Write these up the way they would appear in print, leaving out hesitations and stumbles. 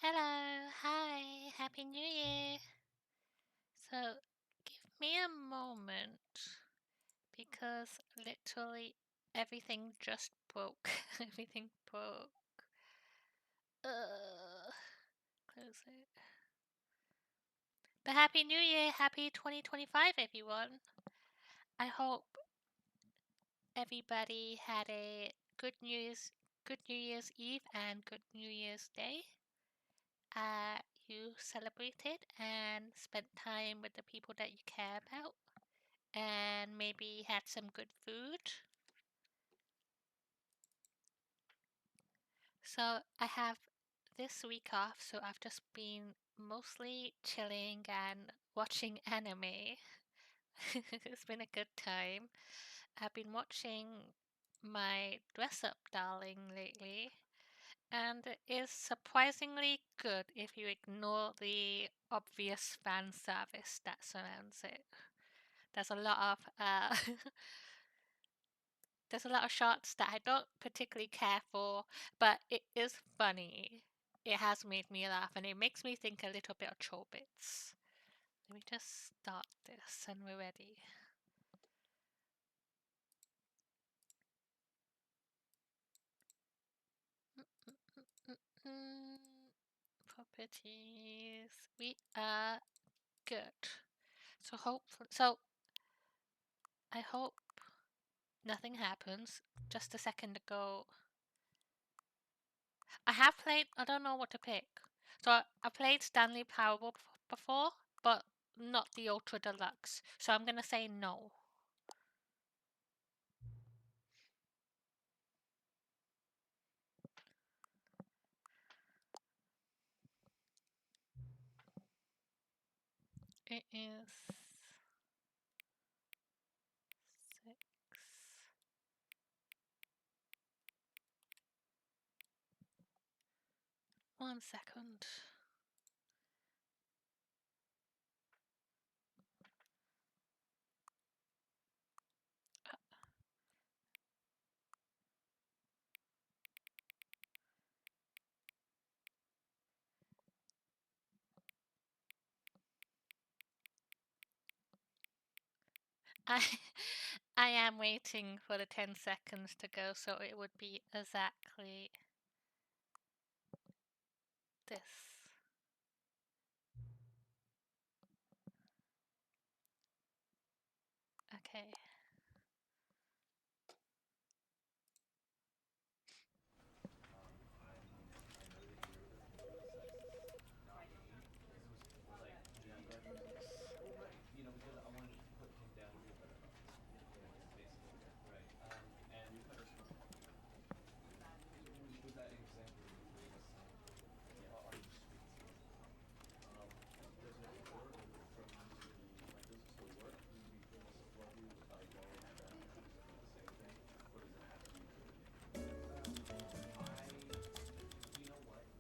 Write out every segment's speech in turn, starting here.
Hello, hi, Happy New Year. So, give me a moment because literally everything just broke. Everything broke. Ugh, close it. But Happy New Year, Happy 2025, everyone. I hope everybody had a good New Year's Eve and good New Year's Day. You celebrated and spent time with the people that you care about. And maybe had some good food. So I have this week off, so I've just been mostly chilling and watching anime. It's been a good time. I've been watching my Dress Up Darling lately, and it is surprisingly good if you ignore the obvious fan service that surrounds it. There's a lot of There's a lot of shots that I don't particularly care for, but it is funny. It has made me laugh and it makes me think a little bit of Chobits. Let me just start this and we're ready. Properties. We are good. So I hope nothing happens. Just a second ago, I don't know what to pick. So I played Stanley Parable before, but not the Ultra Deluxe. So I'm gonna say no. It is 6. 1 second. I I am waiting for the 10 seconds to go, so it would be exactly this. Okay.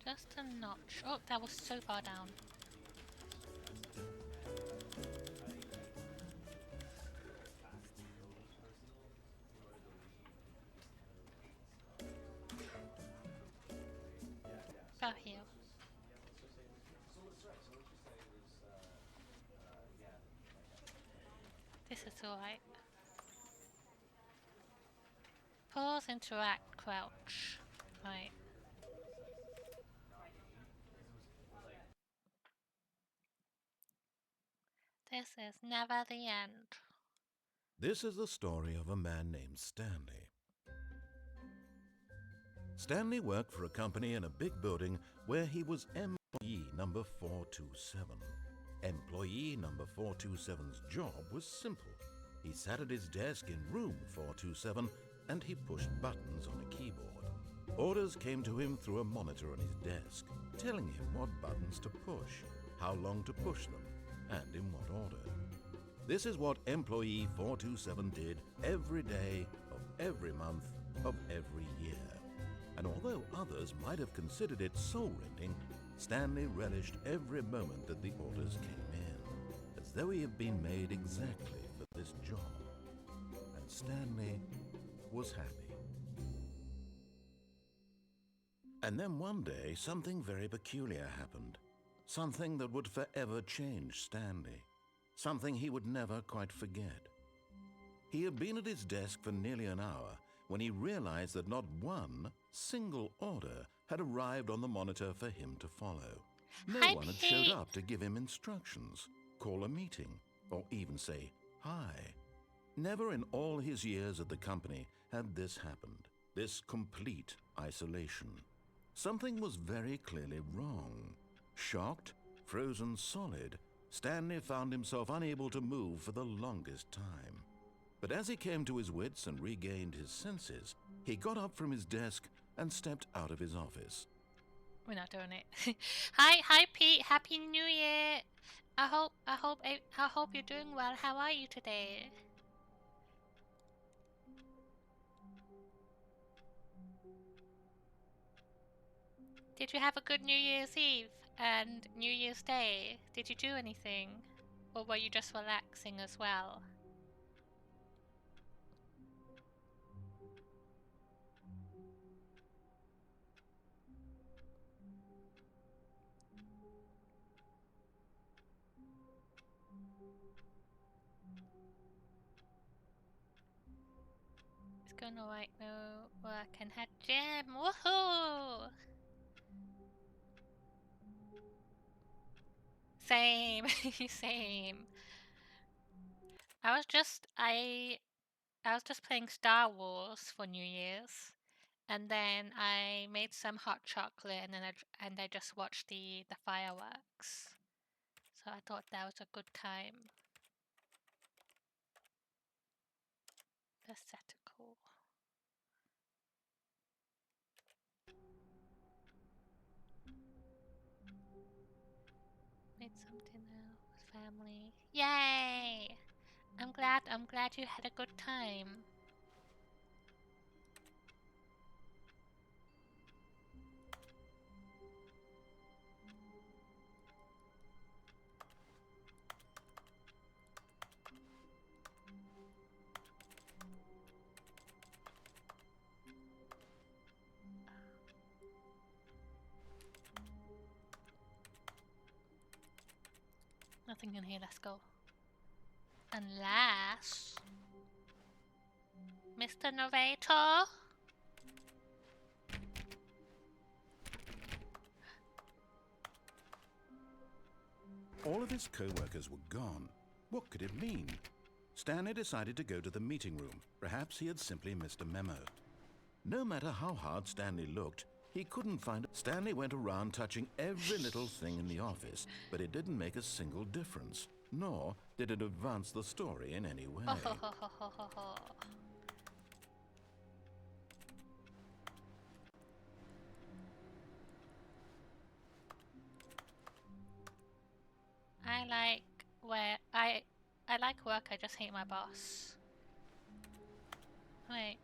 Just a notch. Oh, that was so far down. About here. This is alright. Pause, interact, crouch. Right. This is never the end. This is the story of a man named Stanley. Stanley worked for a company in a big building where he was employee number 427. Employee number 427's job was simple. He sat at his desk in room 427 and he pushed buttons on a keyboard. Orders came to him through a monitor on his desk, telling him what buttons to push, how long to push them, and in what order. This is what employee 427 did every day of every month of every year. And although others might have considered it soul-rending, Stanley relished every moment that the orders came in, as though he had been made exactly for this job. And Stanley was happy. And then one day, something very peculiar happened. Something that would forever change Stanley. Something he would never quite forget. He had been at his desk for nearly an hour when he realized that not one single order had arrived on the monitor for him to follow. No Hi, one had showed Pete. up to give him instructions, call a meeting, or even say hi. Never in all his years at the company had this happened, this complete isolation. Something was very clearly wrong. Shocked, frozen solid, Stanley found himself unable to move for the longest time. But as he came to his wits and regained his senses, he got up from his desk and stepped out of his office. We're not doing it. Hi, Pete. Happy New Year. I hope you're doing well. How are you today? Did you have a good New Year's Eve and New Year's Day? Did you do anything? Or were you just relaxing as well? It's going alright, no work and had gym. Woohoo! Same, same. I was just playing Star Wars for New Year's, and then I made some hot chocolate, and then I just watched the fireworks. So I thought that was a good time. That's cool. Made something else. Family. Yay! I'm glad you had a good time. Nothing in here, let's go. Unless... Mr. Narrator? All of his co-workers were gone. What could it mean? Stanley decided to go to the meeting room. Perhaps he had simply missed a memo. No matter how hard Stanley looked, he couldn't find it. Stanley went around touching every little thing in the office, but it didn't make a single difference, nor did it advance the story in any way. I like work, I just hate my boss. Wait.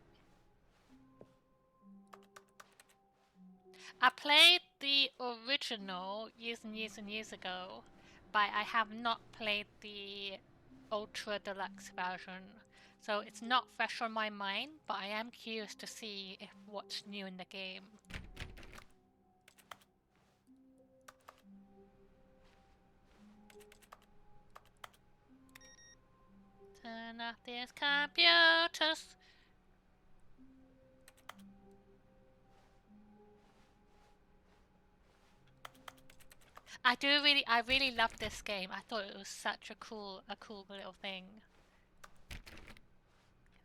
I played the original years and years and years ago, but I have not played the Ultra Deluxe version. So it's not fresh on my mind, but I am curious to see if what's new in the game. Turn off these computers. I really love this game. I thought it was such a cool little thing.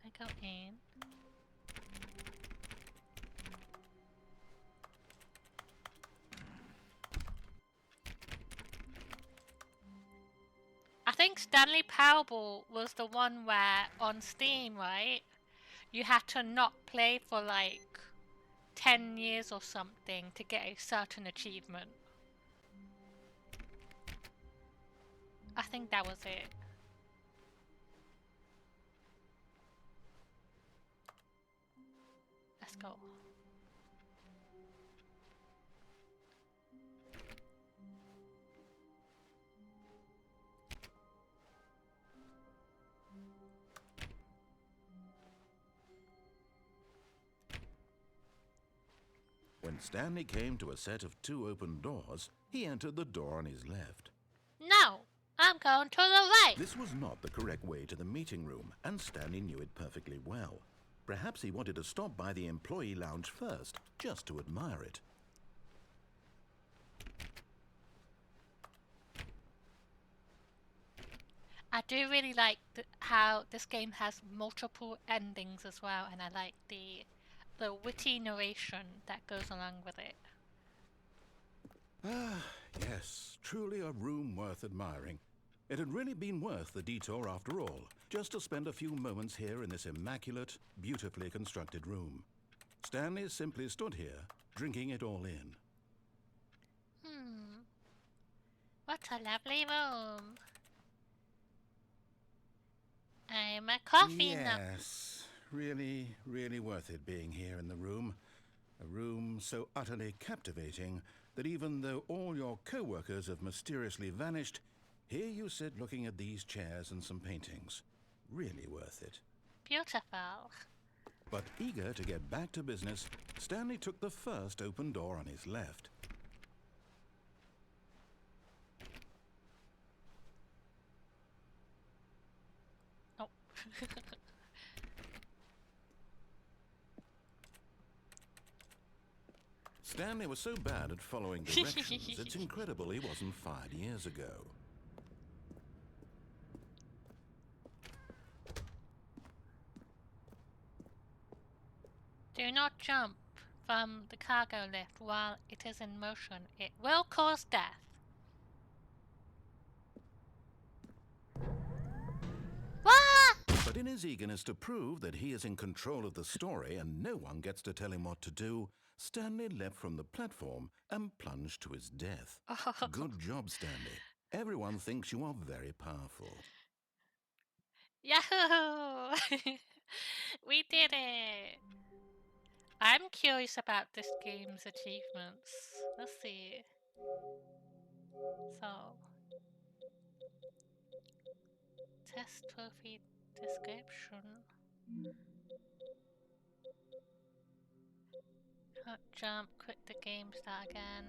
Can I go in? I think Stanley Parable was the one where on Steam, right? You had to not play for like 10 years or something to get a certain achievement. I think that was it. Let's go. When When Stanley came to a set of 2 open doors, he entered the door on his left. No, I'm going to the right. This was not the correct way to the meeting room, and Stanley knew it perfectly well. Perhaps he wanted to stop by the employee lounge first, just to admire it. I do really like how this game has multiple endings as well, and I like the witty narration that goes along with it. Ah, yes, truly a room worth admiring. It had really been worth the detour after all, just to spend a few moments here in this immaculate, beautifully constructed room. Stanley simply stood here, drinking it all in. What a lovely room. I'm a coffee nut. Yes, really, really worth it being here in the room. A room so utterly captivating that even though all your co-workers have mysteriously vanished, here you sit looking at these chairs and some paintings. Really worth it. Beautiful. But eager to get back to business, Stanley took the first open door on his left. Oh. Stanley was so bad at following directions, it's incredible he wasn't fired years ago. Do not jump from the cargo lift while it is in motion. It will cause death. What? But in his eagerness to prove that he is in control of the story and no one gets to tell him what to do, Stanley leapt from the platform and plunged to his death. Oh. Good job, Stanley. Everyone thinks you are very powerful. Yahoo! We did it! I'm curious about this game's achievements. Let's see. So, test trophy description. Can't jump, quit the game, start again.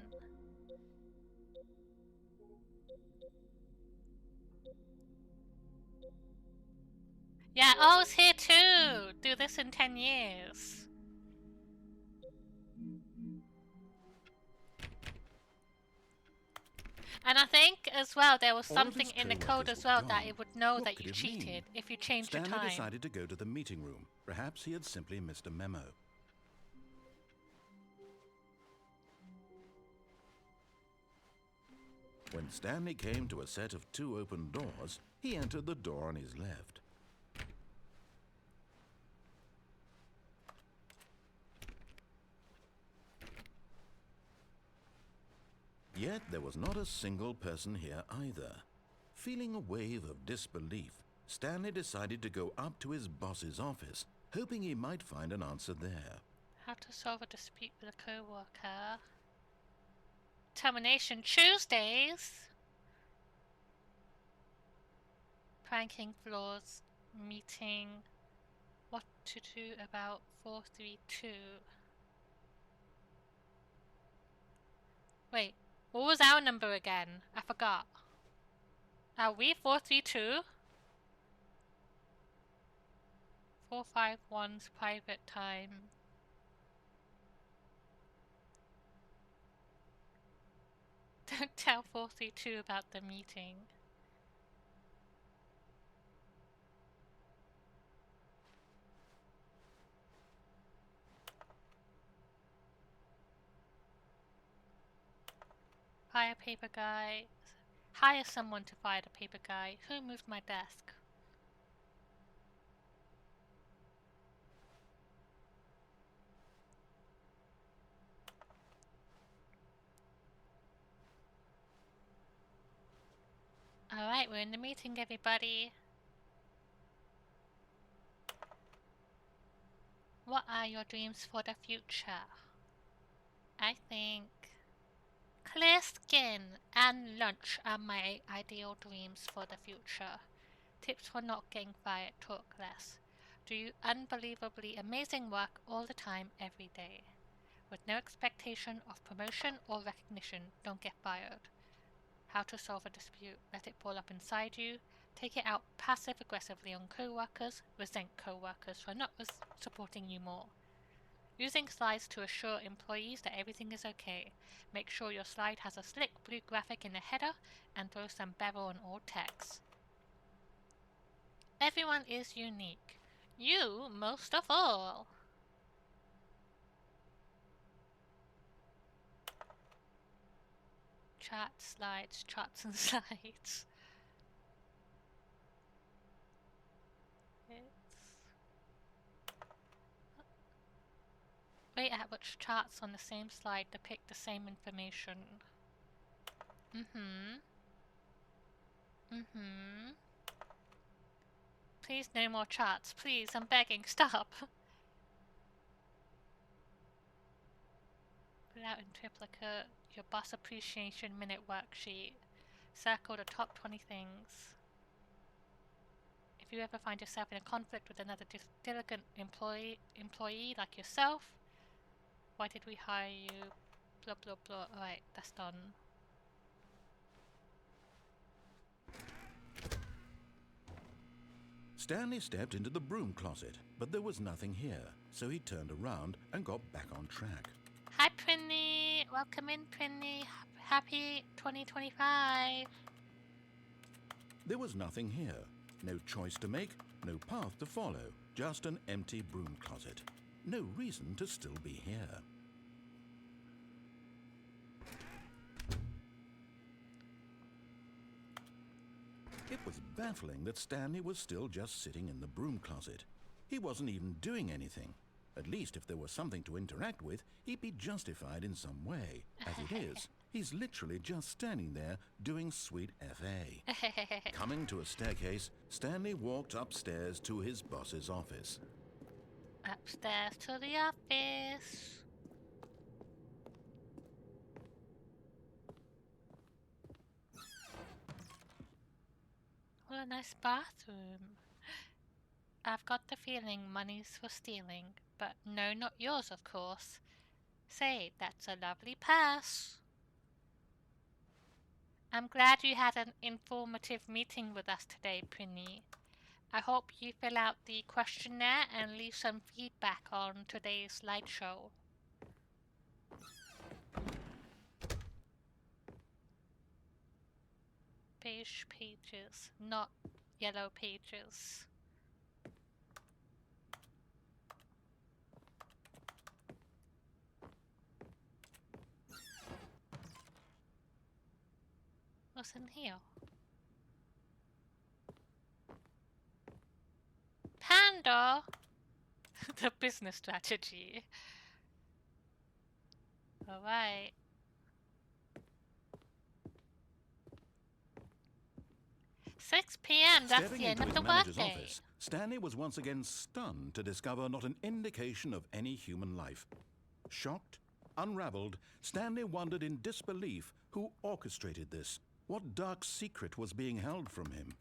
Yeah, oh, it's here too! Do this in 10 years. And I think as well there was something in the code as well that it would know that you cheated if you changed the time. Stanley decided to go to the meeting room. Perhaps he had simply missed a memo. When Stanley came to a set of 2 open doors, he entered the door on his left. Yet there was not a single person here either. Feeling a wave of disbelief, Stanley decided to go up to his boss's office, hoping he might find an answer there. How to solve a dispute with a co-worker. Termination Tuesdays. Pranking floors. Meeting. What to do about 432. Wait, what was our number again? I forgot. Are we 432? 451's private time. Don't tell 432 about the meeting. Hire paper guy. Hire someone to fire the paper guy. Who moved my desk? Alright, we're in the meeting, everybody. What are your dreams for the future? I think clear skin and lunch are my ideal dreams for the future. Tips for not getting fired, talk less. Do unbelievably amazing work all the time, every day. with no expectation of promotion or recognition. Don't get fired. How to solve a dispute. Let it boil up inside you. Take it out passive-aggressively on co-workers. Resent co-workers for not supporting you more. Using slides to assure employees that everything is okay. Make sure your slide has a slick blue graphic in the header and throw some bevel on all text. Everyone is unique. You most of all. Charts, slides, charts and slides. Wait at which charts on the same slide depict the same information. Please, no more charts. Please, I'm begging, stop. Put out in triplicate your boss appreciation minute worksheet. Circle the top 20 things. If you ever find yourself in a conflict with another diligent employee like yourself, why did we hire you? Blah blah blah. Alright, that's done. Stanley stepped into the broom closet, but there was nothing here, so he turned around and got back on track. Hi, Prinny! Welcome in, Prinny. Happy 2025. There was nothing here. No choice to make, no path to follow, just an empty broom closet. No reason to still be here. It was baffling that Stanley was still just sitting in the broom closet. He wasn't even doing anything. At least if there was something to interact with, he'd be justified in some way. As it is, he's literally just standing there doing sweet FA. Coming to a staircase, Stanley walked upstairs to his boss's office. Upstairs to the office. What a nice bathroom. I've got the feeling money's for stealing, but no, not yours, of course. Say, that's a lovely purse. I'm glad you had an informative meeting with us today, Prinny. I hope you fill out the questionnaire and leave some feedback on today's slideshow. Beige pages, not yellow pages. What's in here? Panda! The business strategy. Alright. "6 p.m. That's Stepping the end into of the his manager's workday." office, Stanley was once again stunned to discover not an indication of any human life. Shocked, unraveled, Stanley wondered in disbelief who orchestrated this. What dark secret was being held from him?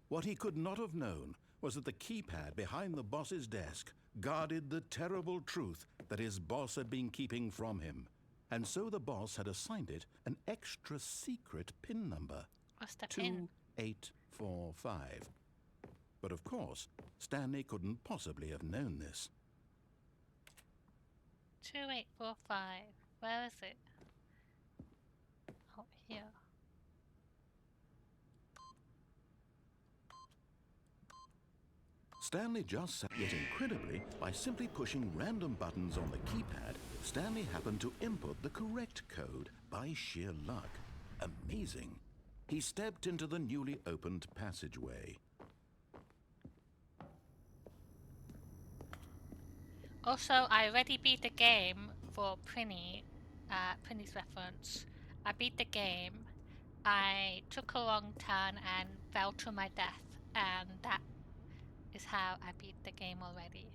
What he could not have known was that the keypad behind the boss's desk guarded the terrible truth that his boss had been keeping from him. And so the boss had assigned it an extra secret PIN number. What's the pin? 2845. But of course, Stanley couldn't possibly have known this. 2845. Where is it? Oh, here. Stanley just sat, yet incredibly, by simply pushing random buttons on the keypad, Stanley happened to input the correct code by sheer luck. Amazing. He stepped into the newly opened passageway. Also, I already beat the game for Prinny. Prinny's reference. I beat the game. I took a wrong turn and fell to my death, and that is how I beat the game already.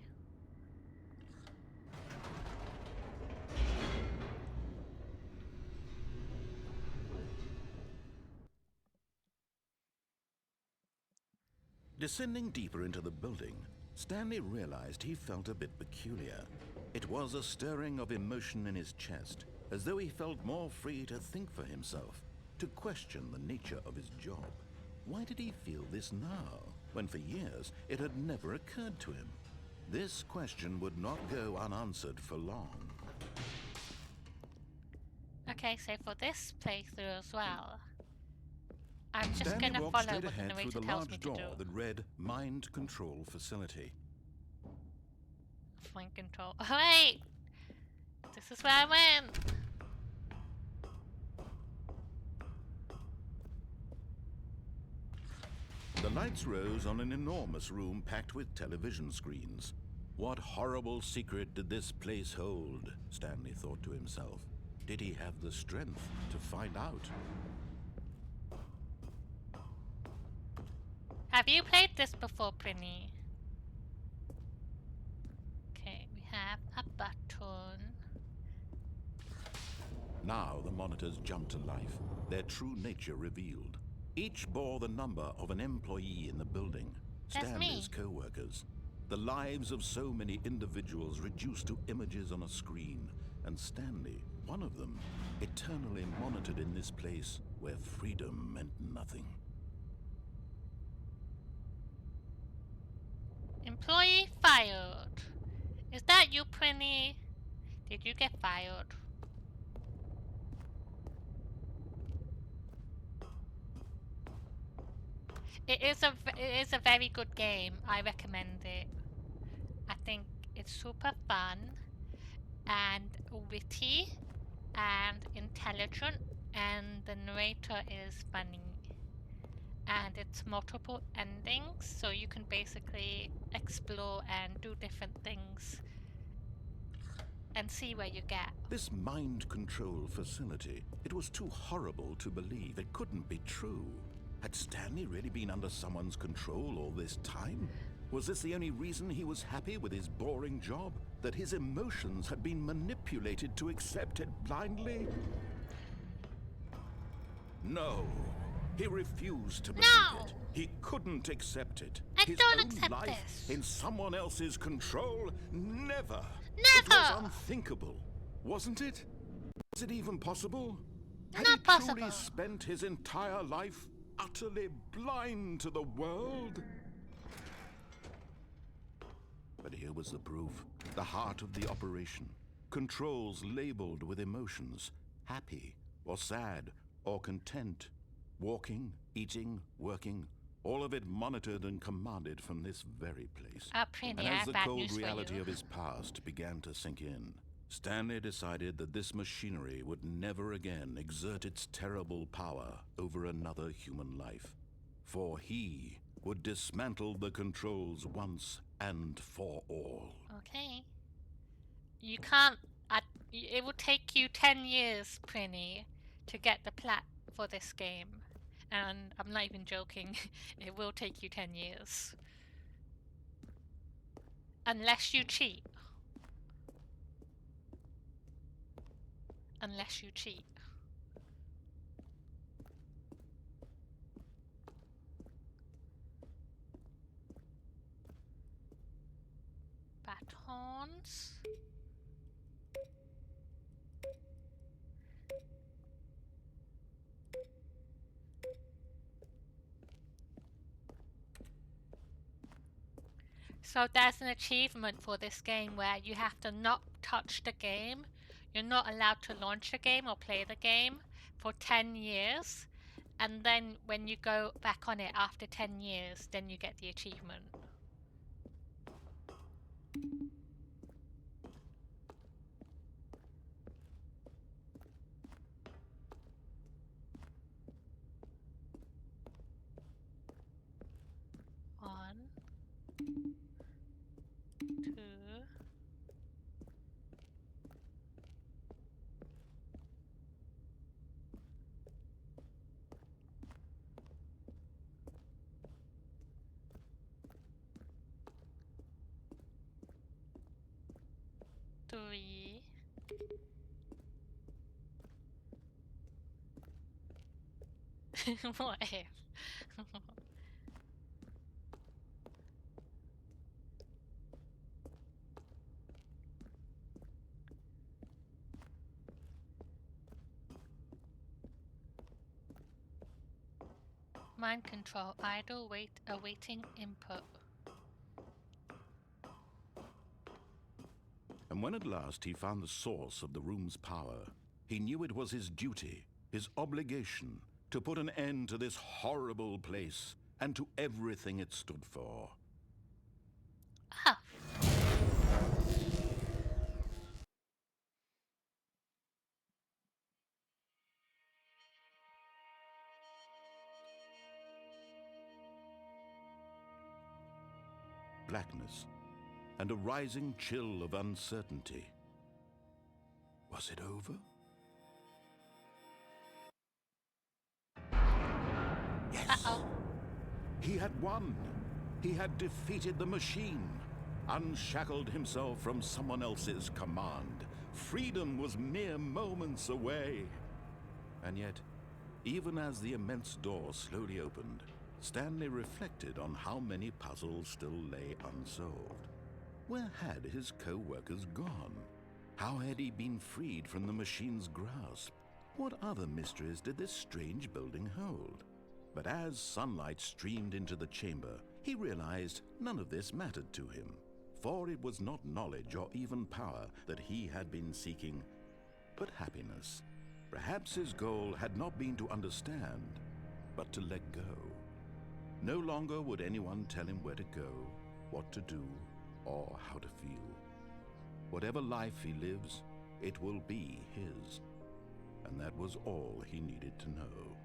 Descending deeper into the building, Stanley realized he felt a bit peculiar. It was a stirring of emotion in his chest, as though he felt more free to think for himself, to question the nature of his job. Why did he feel this now, when for years it had never occurred to him? This question would not go unanswered for long. Okay, so for this playthrough as well, I'm just Stanley gonna walked follow straight what the ahead through narrator the tells me large to do. door that read Mind Control Facility. Mind control. Oh, wait! This is where I went! The lights rose on an enormous room packed with television screens. What horrible secret did this place hold? Stanley thought to himself. Did he have the strength to find out? Have you played this before, Prinny? Okay, we have a button. Now the monitors jumped to life, their true nature revealed. Each bore the number of an employee in the building, That's Stanley's me. co-workers. The lives of so many individuals reduced to images on a screen, and Stanley, one of them, eternally monitored in this place where freedom meant nothing. Employee fired. Is that you, Prinny? Did you get fired? It is a very good game. I recommend it. I think it's super fun and witty and intelligent, and the narrator is funny. And it's multiple endings, so you can basically explore and do different things and see where you get. This mind control facility, it was too horrible to believe. It couldn't be true. Had Stanley really been under someone's control all this time? Was this the only reason he was happy with his boring job? That his emotions had been manipulated to accept it blindly? No. He refused to believe No! it. He couldn't accept it. I His don't own accept life this. in someone else's control? Never. It Never! was unthinkable, wasn't it? Was it even possible? Had Not he possible. truly spent his entire life utterly blind to the world? But here was the proof. The heart of the operation. Controls labeled with emotions. Happy, or sad, or content. Walking, eating, working. All of it monitored and commanded from this very place. Prinny, And I as have the bad cold news for reality you. of his past began to sink in, Stanley decided that this machinery would never again exert its terrible power over another human life. For he would dismantle the controls once and for all. Okay. You can't. It will take you 10 years, Prinny, to get the plat for this game. And I'm not even joking. It will take you 10 years. Unless you cheat. Unless you cheat. Batons. So there's an achievement for this game where you have to not touch the game. You're not allowed to launch the game or play the game for 10 years. And then when you go back on it after 10 years, then you get the achievement. One, two, three, what if? 4, Mind control. Idle. Awaiting input. And when at last he found the source of the room's power, he knew it was his duty, his obligation, to put an end to this horrible place and to everything it stood for. Ah. Blackness and a rising chill of uncertainty. Was it over? Yes. Uh-oh. He had won. He had defeated the machine, unshackled himself from someone else's command. Freedom was mere moments away. And yet, even as the immense door slowly opened, Stanley reflected on how many puzzles still lay unsolved. Where had his co-workers gone? How had he been freed from the machine's grasp? What other mysteries did this strange building hold? But as sunlight streamed into the chamber, he realized none of this mattered to him, for it was not knowledge or even power that he had been seeking, but happiness. Perhaps his goal had not been to understand, but to let go. No longer would anyone tell him where to go, what to do, or how to feel. Whatever life he lives, it will be his. And that was all he needed to know.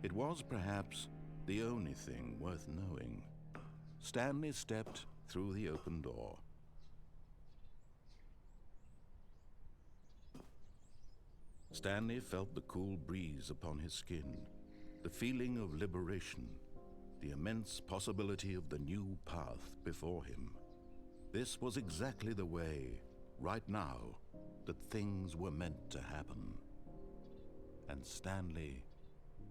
It was perhaps the only thing worth knowing. Stanley stepped through the open door. Stanley felt the cool breeze upon his skin, the feeling of liberation, the immense possibility of the new path before him. This was exactly the way, right now, that things were meant to happen. And Stanley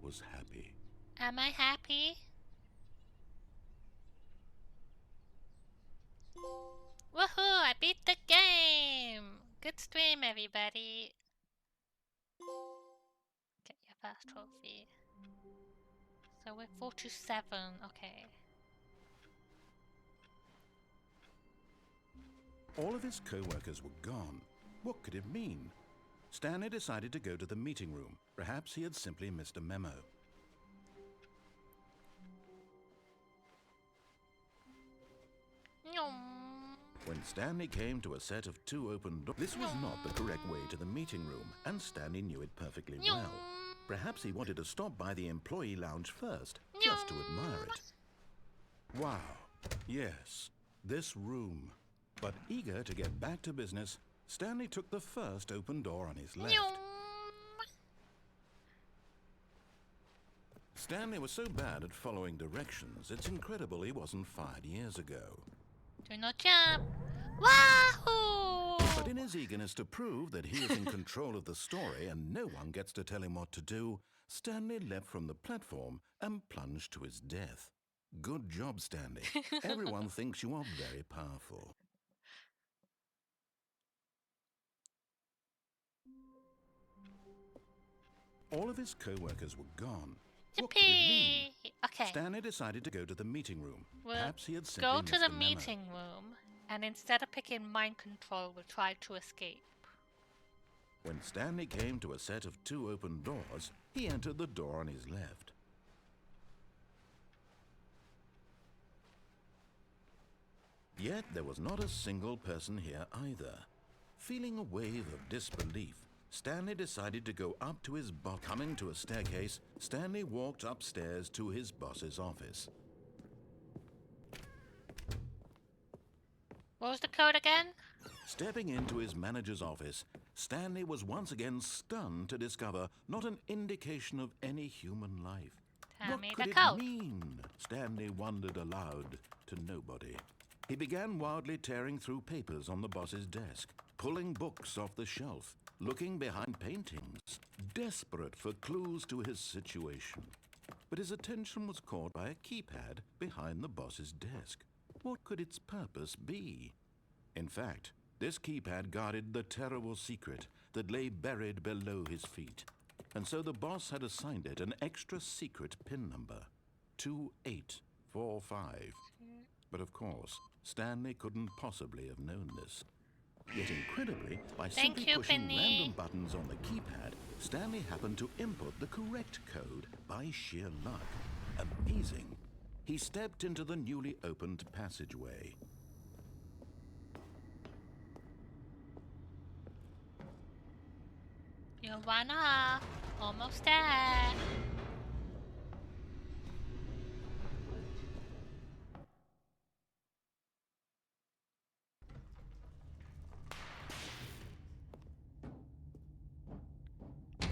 was happy. Am I happy? Woohoo! I beat the game! Good stream, everybody. Get your first trophy. So we're 4 to 7. Okay. All of his co-workers were gone. What could it mean? Stanley decided to go to the meeting room. Perhaps he had simply missed a memo. When Stanley came to a set of 2 open doors, this was not the correct way to the meeting room, and Stanley knew it perfectly well. Perhaps he wanted to stop by the employee lounge first, just to admire it. Wow, yes, this room. But eager to get back to business, Stanley took the first open door on his left. Stanley was so bad at following directions, it's incredible he wasn't fired years ago. Do not jump! Wahoo! But in his eagerness to prove that he is in control of the story and no one gets to tell him what to do, Stanley leapt from the platform and plunged to his death. Good job, Stanley. Everyone thinks you are very powerful. All of his co-workers were gone. What could it mean? Okay. Stanley decided to go to the meeting room. We'll Perhaps he had simply go to missed the a memo. meeting room, and instead of picking mind control, we'll try to escape. When Stanley came to a set of 2 open doors, he entered the door on his left. Yet there was not a single person here either. Feeling a wave of disbelief, Stanley decided to go up to his boss. Coming to a staircase, Stanley walked upstairs to his boss's office. What was the code again? Stepping into his manager's office, Stanley was once again stunned to discover not an indication of any human life. Tell What me could the it code. mean? Stanley wondered aloud to nobody. He began wildly tearing through papers on the boss's desk, pulling books off the shelf, looking behind paintings, desperate for clues to his situation. But his attention was caught by a keypad behind the boss's desk. What could its purpose be? In fact, this keypad guarded the terrible secret that lay buried below his feet. And so the boss had assigned it an extra secret PIN number. 2845. But of course, Stanley couldn't possibly have known this. Yet incredibly, by simply pushing random buttons on the keypad, Stanley happened to input the correct code by sheer luck. Amazing. He stepped into the newly opened passageway. You're one off. Almost there.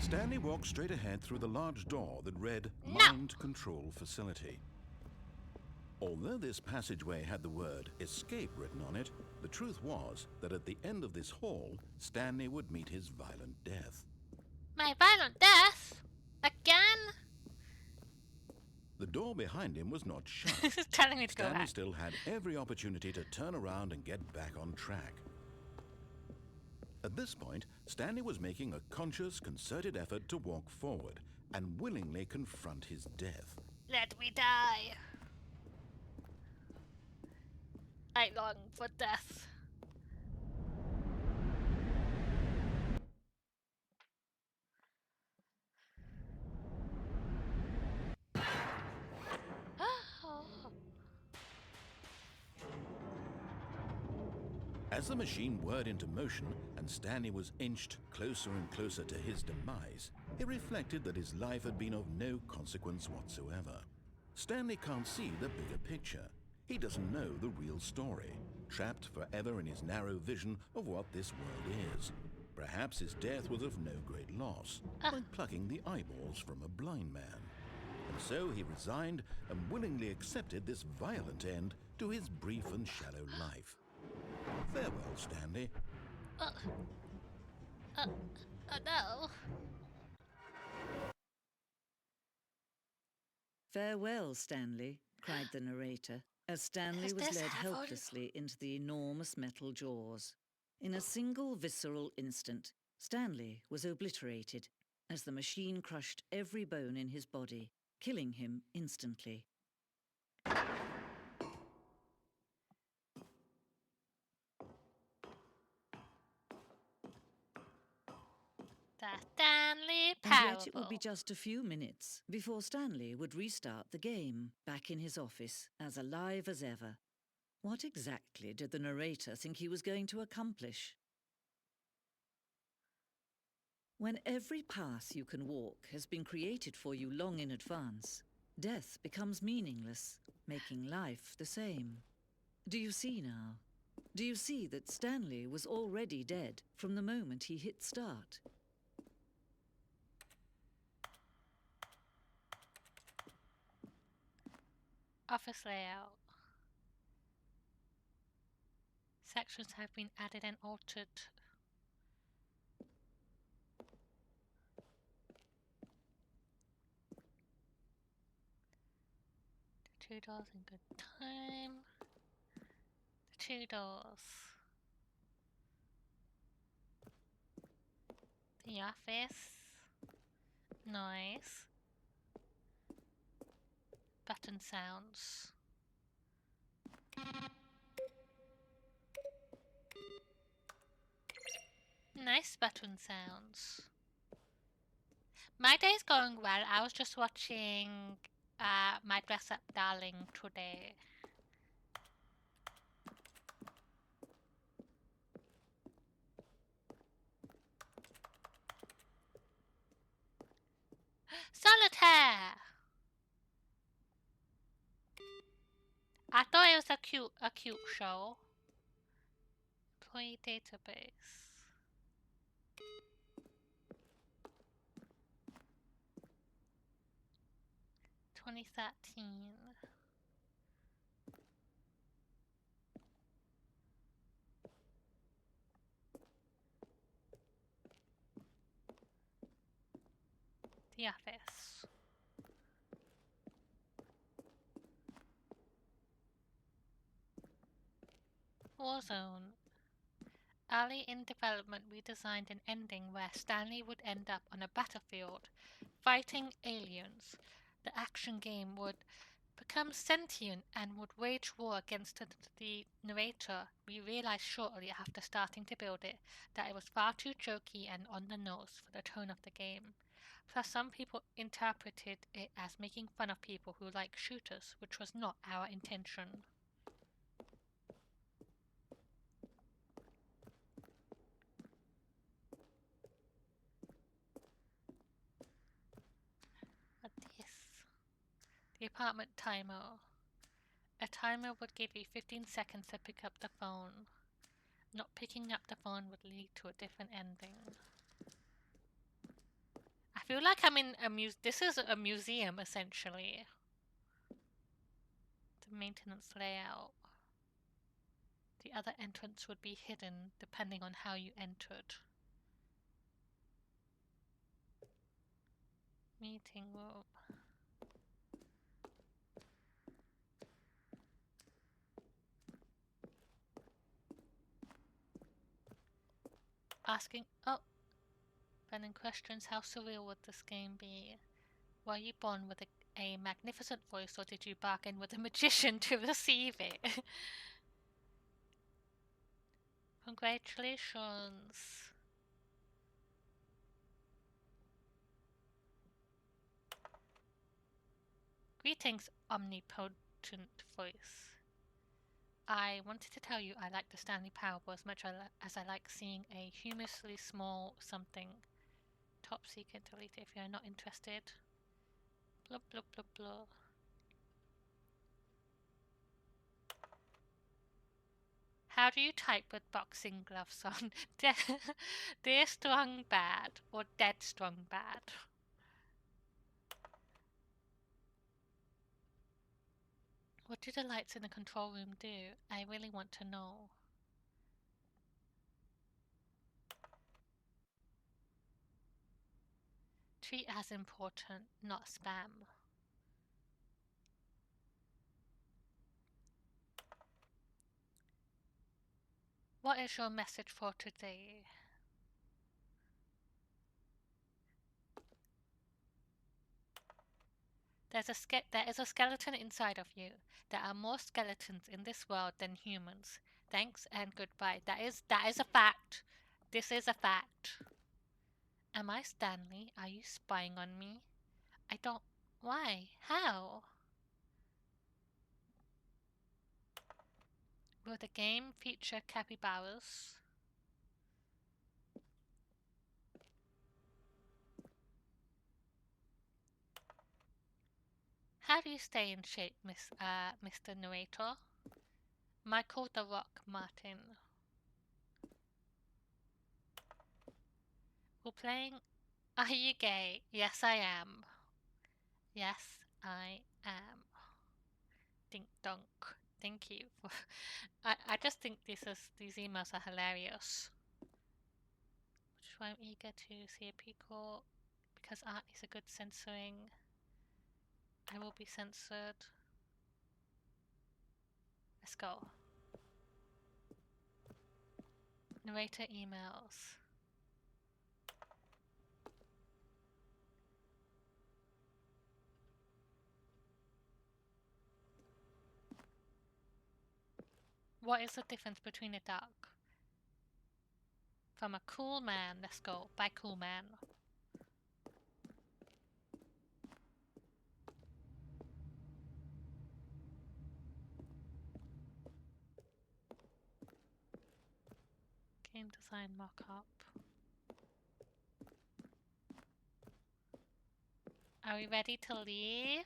Stanley walked straight ahead through the large door that read No. Mind Control Facility. Although this passageway had the word escape written on it, the truth was that at the end of this hall, Stanley would meet his violent death. My violent death? Again? The door behind him was not shut. This is telling me to go Stanley back. still had every opportunity to turn around and get back on track. At this point, Stanley was making a conscious, concerted effort to walk forward and willingly confront his death. Let me die. I long for death. As the machine whirred into motion and Stanley was inched closer and closer to his demise, he reflected that his life had been of no consequence whatsoever. Stanley can't see the bigger picture. He doesn't know the real story, trapped forever in his narrow vision of what this world is. Perhaps his death was of no great loss, like plucking the eyeballs from a blind man. And so he resigned and willingly accepted this violent end to his brief and shallow life. Farewell, Stanley. No. Farewell, Stanley, cried the narrator, as Stanley Does was this led have audio? helplessly into the enormous metal jaws. In a single visceral instant, Stanley was obliterated as the machine crushed every bone in his body, killing him instantly. The Stanley And yet it would be Parable. just a few minutes before Stanley would restart the game, back in his office, as alive as ever. What exactly did the narrator think he was going to accomplish? When every path you can walk has been created for you long in advance, death becomes meaningless, making life the same. Do you see now? Do you see that Stanley was already dead from the moment he hit start? Office layout. Sections have been added and altered. The 2 doors in good time. The 2 doors. The office. Noise. Button sounds. Nice button sounds. My day's going well. I was just watching My Dress Up Darling today. Solitaire! I thought it was a cute show. Employee database. 2013. The Office. Warzone. Early in development, we designed an ending where Stanley would end up on a battlefield fighting aliens. The action game would becomes sentient and would wage war against the narrator, we realized shortly after starting to build it that it was far too jokey and on the nose for the tone of the game. Plus, some people interpreted it as making fun of people who like shooters, which was not our intention. What this? The apartment timer. A timer would give you 15 seconds to pick up the phone. Not picking up the phone would lead to a different ending. I feel like I'm in a this is a museum, essentially. The maintenance layout. The other entrance would be hidden, depending on how you entered. Meeting room. Asking, Brennan questions, how surreal would this game be? Were you born with a magnificent voice, or did you bargain with a magician to receive it? Congratulations. Greetings, omnipotent voice. I wanted to tell you I like the Stanley Parable as much as I like seeing a humorously small something. Top secret, delete it if you're not interested. Blah blah blah blah. How do you type with boxing gloves on? Dear strong bad or dead strong bad? What do the lights in the control room do? I really want to know. Treat as important, not spam. What is your message for today? There is a skeleton inside of you. There are more skeletons in this world than humans. Thanks and goodbye. That is a fact. This is a fact. Am I Stanley? Are you spying on me? I don't... Why? How? Will the game feature capybaras? How do you stay in shape, Mr. Narrator? Michael the Rock Martin. We're playing... Are you gay? Yes, I am. Yes, I am. Dink donk. Thank you. I just think these emails are hilarious. Which is why I'm eager to see a prequel, because art is a good censoring. I will be censored. Let's go. Narrator emails. What is the difference between a duck? From a cool man. Let's go. By cool man. Game design mock-up. Are we ready to leave?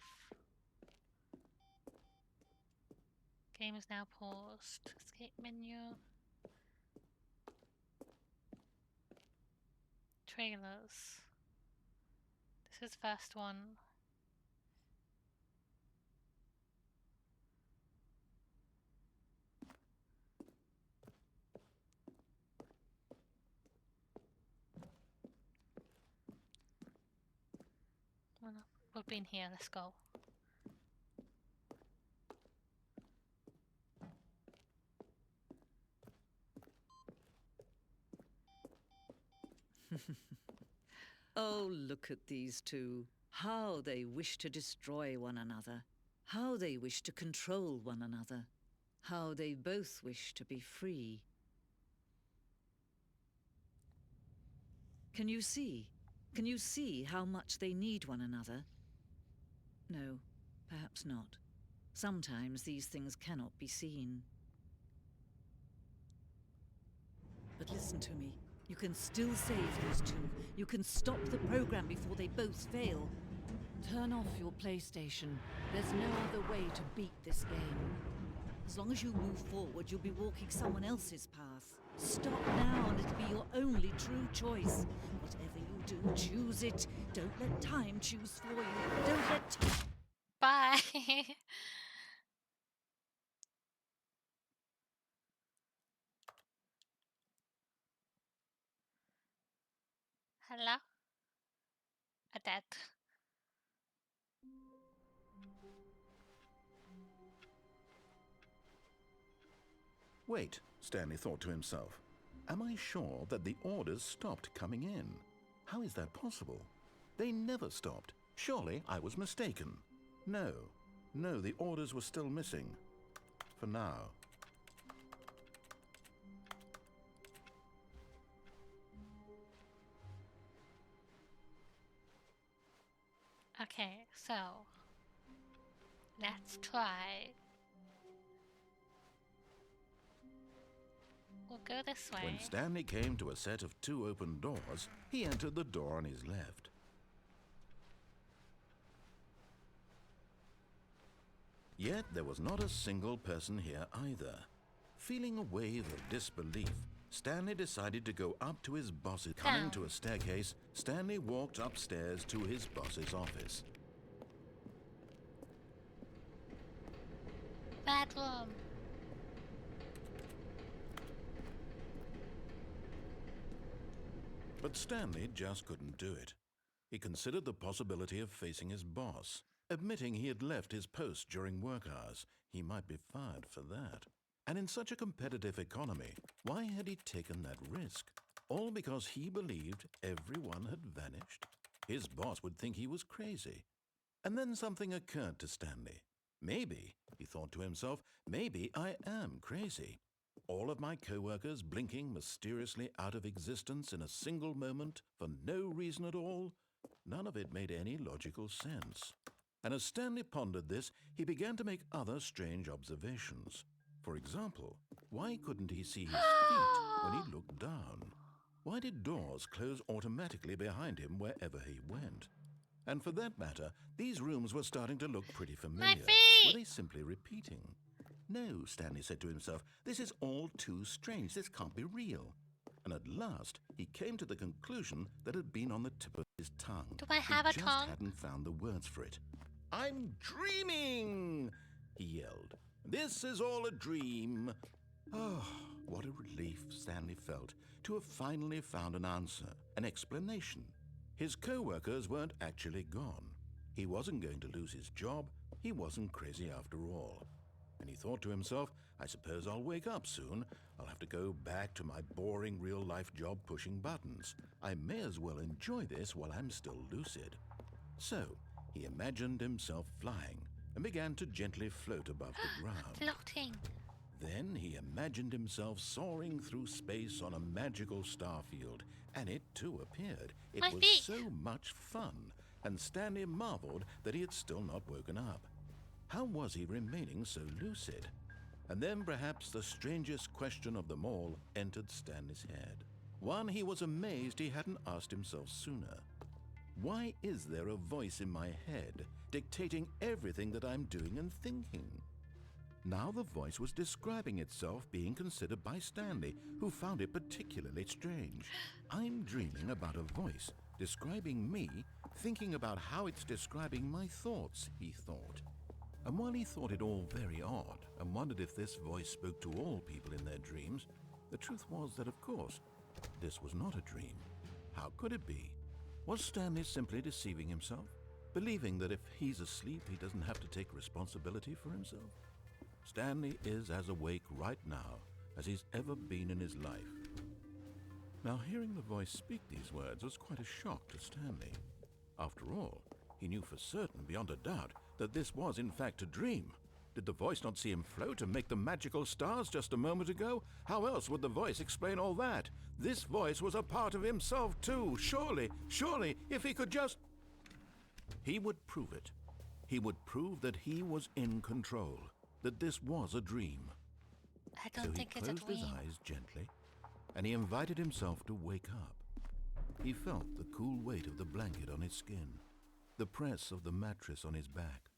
Game is now paused. Escape menu. Trailers. This is first one. We've been here, let's go. Oh, look at these two. How they wish to destroy one another. how they wish to control one another, how they both wish to be free. Can you see? Can you see how much they need one another? No, perhaps not. Sometimes these things cannot be seen. But listen to me. You can still save these two. You can stop the program before they both fail. Turn off your PlayStation. There's no other way to beat this game. As long as you move forward, you'll be walking someone else's path. Stop now and it'll be your only true choice. Whatever you do, choose it. Don't let time choose for you. Don't let time... Bye. Hello? Dead. Wait, Stanley thought to himself. Am I sure that the orders stopped coming in? How is that possible? They never stopped. Surely I was mistaken. No, the orders were still missing. For now. Okay, so let's try. We'll go this way. When Stanley came to a set of 2 open doors, he entered the door on his left. Yet there was not a single person here either. Feeling a wave of disbelief, Stanley decided to go up to his boss's. Coming to a staircase, Stanley walked upstairs to his boss's office. Bedroom. But Stanley just couldn't do it. He considered the possibility of facing his boss. Admitting he had left his post during work hours, he might be fired for that. And in such a competitive economy, why had he taken that risk? All because he believed everyone had vanished? His boss would think he was crazy. And then something occurred to Stanley. Maybe, he thought to himself, maybe I am crazy. All of my co-workers blinking mysteriously out of existence in a single moment for no reason at all? None of it made any logical sense. And as Stanley pondered this, he began to make other strange observations. For example, why couldn't he see his feet when he looked down? Why did doors close automatically behind him wherever he went? And for that matter, these rooms were starting to look pretty familiar. My feet! Were they simply repeating? No, Stanley said to himself, this is all too strange. This can't be real. And at last, he came to the conclusion that had been on the tip of his tongue. Do I have a tongue? He just hadn't found the words for it. I'm dreaming, he yelled. This is all a dream. Oh, what a relief Stanley felt to have finally found an answer, an explanation. His co-workers weren't actually gone. He wasn't going to lose his job. He wasn't crazy after all. And he thought to himself, I suppose I'll wake up soon. I'll have to go back to my boring real-life job pushing buttons. I may as well enjoy this while I'm still lucid. So, he imagined himself flying and began to gently float above the ground. Floating. Then he imagined himself soaring through space on a magical starfield, and it too appeared. It My was feet. so much fun, and Stanley marveled that he had still not woken up. How was he remaining so lucid? And then perhaps the strangest question of them all entered Stanley's head. One he was amazed he hadn't asked himself sooner. Why is there a voice in my head dictating everything that I'm doing and thinking? Now the voice was describing itself being considered by Stanley, who found it particularly strange. I'm dreaming about a voice describing me, thinking about how it's describing my thoughts, he thought. And while he thought it all very odd and wondered if this voice spoke to all people in their dreams, the truth was that, of course, this was not a dream. How could it be? Was Stanley simply deceiving himself, believing that if he's asleep, he doesn't have to take responsibility for himself? Stanley is as awake right now as he's ever been in his life. Now, hearing the voice speak these words was quite a shock to Stanley. After all, he knew for certain, beyond a doubt, that this was in fact a dream. Did the voice not see him float and make the magical stars just a moment ago? How else would the voice explain all that? This voice was a part of himself too. Surely, if he could just... He would prove it. He would prove that he was in control, that this was a dream. I don't think it's a dream. So he closed his eyes gently, and he invited himself to wake up. He felt the cool weight of the blanket on his skin, the press of the mattress on his back,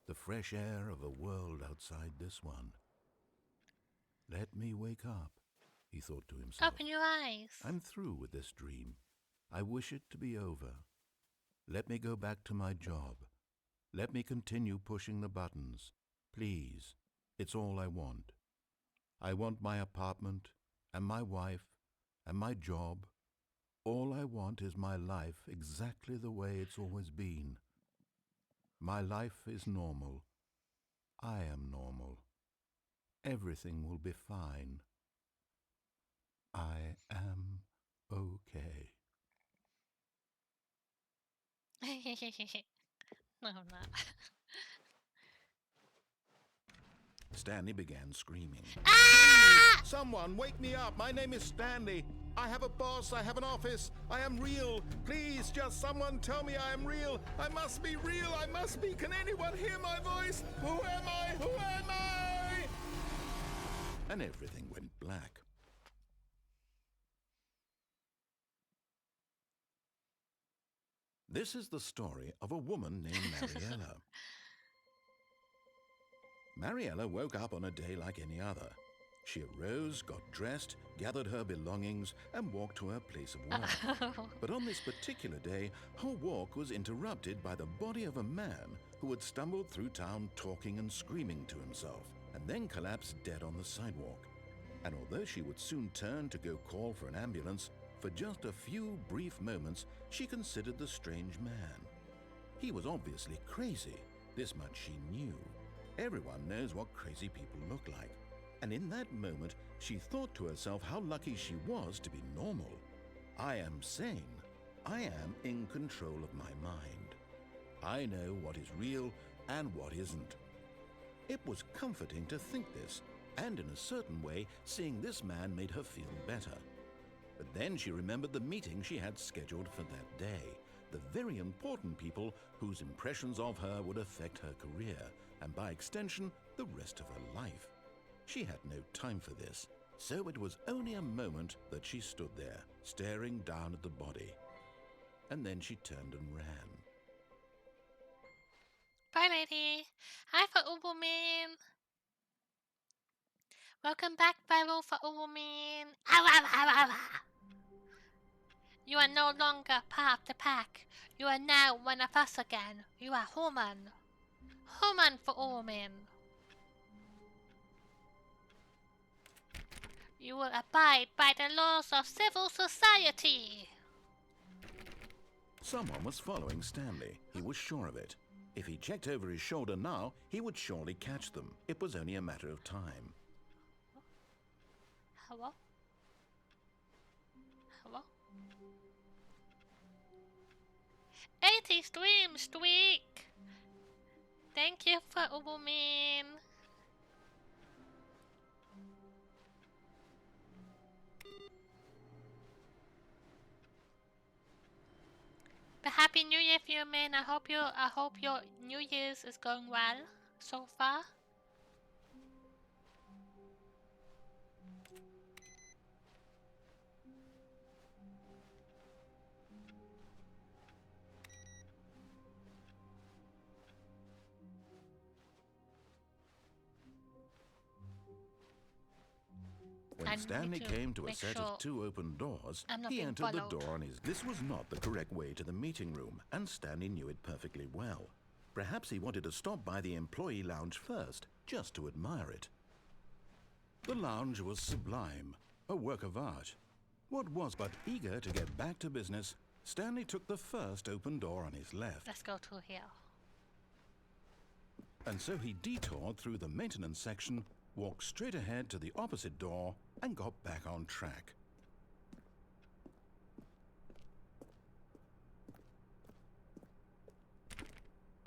the fresh air of a world outside this one. Let me wake up, he thought to himself. Open your eyes. I'm through with this dream. I wish it to be over. Let me go back to my job. Let me continue pushing the buttons. Please, it's all I want. I want my apartment, and my wife, and my job. All I want is my life exactly the way it's always been. My life is normal. I am normal. Everything will be fine. I am okay. No, I'm not. Stanley began screaming. Ah! Someone wake me up. My name is Stanley. I have a boss. I have an office. I am real. Please, just someone tell me I am real. I must be real. I must be. Can anyone hear my voice? Who am I? Who am I? And everything went black. This is the story of a woman named Mariella. Mariella woke up on a day like any other. She arose, got dressed, gathered her belongings, and walked to her place of work. But on this particular day, her walk was interrupted by the body of a man who had stumbled through town talking and screaming to himself, and then collapsed dead on the sidewalk. And although she would soon turn to go call for an ambulance, for just a few brief moments she considered the strange man. He was obviously crazy, this much she knew. Everyone knows what crazy people look like. And in that moment, she thought to herself how lucky she was to be normal. I am sane. I am in control of my mind. I know what is real and what isn't. It was comforting to think this, and in a certain way, seeing this man made her feel better. But then she remembered the meeting she had scheduled for that day, the very important people whose impressions of her would affect her career, and by extension, the rest of her life. She had no time for this, so it was only a moment that she stood there, staring down at the body. And then she turned and ran. Bye, lady. Hi, for a woman. Welcome back, Bible for a woman. Ow, ow, ow, ow, ow. You are no longer part of the pack. You are now one of us again. You are human. Human for a woman. You will abide by the laws of civil society. Someone was following Stanley. He was sure of it. If he checked over his shoulder now, he would surely catch them. It was only a matter of time. Hello? Hello? 80 streams, tweak! Thank you for a woman. But Happy New Year, for you, man. I hope your New Year's is going well so far. When Stanley came to a set of two open doors, he entered the door on his... This was not the correct way to the meeting room, and Stanley knew it perfectly well. Perhaps he wanted to stop by the employee lounge first, just to admire it. The lounge was sublime, a work of art. What was but eager to get back to business, Stanley took the first open door on his left. Let's go to here. And so he detoured through the maintenance section, walked straight ahead to the opposite door, and got back on track.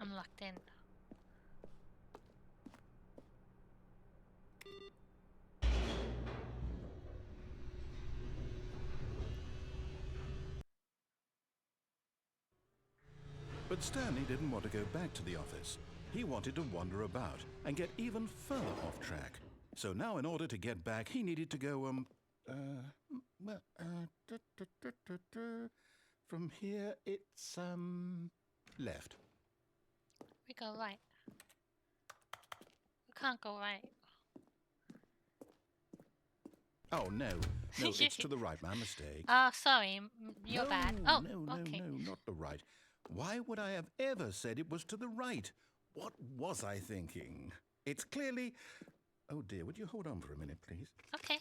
I'm locked in. But Stanley didn't want to go back to the office. He wanted to wander about and get even further off track. So now in order to get back, he needed to go, from here it's, left. We go right. We can't go right. Oh, no, it's to the right, my mistake. Oh, sorry, you're no, bad. Oh, okay. No, not the right. Why would I have ever said it was to the right? What was I thinking? It's clearly... Oh dear, would you hold on for a minute, please? Okay.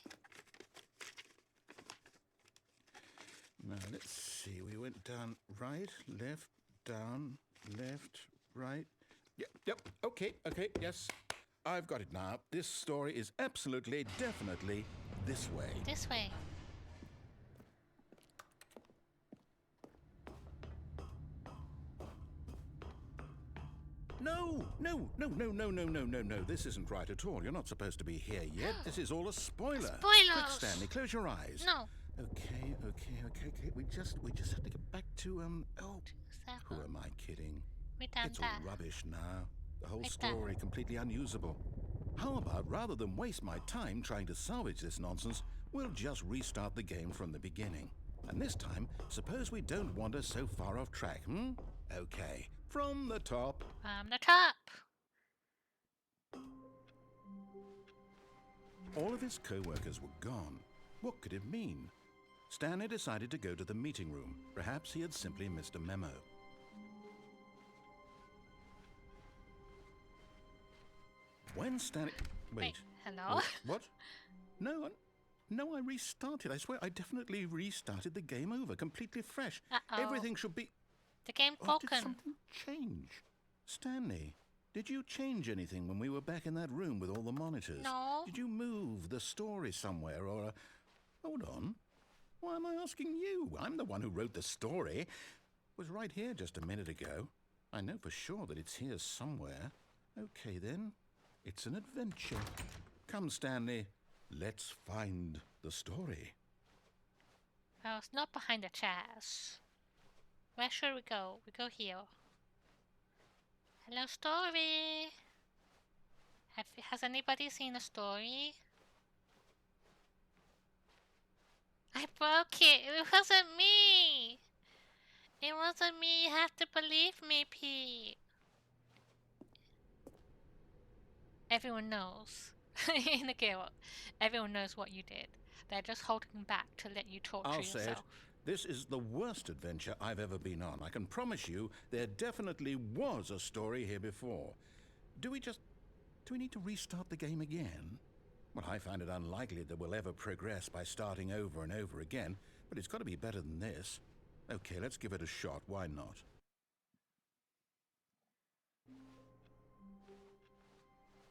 Now, let's see. We went down right, left, down, left, right. Yep, okay, yes. I've got it now. This story is absolutely, definitely this way. This way. No. This isn't right at all. You're not supposed to be here yet. This is all a spoiler. Spoilers! Quick, Stanley, close your eyes. No. Okay. We just have to get back to, who am I kidding? It's all rubbish now. The whole story completely unusable. How about, rather than waste my time trying to salvage this nonsense, we'll just restart the game from the beginning. And this time, suppose we don't wander so far off track, Okay, from the top. From the top. All of his co-workers were gone. What could it mean? Stanley decided to go to the meeting room. Perhaps he had simply missed a memo. When Stanley... Wait. Hello? What? No, I restarted. I swear I definitely restarted the game over, completely fresh. Uh-oh. Everything should be... The game's Did broken. something change? Stanley, did you change anything when we were back in that room with all the monitors? No. Did you move the story somewhere or... Hold on. Why am I asking you? I'm the one who wrote the story. It was right here just a minute ago. I know for sure that it's here somewhere. Okay, then. It's an adventure. Come, Stanley. Let's find the story. Oh, it's not behind the chairs. Where should we go? We go here. Hello, story. Has anybody seen a story? I broke it. It wasn't me. It wasn't me. You have to believe me, Pete. Everyone knows. In the guild, everyone knows what you did. They're just holding back to let you torture I'll yourself. say it. This is the worst adventure I've ever been on. I can promise you there definitely was a story here before. Do we need to restart the game again? Well, I find it unlikely that we'll ever progress by starting over and over again, but it's got to be better than this. Okay, let's give it a shot. Why not?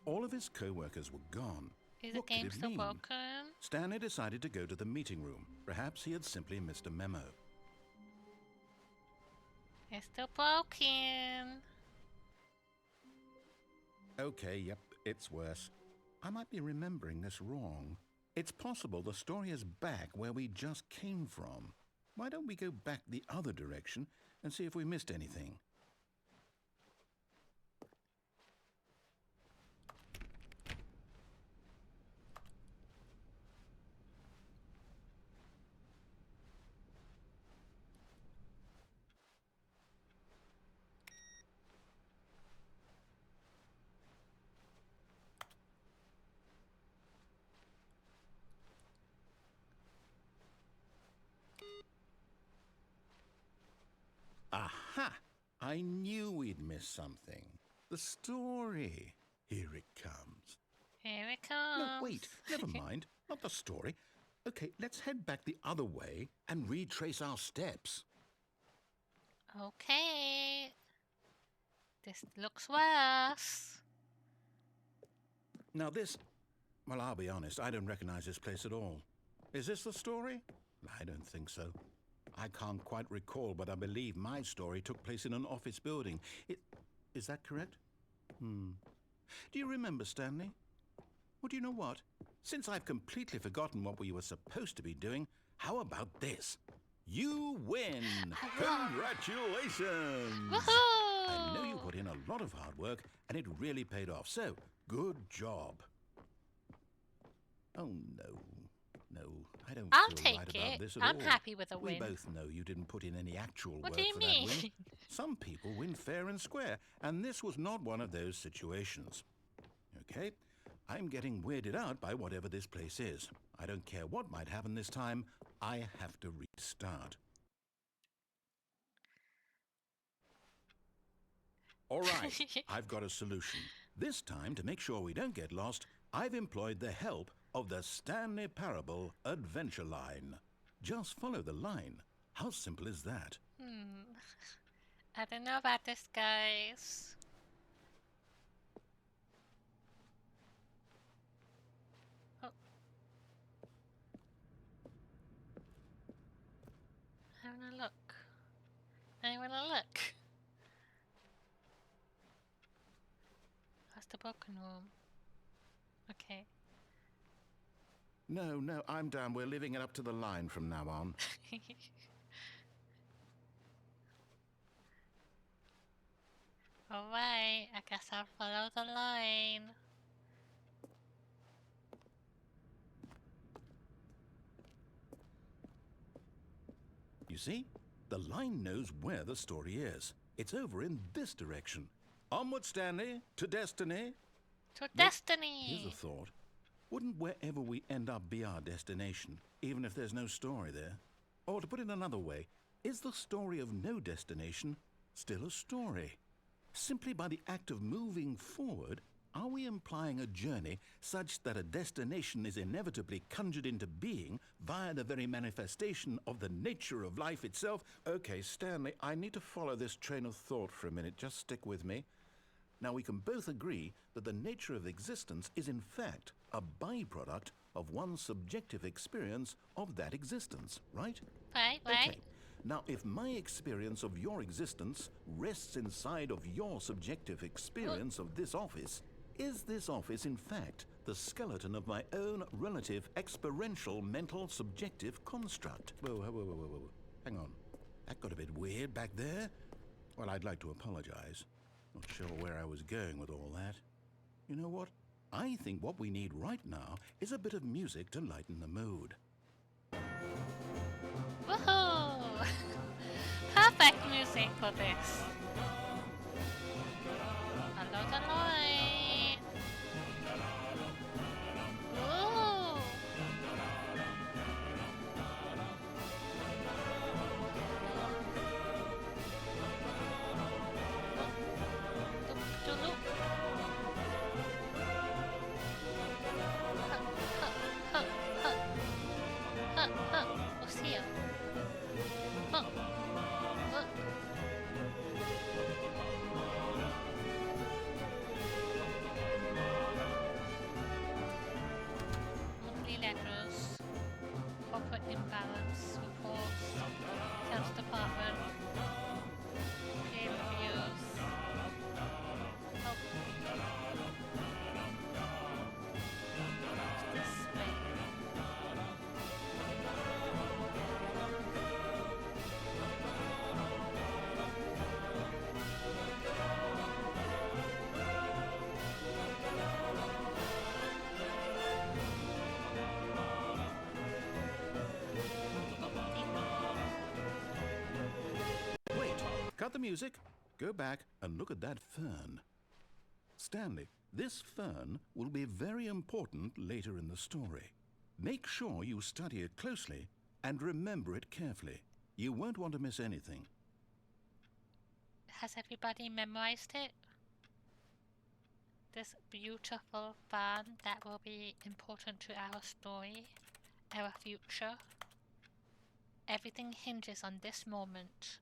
All of his co-workers were gone. Is the game still broken? Stanley decided to go to the meeting room. Perhaps he had simply missed a memo. It's still broken. Okay, yep, it's worse. I might be remembering this wrong. It's possible the story is back where we just came from. Why don't we go back the other direction and see if we missed anything? Aha! I knew we'd miss something. The story. Here it comes. Here it comes. No, wait, never mind. Not the story. Okay, let's head back the other way and retrace our steps. Okay. This looks worse. Now this... Well, I'll be honest, I don't recognize this place at all. Is this the story? I don't think so. I can't quite recall, but I believe my story took place in an office building. Is that correct? Do you remember, Stanley? Well, do you know what? Since I've completely forgotten what we were supposed to be doing, how about this? You win! Congratulations! Woohoo! I know you put in a lot of hard work, and it really paid off, so good job. Oh, no. No, I don't I'll feel take right it. about this at I'm all. happy with a We win. both know you didn't put in any actual What work do you for mean? that win. Some people win fair and square, and this was not one of those situations. Okay, I'm getting weirded out by whatever this place is. I don't care what might happen this time. I have to restart. All right, I've got a solution. This time, to make sure we don't get lost, I've employed the help of the Stanley Parable Adventure Line. Just follow the line. How simple is that? I don't know about this, guys. Oh. Having a look. I wanna look. That's the broken room. Okay. No, I'm down. We're leaving it up to the line from now on. Alright, I guess I'll follow the line. You see? The line knows where the story is. It's over in this direction. Onward, Stanley, to destiny. To But destiny! here's a thought. Wouldn't wherever we end up be our destination, even if there's no story there? Or to put it another way, is the story of no destination still a story? Simply by the act of moving forward, are we implying a journey such that a destination is inevitably conjured into being via the very manifestation of the nature of life itself? Okay, Stanley, I need to follow this train of thought for a minute. Just stick with me. Now, we can both agree that the nature of existence is in fact a byproduct of one's subjective experience of that existence, right? Right. Okay. Now, if my experience of your existence rests inside of your subjective experience of this office, is this office in fact the skeleton of my own relative experiential mental subjective construct? Whoa. Hang on. That got a bit weird back there. Well, I'd like to apologize. Not sure where I was going with all that. You know what? I think what we need right now is a bit of music to lighten the mood. Woohoo! Perfect music for this. Follow the line. Ooh. Loop. What's here? Look. Monthly letters, corporate imbalance reports, sales department, peer reviews. Oh. It's this way. Wait, cut the music. Go back and look at that fern. Stanley, this fern will be very important later in the story. Make sure you study it closely and remember it carefully. You won't want to miss anything. Has everybody memorized it? This beautiful fun that will be important to our story, our future. Everything hinges on this moment.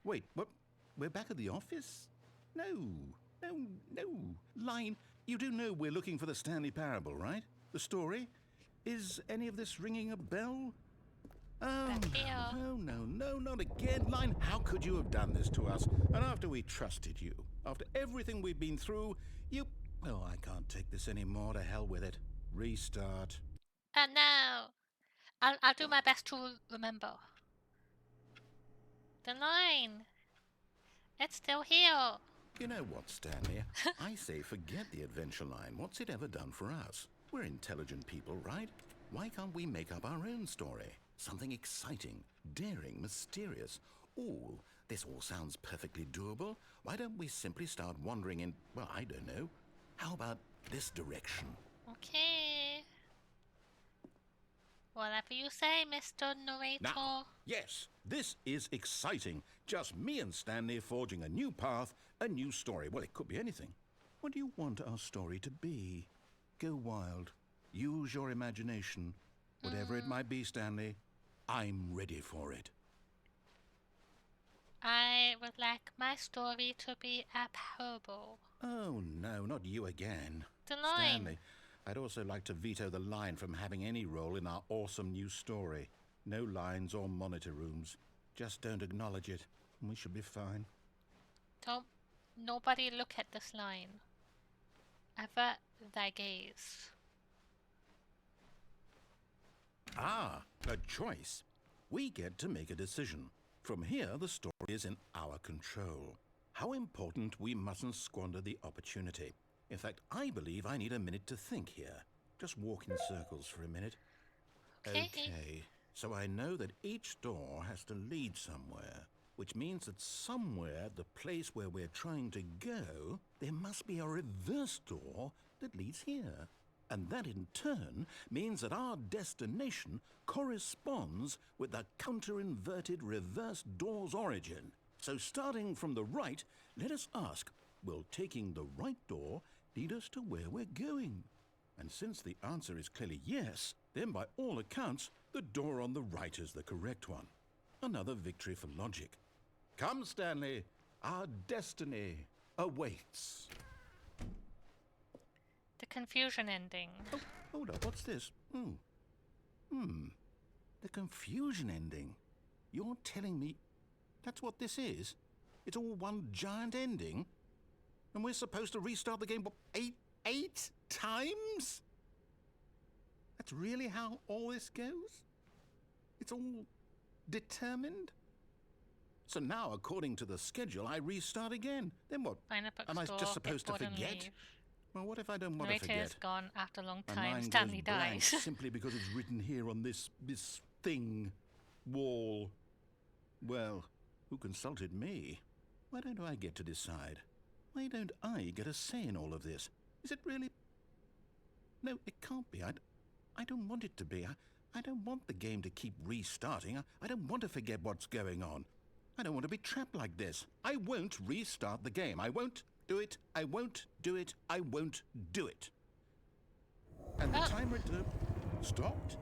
Wait, what? We're back at the office? No. Line, you do know we're looking for the Stanley Parable, right? The story? Is any of this ringing a bell? Oh, Back here. no, not again. Line, how could you have done this to us? And after we trusted you, after everything we've been through, you... Oh, I can't take this anymore. To hell with it. Restart. Oh no! I'll do my best to remember. The line! It's still here! You know what, Stanley? I say forget the adventure line. What's it ever done for us? We're intelligent people, right? Why can't we make up our own story? Something exciting, daring, mysterious. Ooh, this all sounds perfectly doable. Why don't we simply start wandering in, well, I don't know. How about this direction? Okay. Whatever you say, Mr. Narrator. Now, yes, this is exciting. Just me and Stanley forging a new path, a new story. Well, it could be anything. What do you want our story to be? Go wild. Use your imagination. Whatever it might be, Stanley, I'm ready for it. I would like my story to be abhorrible. Oh, no, not you again. The line. Stanley, I'd also like to veto the line from having any role in our awesome new story. No lines or monitor rooms. Just don't acknowledge it, and we should be fine. Don't nobody look at this line. Avert thy gaze. Ah, a choice. We get to make a decision. From here, the story is in our control. How important we mustn't squander the opportunity. In fact, I believe I need a minute to think here. Just walk in circles for a minute. Okay, so I know that each door has to lead somewhere, which means that somewhere, the place where we're trying to go, there must be a reverse door that leads here. And that in turn means that our destination corresponds with the counter-inverted reverse door's origin. So starting from the right, let us ask, will taking the right door lead us to where we're going? And since the answer is clearly yes, then by all accounts, the door on the right is the correct one. Another victory for logic. Come, Stanley, our destiny awaits. The confusion ending. Oh, hold up, what's this? The confusion ending. You're telling me that's what this is? It's all one giant ending? And we're supposed to restart the game, what, eight times? That's really how all this goes? It's all determined? So now, according to the schedule, I restart again. Then what? Find a Am I bookstore, just supposed to get bored and forget? leave. Well, what if I don't want to Narrator forget? is gone after a long My time. mind Stanley goes blank dies. simply because it's written here on this thing, wall. Well, who consulted me? Why don't I get to decide? Why don't I get a say in all of this? Is it really? No, it can't be. I don't want it to be. I don't want the game to keep restarting. I don't want to forget what's going on. I don't want to be trapped like this. I won't restart the game. I won't do it. I won't do it. I won't do it. And the timer stopped?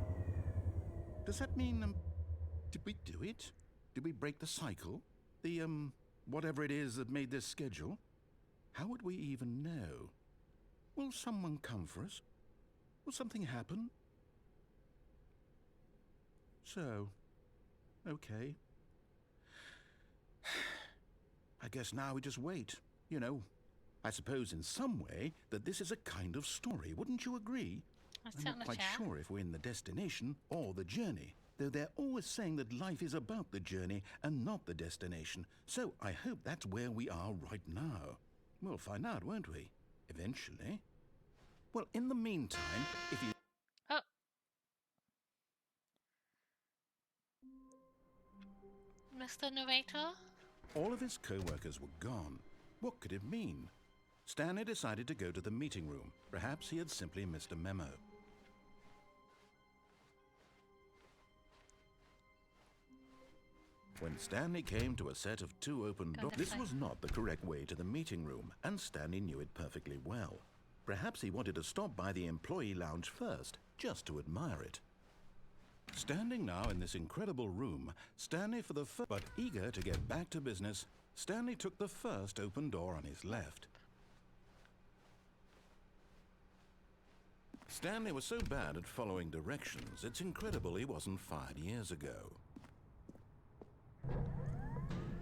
Does that mean, did we do it? Did we break the cycle? The, whatever it is that made this schedule? How would we even know? Will someone come for us? Will something happen? So, okay. I guess now we just wait. You know, I suppose in some way that this is a kind of story. Wouldn't you agree? I'm not quite sure if we're in the destination or the journey, though they're always saying that life is about the journey and not the destination. So I hope that's where we are right now. We'll find out, won't we? Eventually. Well, in the meantime, if you... Oh. Mr. Narrator? All of his co-workers were gone. What could it mean? Stanley decided to go to the meeting room. Perhaps he had simply missed a memo. When Stanley came to a set of 2 open doors, this was not the correct way to the meeting room, and Stanley knew it perfectly well. Perhaps he wanted to stop by the employee lounge first, just to admire it. Standing now in this incredible room, Stanley for the first, but eager to get back to business, Stanley took the first open door on his left. Stanley was so bad at following directions, it's incredible he wasn't fired years ago.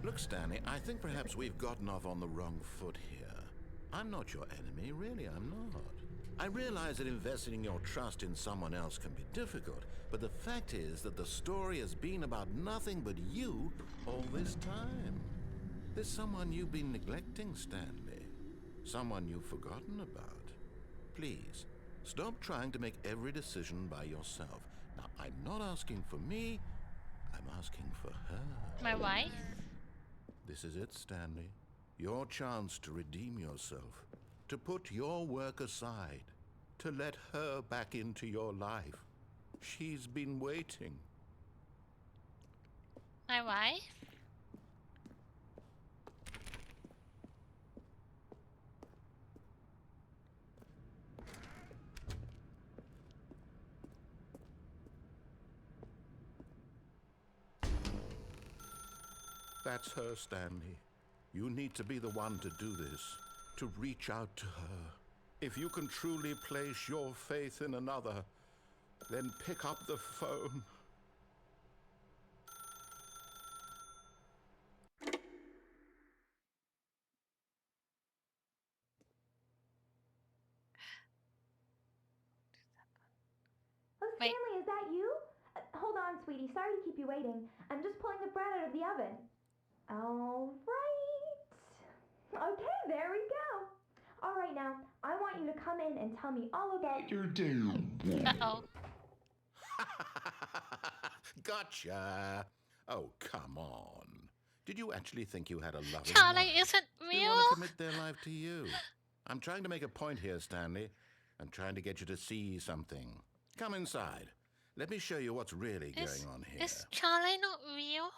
Look, Stanley, I think perhaps we've gotten off on the wrong foot here. I'm not your enemy, really, I'm not. I realize that investing your trust in someone else can be difficult, but the fact is that the story has been about nothing but you all this time. There's someone you've been neglecting, Stanley. Someone you've forgotten about. Please, stop trying to make every decision by yourself. Now, I'm not asking for me, I'm asking for her. My wife? This is it, Stanley. Your chance to redeem yourself. To put your work aside. To let her back into your life. She's been waiting. My wife? That's her, Stanley. You need to be the one to do this. To reach out to her. If you can truly place your faith in another, then pick up the phone. Oh, Wait. Stanley, is that you? Hold on, sweetie. Sorry to keep you waiting. I'm just pulling the bread out of the oven. All right. Okay, there we go. All right, now, I want you to come in and tell me all about your day. Uh-oh. Gotcha. Oh, come on. Did you actually think you had a loving Charlie wife? isn't They real? want to commit their life to you. I'm trying to make a point here, Stanley. I'm trying to get you to see something. Come inside. Let me show you what's really going on here. Is Charlie not real?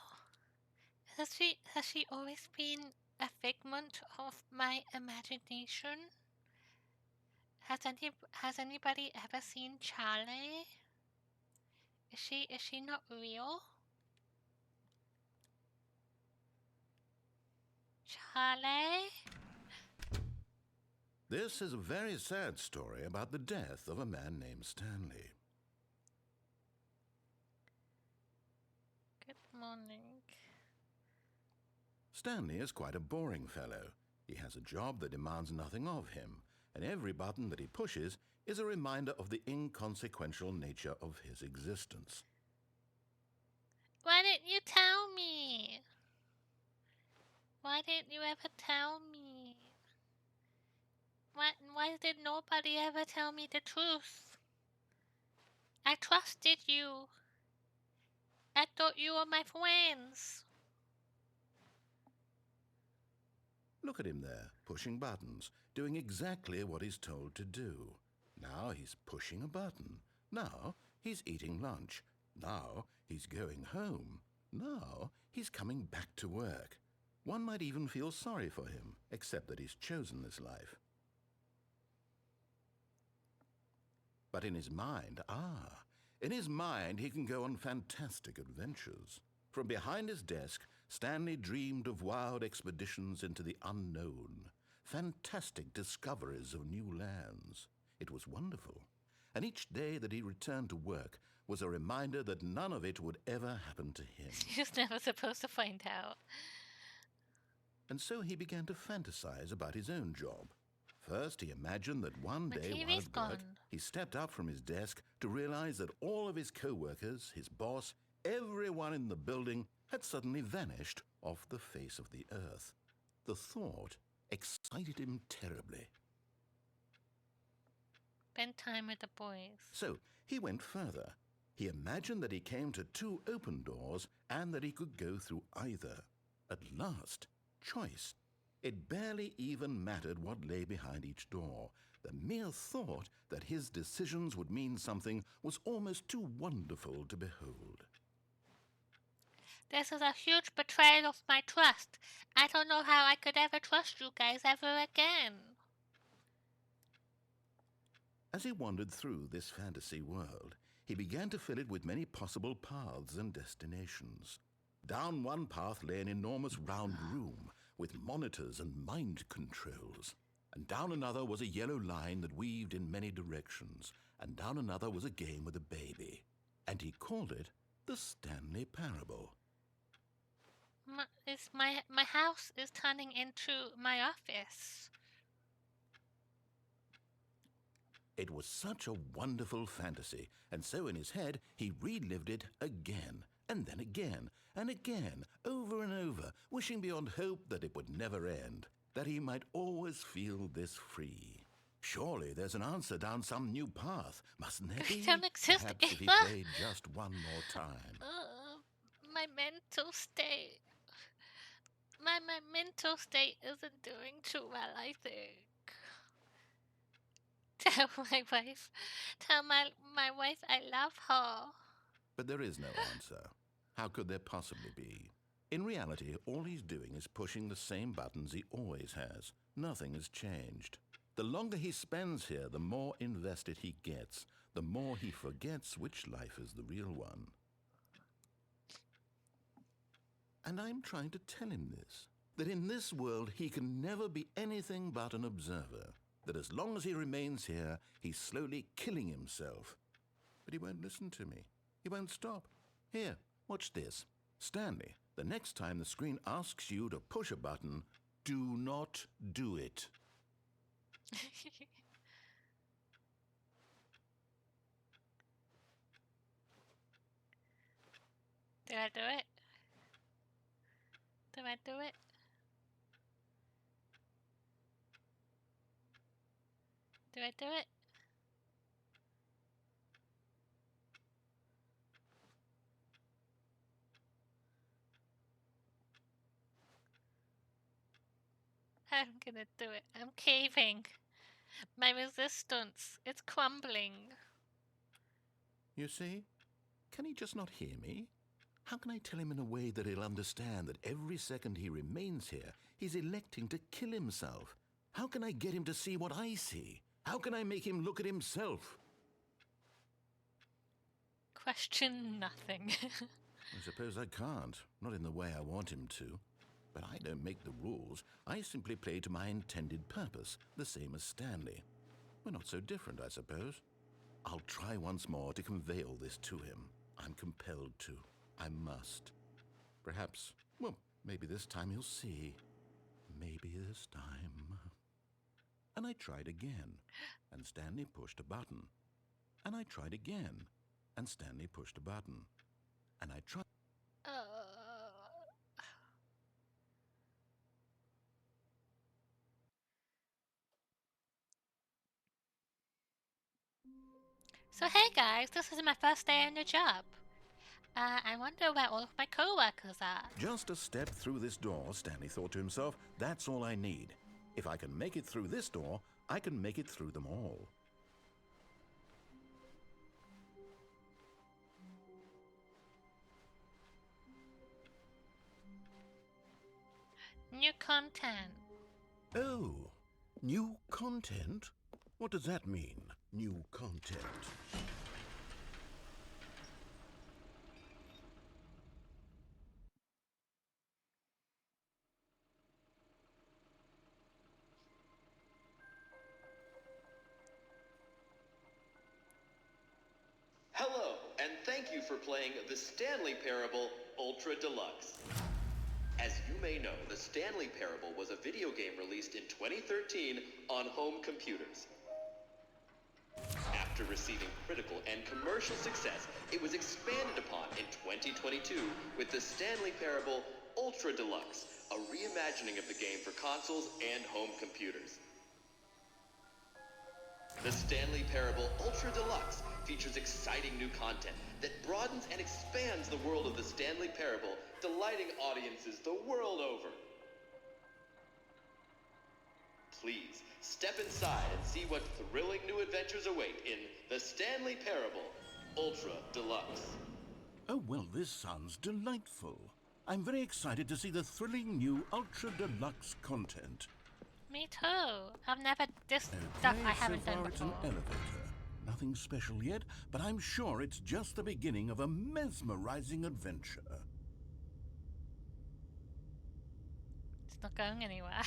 Has she always been a figment of my imagination? Has anybody ever seen Charlie? Is she not real? Charlie? This is a very sad story about the death of a man named Stanley. Good morning. Stanley is quite a boring fellow. He has a job that demands nothing of him, and every button that he pushes is a reminder of the inconsequential nature of his existence. Why didn't you tell me? Why didn't you ever tell me? Why did nobody ever tell me the truth? I trusted you. I thought you were my friends. Look at him there, pushing buttons, doing exactly what he's told to do. Now he's pushing a button. Now he's eating lunch. Now he's going home. Now he's coming back to work. One might even feel sorry for him, except that he's chosen this life. But in his mind, in his mind he can go on fantastic adventures. From behind his desk, Stanley dreamed of wild expeditions into the unknown, fantastic discoveries of new lands. It was wonderful, and each day that he returned to work was a reminder that none of it would ever happen to him. He was never supposed to find out. And so he began to fantasize about his own job. First, he imagined that one My day while TV's at work, gone. he stepped up from his desk to realize that all of his co-workers, his boss, everyone in the building had suddenly vanished off the face of the earth. The thought excited him terribly. Spend time with the boys. So he went further. He imagined that he came to two open doors and that he could go through either. At last, choice. It barely even mattered what lay behind each door. The mere thought that his decisions would mean something was almost too wonderful to behold. This is a huge betrayal of my trust. I don't know how I could ever trust you guys ever again. As he wandered through this fantasy world, he began to fill it with many possible paths and destinations. Down one path lay an enormous round room with monitors and mind controls. And down another was a yellow line that weaved in many directions, and down another was a game with a baby. And he called it the Stanley Parable. My house is turning into my office. It was such a wonderful fantasy, and so in his head he relived it again, and then again, and again, over and over, wishing beyond hope that it would never end, that he might always feel this free. Surely there's an answer down some new path, mustn't there be? We don't exist, Perhaps if he Ava. played just one more time. My mental state. My mental state isn't doing too well, I think. Tell my wife I love her. But there is no answer. How could there possibly be? In reality, all he's doing is pushing the same buttons he always has. Nothing has changed. The longer he spends here, the more invested he gets, the more he forgets which life is the real one. And I'm trying to tell him this, that in this world he can never be anything but an observer, that as long as he remains here, he's slowly killing himself. But he won't listen to me. He won't stop. Here, watch this. Stanley, the next time the screen asks you to push a button, do not do it. Did I do it? Did I do it? Did I do it? I'm gonna do it. I'm caving. My resistance, it's crumbling. You see? Can he just not hear me? How can I tell him in a way that he'll understand that every second he remains here, he's electing to kill himself? How can I get him to see what I see? How can I make him look at himself? Question nothing. I suppose I can't, not in the way I want him to. But I don't make the rules. I simply play to my intended purpose, the same as Stanley. We're not so different, I suppose. I'll try once more to convey all this to him. I'm compelled to. I must. Perhaps, well, maybe this time he'll see. Maybe this time. And I tried again, and Stanley pushed a button. And I tried again, and Stanley pushed a button. And I tried... So hey guys, this is my first day on the job. I wonder where all of my co-workers are. Just a step through this door, Stanley thought to himself, that's all I need. If I can make it through this door, I can make it through them all. New content. Oh, new content? What does that mean, new content? Hello, and thank you for playing the Stanley Parable Ultra Deluxe. As you may know, the Stanley Parable was a video game released in 2013 on home computers. After receiving critical and commercial success, it was expanded upon in 2022 with the Stanley Parable Ultra Deluxe, a reimagining of the game for consoles and home computers. The Stanley Parable Ultra Deluxe features exciting new content that broadens and expands the world of the Stanley Parable, delighting audiences the world over. Please, step inside and see what thrilling new adventures await in the Stanley Parable Ultra Deluxe. Oh, well, this sounds delightful. I'm very excited to see the thrilling new Ultra Deluxe content. Me too. I've never this stuff I haven't so far done it's an before. elevator. Nothing special yet, but I'm sure it's just the beginning of a mesmerizing adventure. It's not going anywhere.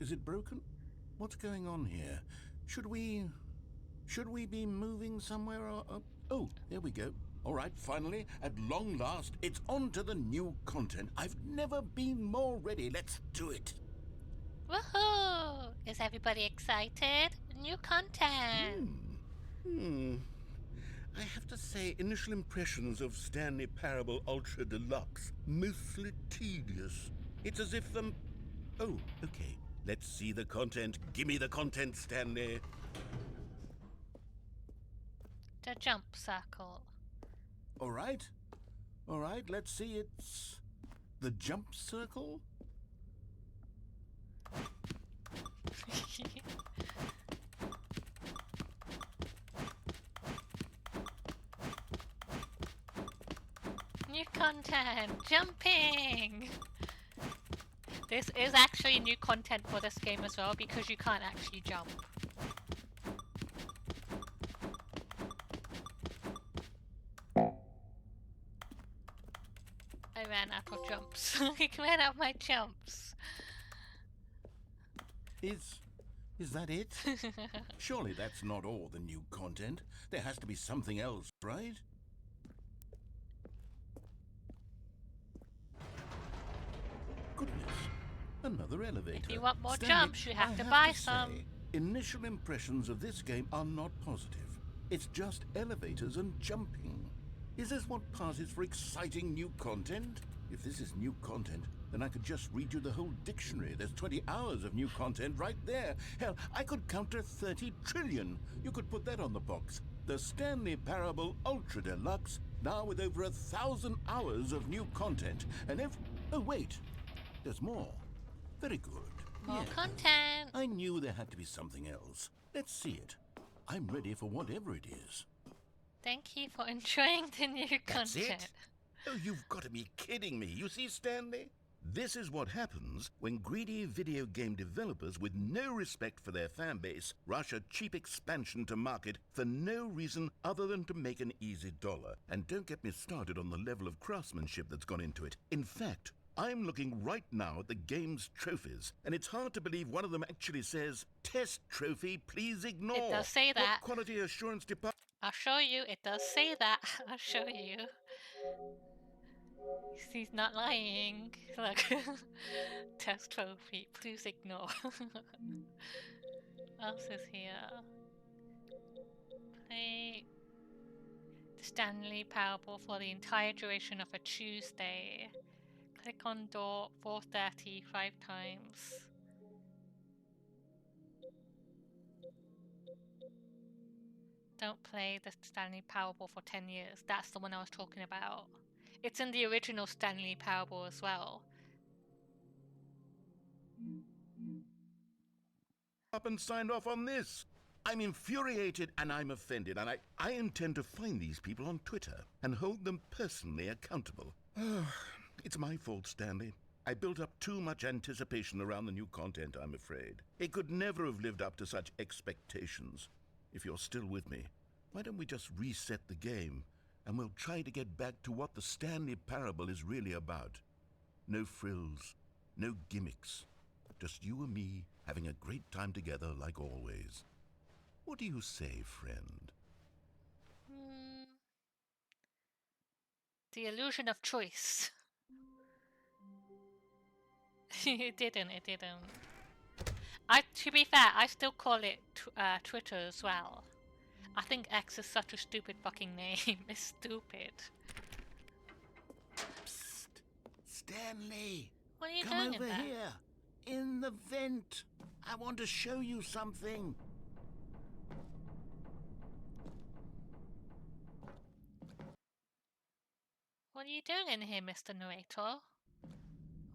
Is it broken? What's going on here? Should we be moving somewhere or... Oh, there we go. All right, finally, at long last, it's on to the new content. I've never been more ready. Let's do it. Woohoo! Is everybody excited? New content! I have to say, initial impressions of Stanley Parable Ultra Deluxe, mostly tedious. It's as if, Oh, okay. Let's see the content. Gimme the content, Stanley. The jump circle. All right, let's see. It's the jump circle. New content! Jumping! This is actually new content for this game as well because you can't actually jump. I ran out of jumps. I ran out of my jumps. Is that it? Surely that's not all the new content. There has to be something else, right? Goodness, another elevator. If you want more Stanley, jumps, you have I to buy say, some. Initial impressions of this game are not positive. It's just elevators and jumping. Is this what passes for exciting new content? If this is new content, then I could just read you the whole dictionary. There's 20 hours of new content right there. Hell, I could count to 30 trillion. You could put that on the box. The Stanley Parable Ultra Deluxe, now with over 1,000 hours of new content. And oh wait, there's more. Very good. More content. I knew there had to be something else. Let's see it. I'm ready for whatever it is. Thank you for enjoying the new That's content. it? Oh, you've got to be kidding me. You see, Stanley? This is what happens when greedy video game developers with no respect for their fan base rush a cheap expansion to market for no reason other than to make an easy dollar. And don't get me started on the level of craftsmanship that's gone into it. In fact, I'm looking right now at the game's trophies, and it's hard to believe one of them actually says, "Test trophy, please ignore." It does say that. What quality assurance department? I'll show you. It does say that. I'll show you. He's not lying. Look. Test trophy. Please ignore. What else is here? Play the Stanley Parable for the entire duration of a Tuesday. Click on door 4:30 5 times. Don't play the Stanley Parable for 10 years. That's the one I was talking about. It's in the original Stanley Parable as well. Up and signed off on this. I'm infuriated and I'm offended, and I intend to find these people on Twitter and hold them personally accountable. It's my fault, Stanley. I built up too much anticipation around the new content, I'm afraid. It could never have lived up to such expectations. If you're still with me, why don't we just reset the game, and we'll try to get back to what the Stanley Parable is really about. No frills, no gimmicks. Just you and me having a great time together like always. What do you say, friend? The illusion of choice. It didn't. To be fair, I still call it Twitter as well. I think X is such a stupid fucking name. It's stupid. Psst! Stanley! What are you Come doing over in there? here! In the vent! I want to show you something! What are you doing in here, Mr. Narrator?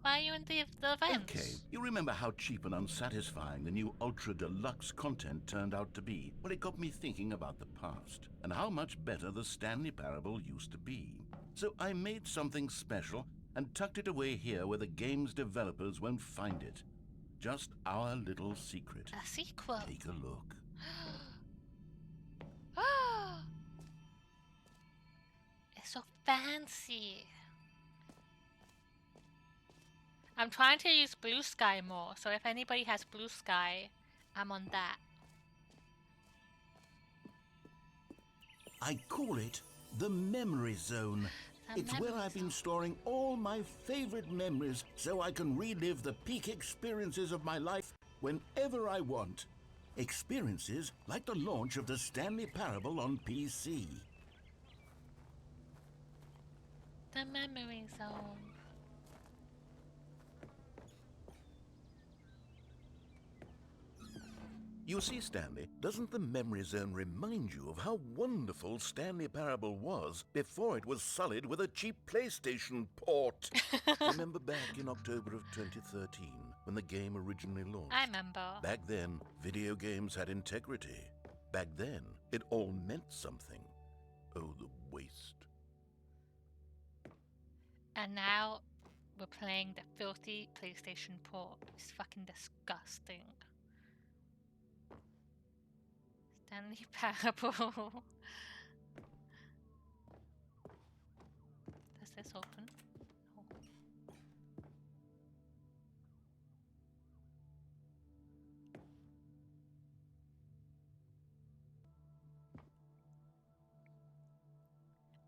Why are you in the vents? Okay, you remember how cheap and unsatisfying the new Ultra Deluxe content turned out to be? Well, it got me thinking about the past, and how much better the Stanley Parable used to be. So I made something special and tucked it away here where the game's developers won't find it. Just our little secret. A sequel. Take a look. It's so fancy. I'm trying to use Blue Sky more, so if anybody has Blue Sky, I'm on that. I call it the memory zone. The It's where memory I've been zone. storing all my favorite memories so I can relive the peak experiences of my life whenever I want. Experiences like the launch of the Stanley Parable on PC. The memory zone. You see, Stanley, doesn't the memory zone remind you of how wonderful Stanley Parable was before it was sullied with a cheap PlayStation port? Remember back in October of 2013 when the game originally launched? I remember. Back then, video games had integrity. Back then, it all meant something. Oh, the waste. And now we're playing the filthy PlayStation port. It's fucking disgusting. Stanley Parable. Does this open? Oh.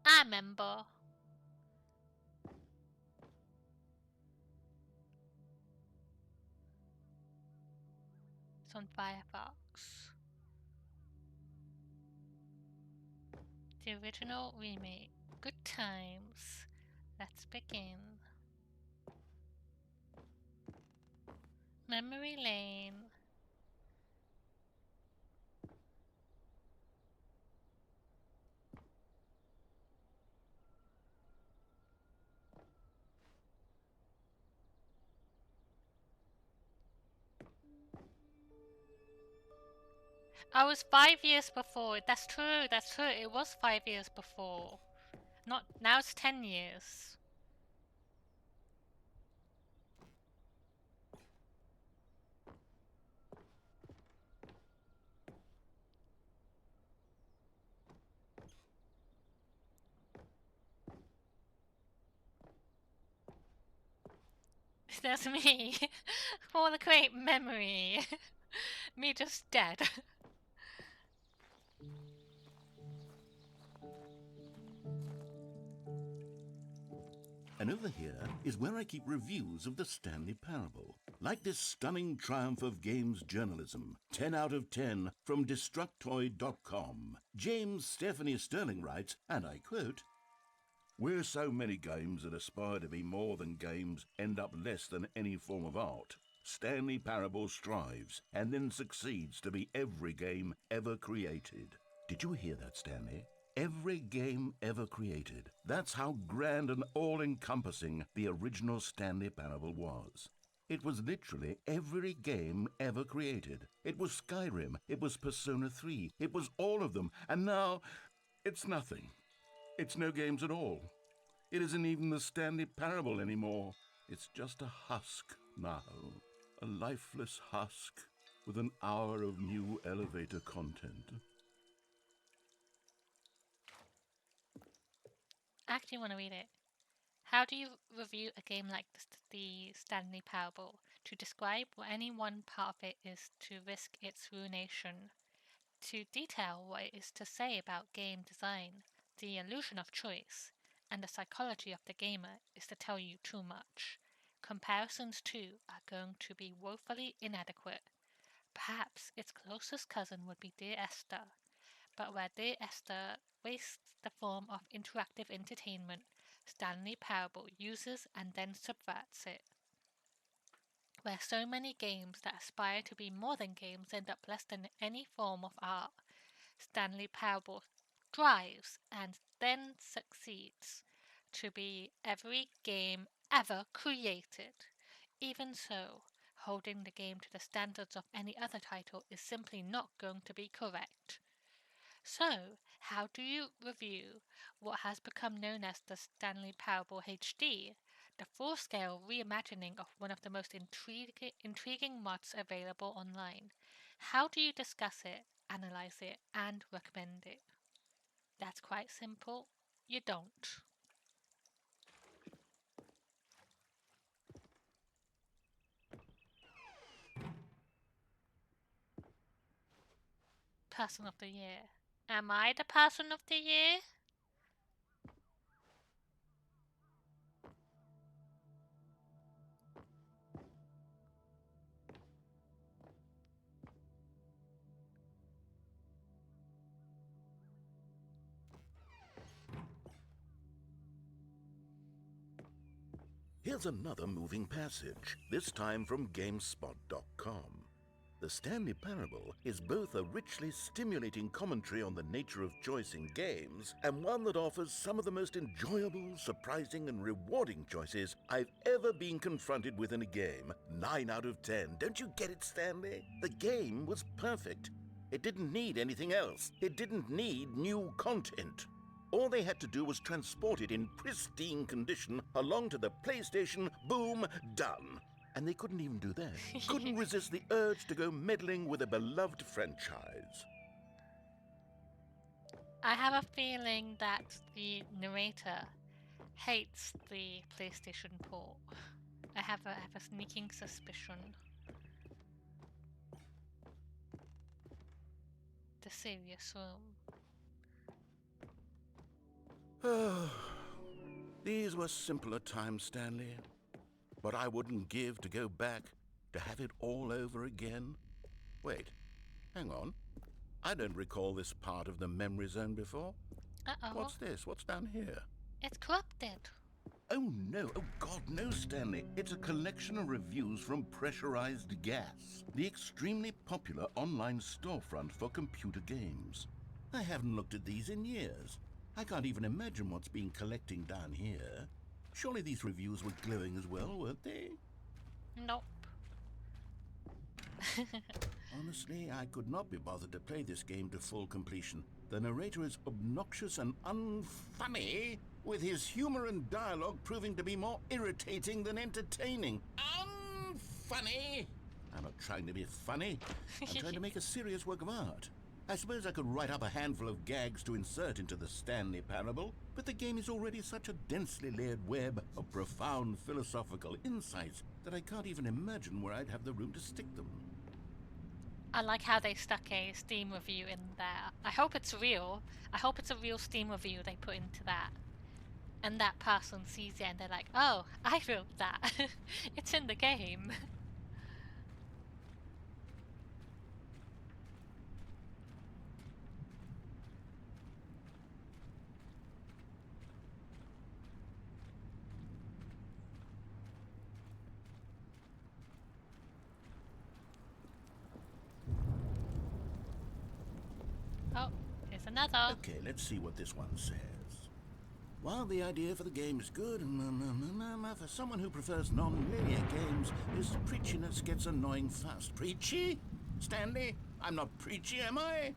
I remember. It's on Firefox. The original remake. Good times. Let's begin. Memory lane. I was 5 years before. That's true. That's true. It was 5 years before. Not now. It's 10 years. That's me. For the great memory. Me just dead. And over here is where I keep reviews of the Stanley Parable. Like this stunning triumph of games journalism, 10 out of 10 from Destructoid.com. James Stephanie Sterling writes, and I quote, "Where so many games that aspire to be more than games end up less than any form of art, Stanley Parable strives and then succeeds to be every game ever created." Did you hear that, Stanley? Every game ever created. That's how grand and all-encompassing the original Stanley Parable was. It was literally every game ever created. It was Skyrim, it was Persona 3, it was all of them, and now it's nothing. It's no games at all. It isn't even the Stanley Parable anymore. It's just a husk now. A lifeless husk with an hour of new elevator content. I actually want to read it. How do you review a game like the Stanley Parable? To describe what any one part of it is to risk its ruination. To detail what it is to say about game design, the illusion of choice, and the psychology of the gamer is to tell you too much. Comparisons too are going to be woefully inadequate. Perhaps its closest cousin would be Dear Esther, but where Dear Esther wastes the form of interactive entertainment, Stanley Parable uses and then subverts it. Where so many games that aspire to be more than games end up less than any form of art, Stanley Parable thrives and then succeeds to be every game ever created. Even so, holding the game to the standards of any other title is simply not going to be correct. So, how do you review what has become known as the Stanley Parable HD, the full-scale reimagining of one of the most intriguing mods available online? How do you discuss it, analyze it, and recommend it? That's quite simple. You don't. Person of the year. Am I the person of the year? Here's another moving passage, this time from GameSpot.com. The Stanley Parable is both a richly stimulating commentary on the nature of choice in games and one that offers some of the most enjoyable, surprising, and rewarding choices I've ever been confronted with in a game. 9 out of 10. Don't you get it, Stanley? The game was perfect. It didn't need anything else. It didn't need new content. All they had to do was transport it in pristine condition along to the PlayStation. Boom, done. And they couldn't even do that. Couldn't resist the urge to go meddling with a beloved franchise. I have a feeling that the narrator hates the PlayStation port. I have a sneaking suspicion. The serious room. These were simpler times, Stanley. But I wouldn't give to go back, to have it all over again. Wait, hang on. I don't recall this part of the memory zone before. Uh-oh. What's this? What's down here? It's corrupted. Oh no, oh God, no, Stanley. It's a collection of reviews from Pressurized Gas, the extremely popular online storefront for computer games. I haven't looked at these in years. I can't even imagine what's been collecting down here. Surely these reviews were glowing as well, weren't they? Nope. Honestly, I could not be bothered to play this game to full completion. The narrator is obnoxious and unfunny, with his humor and dialogue proving to be more irritating than entertaining. Unfunny! I'm not trying to be funny. I'm trying to make a serious work of art. I suppose I could write up a handful of gags to insert into the Stanley Parable, but the game is already such a densely layered web of profound philosophical insights that I can't even imagine where I'd have the room to stick them. I like how they stuck a Steam review in there. I hope it's real. I hope it's a real Steam review they put into that. And that person sees it and they're like, oh, I wrote that. It's in the game. Oh, here's another. Okay, let's see what this one says. While the idea for the game is good, for someone who prefers non-linear games, this preachiness gets annoying fast. Preachy? Stanley? I'm not preachy, am I?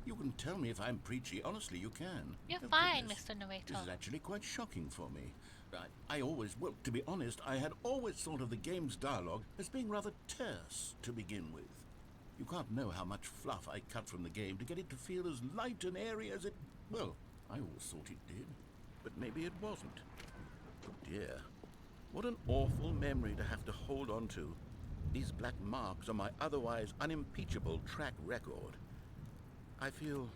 You can tell me if I'm preachy. Honestly, you can. You're Oh, fine, goodness. Mr. Narrator. This is actually quite shocking for me. I always, well, to be honest, I had always thought of the game's dialogue as being rather terse to begin with. You can't know how much fluff I cut from the game to get it to feel as light and airy as it... Well, I always thought it did, but maybe it wasn't. Oh dear, what an awful memory to have to hold on to. These black marks on my otherwise unimpeachable track record. I feel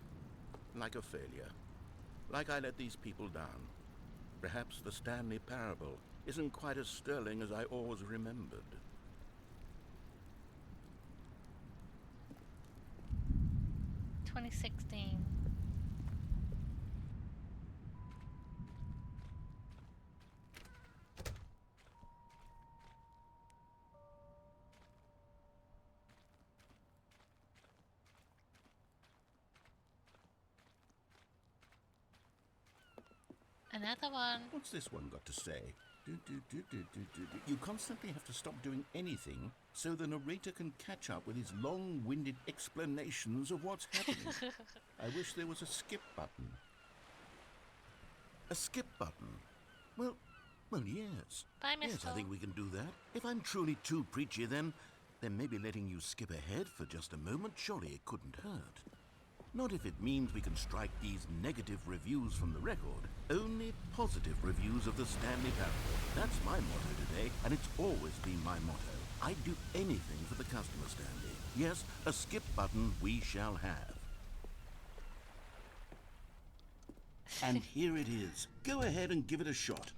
like a failure, like I let these people down. Perhaps the Stanley Parable isn't quite as sterling as I always remembered. "2016. Another one. What's this one got to say? You constantly have to stop doing anything so the narrator can catch up with his long-winded explanations of what's happening. I wish there was a skip button. A skip button? Well, yes. Bye, Miss Yes, I Hall. think we can do that. If I'm truly too preachy, then maybe letting you skip ahead for just a moment, surely it couldn't hurt. Not if it means we can strike these negative reviews from the record. Only positive reviews of the Stanley Parable. That's my motto today, and it's always been my motto. I'd do anything for the customer, Stanley. Yes, a skip button we shall have. And here it is. Go ahead and give it a shot.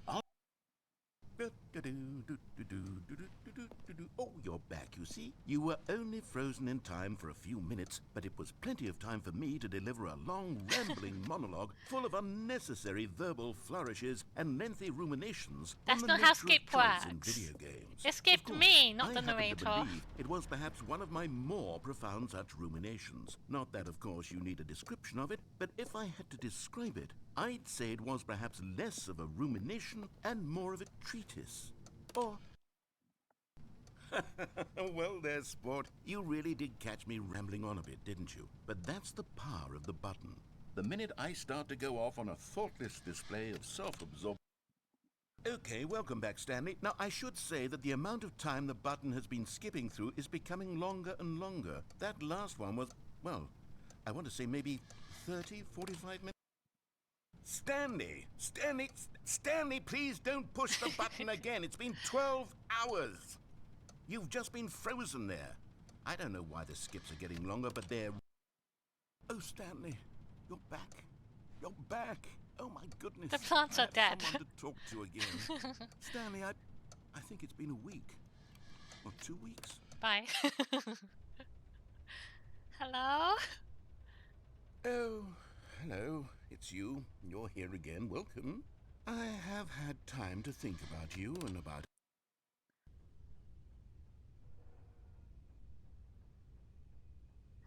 Oh, you're back, you see. You were only frozen in time for a few minutes, but it was plenty of time for me to deliver a long, rambling monologue full of unnecessary verbal flourishes and lengthy ruminations on That's the not how nature skip of choice in works. video games. It skipped Of course, me, not I the happen to narrator. believe it was perhaps one of my more profound such ruminations. Not that, of course, you need a description of it, but if I had to describe it, I'd say it was perhaps less of a rumination and more of a treatise. Or... Well, there's sport. You really did catch me rambling on a bit, didn't you? But that's the power of the button. The minute I start to go off on a thoughtless display of self-absorption... Okay, welcome back, Stanley. Now, I should say that the amount of time the button has been skipping through is becoming longer and longer. That last one was, well, I want to say maybe 30, 45 minutes. Stanley, please don't push the button again. It's been 12 hours. You've just been frozen there. I don't know why the skips are getting longer, but they're... Oh, Stanley, you're back. You're back. Oh, my goodness. The plants are dead. I have someone to talk to again. Stanley, I think it's been a week. Or 2 weeks. Bye. Hello? Oh, hello. It's you. You're here again. Welcome. I have had time to think about you and about...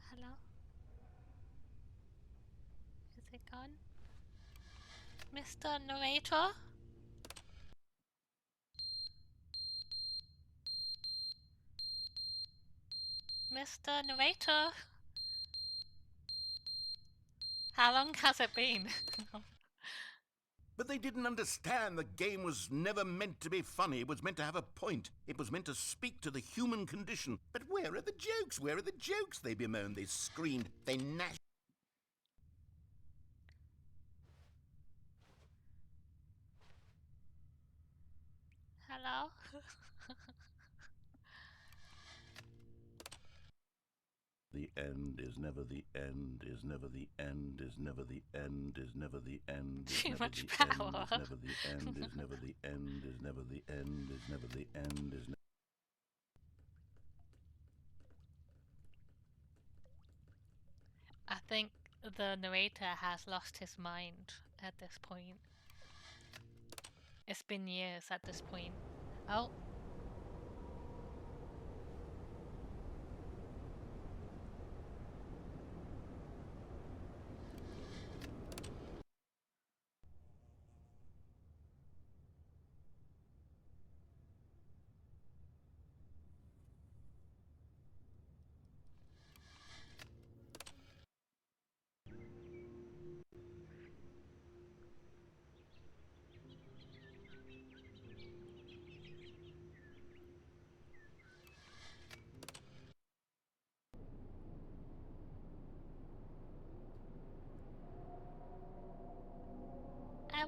Hello? Is it gone? Mr. Narrator? Mr. Narrator? How long has it been? But they didn't understand the game was never meant to be funny. It was meant to have a point. It was meant to speak to the human condition. But where are the jokes? Where are the jokes? They bemoaned, they screamed, they gnashed. Hello? The end is never the end, is never the end, is never the end, is never the end, is Too never much the power. end, is never the end, is never the end, is never the end, is never the end, is never... I think the narrator has lost his mind at this point. It's been years at this point. Oh.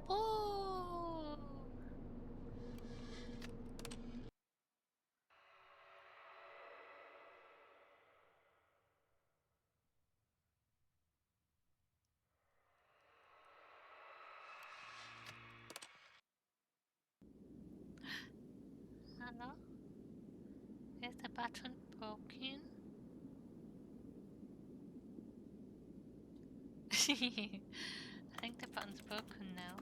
Woo! Hello? Is the button broken? I think the button's broken now.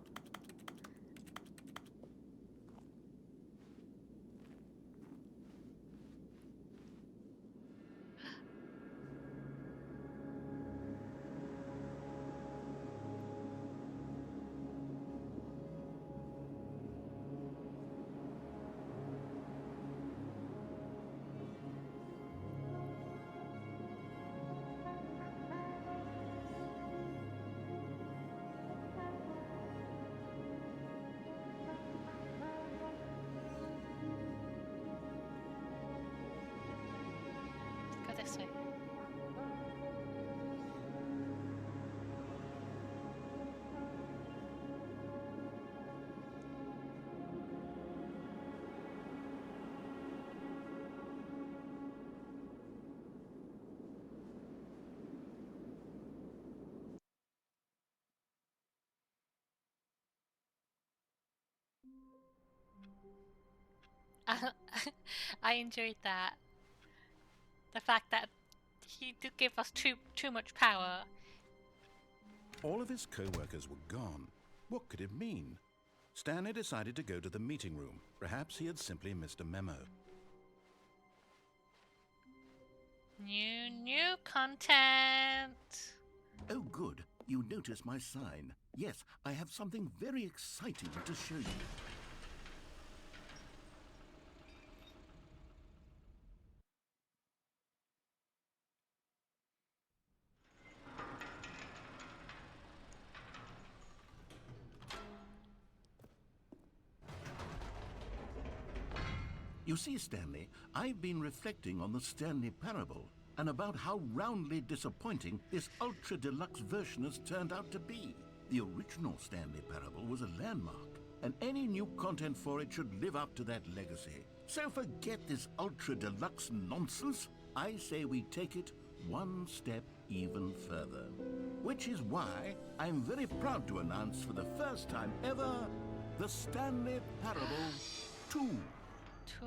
Go this way. I enjoyed that. The fact that he did give us too much power. All of his co-workers were gone. What could it mean? Stanley decided to go to the meeting room. Perhaps he had simply missed a memo. New content. Oh, good. You notice my sign. Yes, I have something very exciting to show you. You see, Stanley, I've been reflecting on the Stanley parable and about how roundly disappointing this ultra deluxe version has turned out to be. The original Stanley parable was a landmark, and any new content for it should live up to that legacy. So forget this ultra deluxe nonsense. I say we take it one step even further. Which is why I'm very proud to announce for the first time ever, the Stanley Parable 2. 2.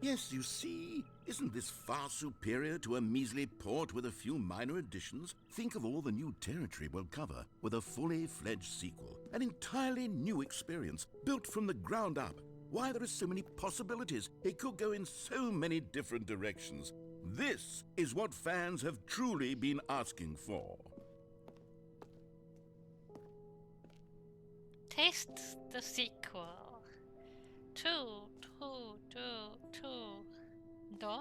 Yes, you see, isn't this far superior to a measly port with a few minor additions? Think of all the new territory we'll cover with a fully fledged sequel. An entirely new experience, built from the ground up. Why, there are so many possibilities. It could go in so many different directions. This is what fans have truly been asking for. Taste the sequel. 2. Do?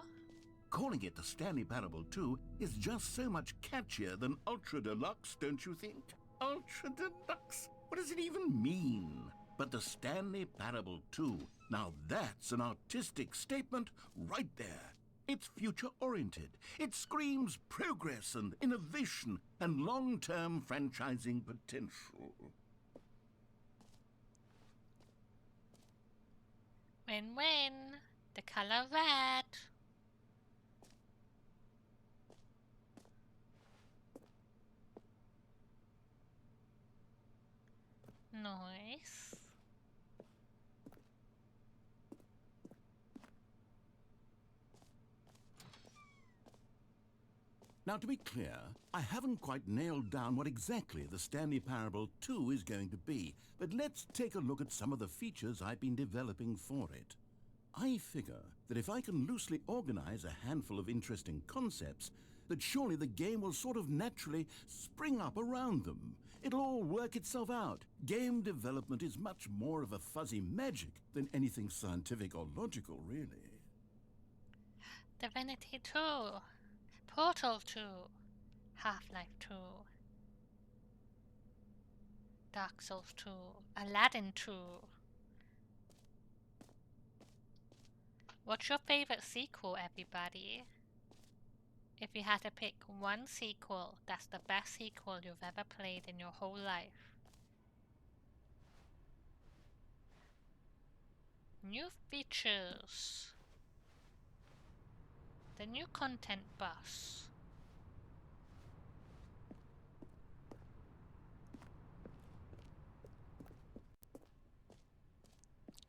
Calling it the Stanley Parable 2 is just so much catchier than Ultra Deluxe, don't you think? Ultra Deluxe? What does it even mean? But the Stanley Parable 2, now that's an artistic statement right there. It's future-oriented. It screams progress and innovation and long-term franchising potential. Win-win. The color red. Nice. Now, to be clear, I haven't quite nailed down what exactly the Stanley Parable 2 is going to be, but let's take a look at some of the features I've been developing for it. I figure that if I can loosely organize a handful of interesting concepts, that surely the game will sort of naturally spring up around them. It'll all work itself out. Game development is much more of a fuzzy magic than anything scientific or logical, really. Divinity 2. Portal 2. Half-Life 2. Dark Souls 2. Aladdin 2. What's your favorite sequel, everybody? If you had to pick one sequel that's the best sequel you've ever played in your whole life. New features. The new content bus.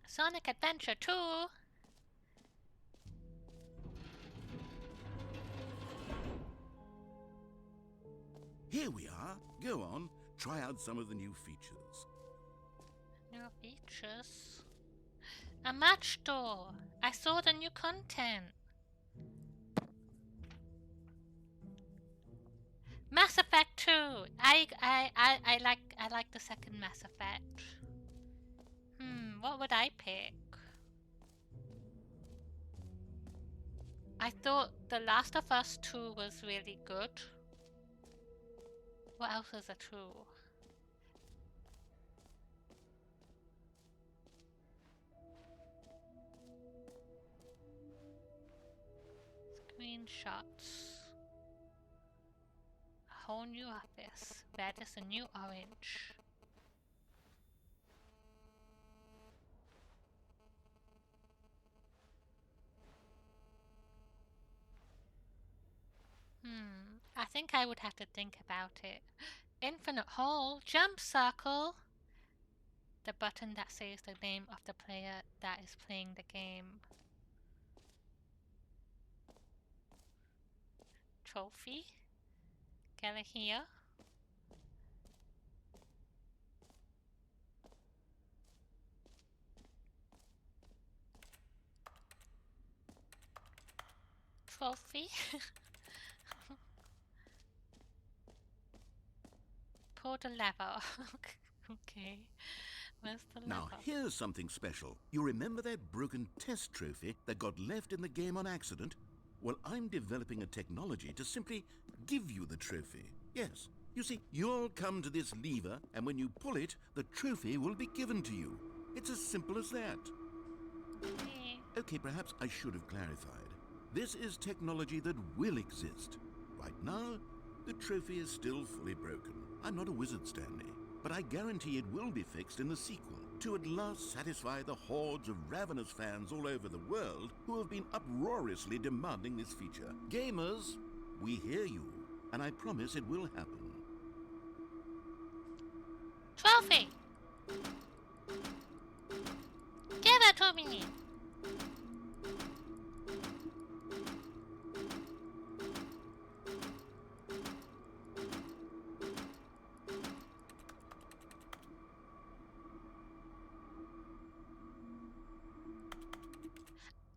Sonic Adventure 2. Here we are. Go on, try out some of the new features. New features. A match door. I saw the new content. Mass Effect 2. I like the second Mass Effect. What would I pick? I thought The Last of Us 2 was really good. What else is a 2? Screenshots. A whole new office. Red is the new orange. I think I would have to think about it. Infinite hole, jump circle. The button that says the name of the player that is playing the game. Trophy? Get it here. Trophy? Pull the lever. Okay. Where's the lever? Now, here's something special. You remember that broken test trophy that got left in the game on accident? Well, I'm developing a technology to simply give you the trophy. Yes. You see, you'll come to this lever, and when you pull it, the trophy will be given to you. It's as simple as that. Okay. Okay, perhaps I should have clarified. This is technology that will exist. Right now, the trophy is still fully broken. I'm not a wizard, Stanley, but I guarantee it will be fixed in the sequel to at last satisfy the hordes of ravenous fans all over the world who have been uproariously demanding this feature. Gamers, we hear you, and I promise it will happen. Trophy! Give it to me!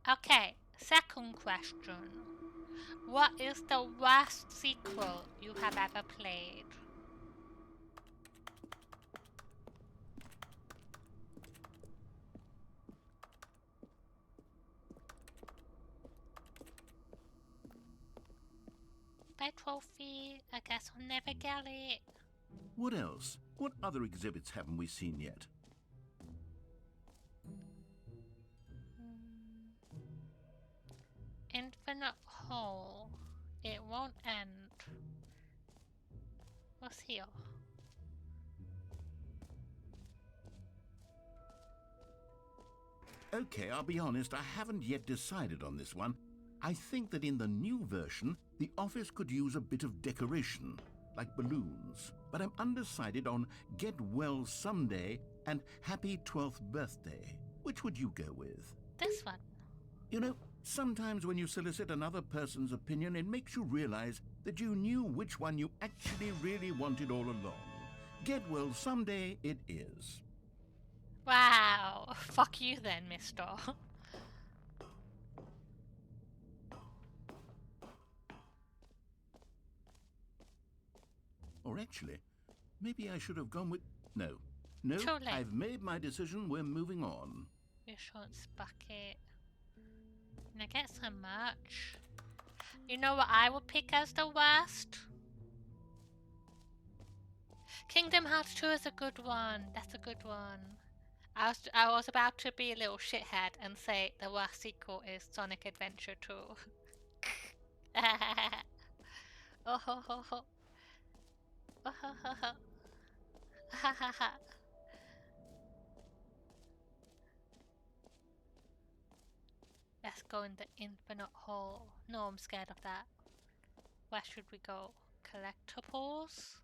Okay, second question. What is the worst sequel you have ever played? That trophy, I guess I'll never get it. What else? What other exhibits haven't we seen yet? Infinite hole. It won't end. What's here? Okay, I'll be honest, I haven't yet decided on this one. I think that in the new version, the office could use a bit of decoration, like balloons. But I'm undecided on Get Well Someday and Happy 12th Birthday. Which would you go with? This one. You know, sometimes when you solicit another person's opinion, it makes you realize that you knew which one you actually really wanted all along. Get Well Someday it is. Wow. Fuck you then, mister. Or actually, maybe I should have gone with... No. No, Too late. I've made my decision. We're moving on. Reassurance bucket. Can I get some merch? You know what I would pick as the worst? Kingdom Hearts 2 is a good one. That's a good one. I was about to be a little shithead and say the worst sequel is Sonic Adventure 2. Oh ho ho ho. Oh ho ho ho. Ha ha ha. Let's go in the infinite hole. No, I'm scared of that. Where should we go? Collectibles?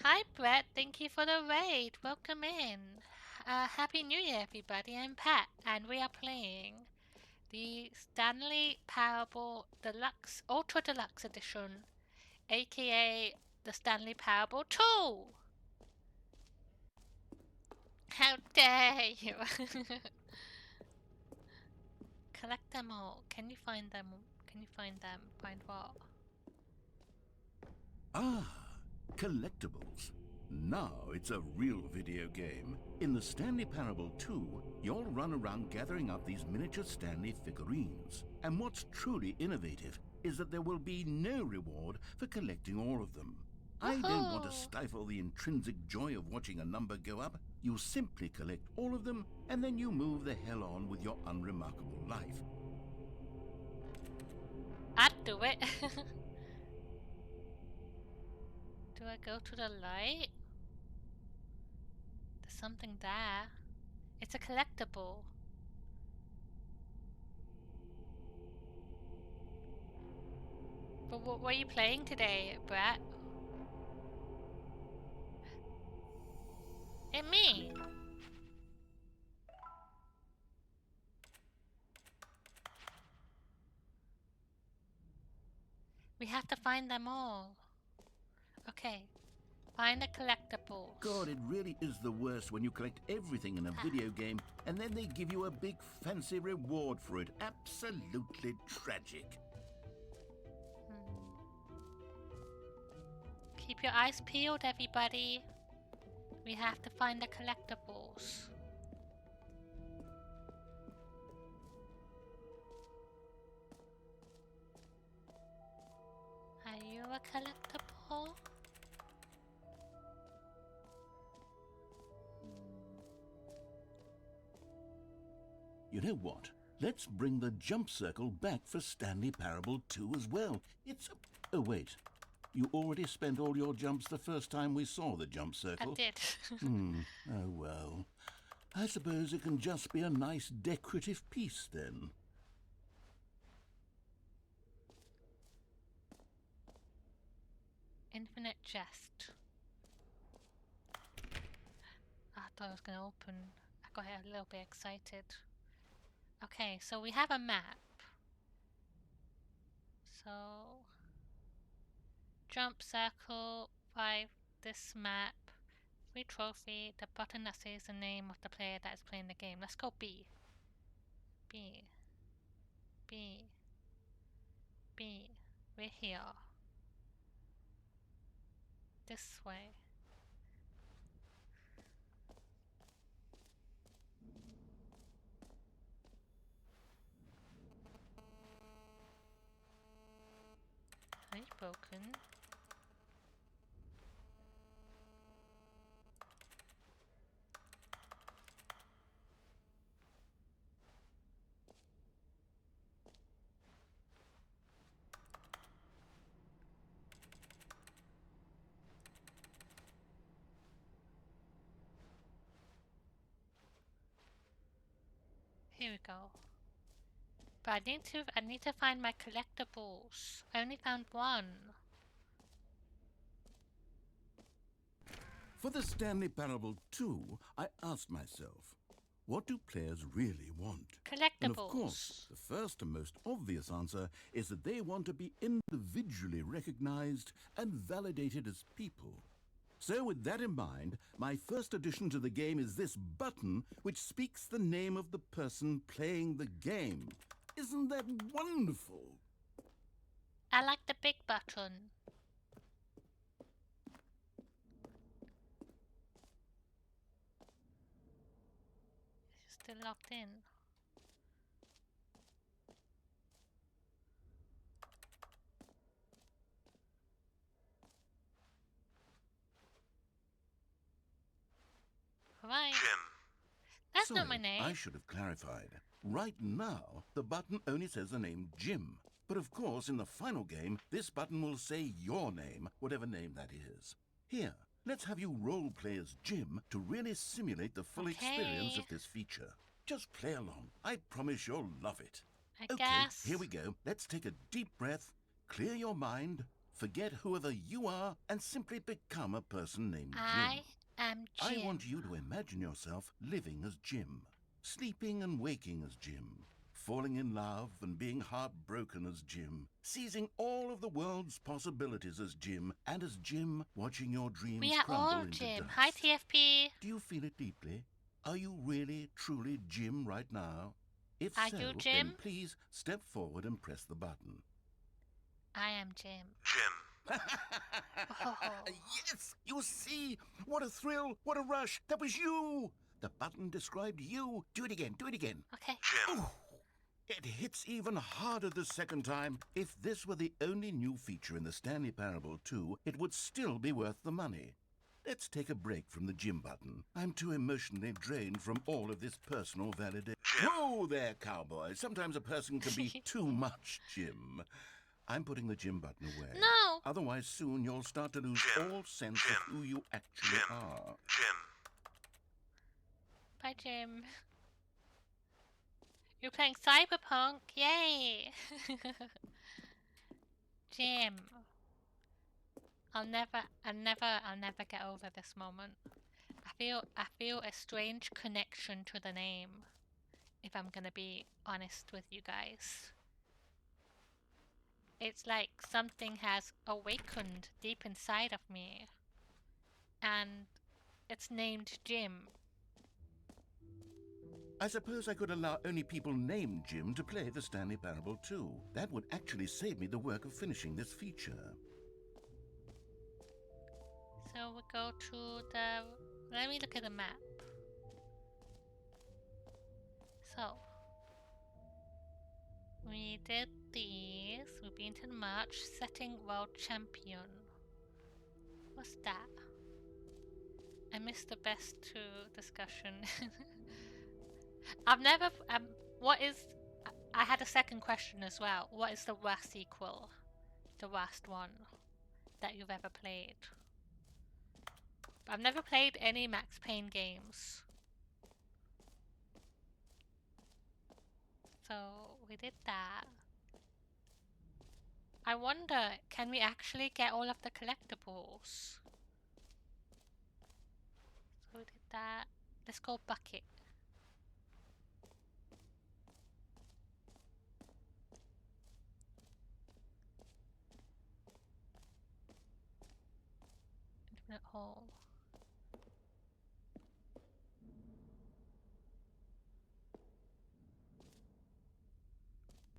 Hi Brett, thank you for the raid. Welcome in. Happy New Year everybody, I'm Pat and we are playing the Stanley Parable Deluxe, Ultra Deluxe Edition, aka the Stanley Parable 2! How dare you! Collect them all. Can you find them? Can you find them? Find what? Ah, collectibles. Now it's a real video game. In the Stanley Parable 2, you'll run around gathering up these miniature Stanley figurines. And what's truly innovative is that there will be no reward for collecting all of them. I don't want to stifle the intrinsic joy of watching a number go up. You simply collect all of them, and then you move the hell on with your unremarkable life. I'd do it. Do I go to the light? There's something there. It's a collectible. But what were you playing today, Brett? Hit me! We have to find them all. Okay. Find the collectibles. God, it really is the worst when you collect everything in a video game and then they give you a big fancy reward for it. Absolutely tragic. Keep your eyes peeled, everybody. We have to find the collectibles. Are you a collectible? You know what? Let's bring the jump circle back for Stanley Parable 2 as well. It's... Oh, wait. You already spent all your jumps the first time we saw the jump circle? I did. Oh, well. I suppose it can just be a nice decorative piece, then. Infinite chest. I thought it was going to open. I got a little bit excited. Okay, so we have a map. So... Jump circle, 5, this map, 3 trophy, the button that says the name of the player that is playing the game. Let's go B. B. B. B. We're here. This way. He's broken. Here we go. But I need to find my collectibles. I only found one. For the Stanley Parable 2, I asked myself, what do players really want? Collectibles. And of course, the first and most obvious answer is that they want to be individually recognized and validated as people. So with that in mind, my first addition to the game is this button which speaks the name of the person playing the game. Isn't that wonderful? I like the big button. Still locked in. Right. Jim. That's Sorry, not my name. I should have clarified. Right now, the button only says the name Jim. But of course, in the final game, this button will say your name, whatever name that is. Here, let's have you role-play as Jim to really simulate the full experience of this feature. Just play along. I promise you'll love it. I guess. Here we go. Let's take a deep breath, clear your mind, forget whoever you are, and simply become a person named Jim. I am Jim. I want you to imagine yourself living as Jim, sleeping and waking as Jim, falling in love and being heartbroken as Jim, seizing all of the world's possibilities as Jim, and as Jim watching your dreams We are crumble all into Jim. dust. Hi, TFP. Do you feel it deeply? Are you really, truly Jim right now? If Are so, you then Jim? please step forward and press the button. I am Jim. Jim. Oh. Yes! You see? What a thrill! What a rush! That was you! The button described you. Do it again. Do it again. Okay. Jim. Oh, it hits even harder the second time. If this were the only new feature in the Stanley Parable 2, it would still be worth the money. Let's take a break from the Jim button. I'm too emotionally drained from all of this personal validation. Jim. Whoa there, cowboy. Sometimes a person can be too much Jim. I'm putting the Jim button away. No. Otherwise, soon you'll start to lose Jim. all sense Jim. of who you actually Jim. are. Jim. Bye, Jim. You're playing Cyberpunk. Yay. Jim. I'll never get over this moment. I feel a strange connection to the name, if I'm gonna be honest with you guys. It's like something has awakened deep inside of me, and it's named Jim. I suppose I could allow only people named Jim to play the Stanley Parable too. That would actually save me the work of finishing this feature. So we go to the... Let me look at the map. So, we did these. We've been to the match. Setting world champion. What's that? I missed the best two discussion. I've never... what is... I had a second question as well. What is the worst sequel? The worst one that you've ever played? I've never played any Max Payne games. So we did that. I wonder, can we actually get all of the collectibles? So we did that. Let's go bucket. Infinite hole.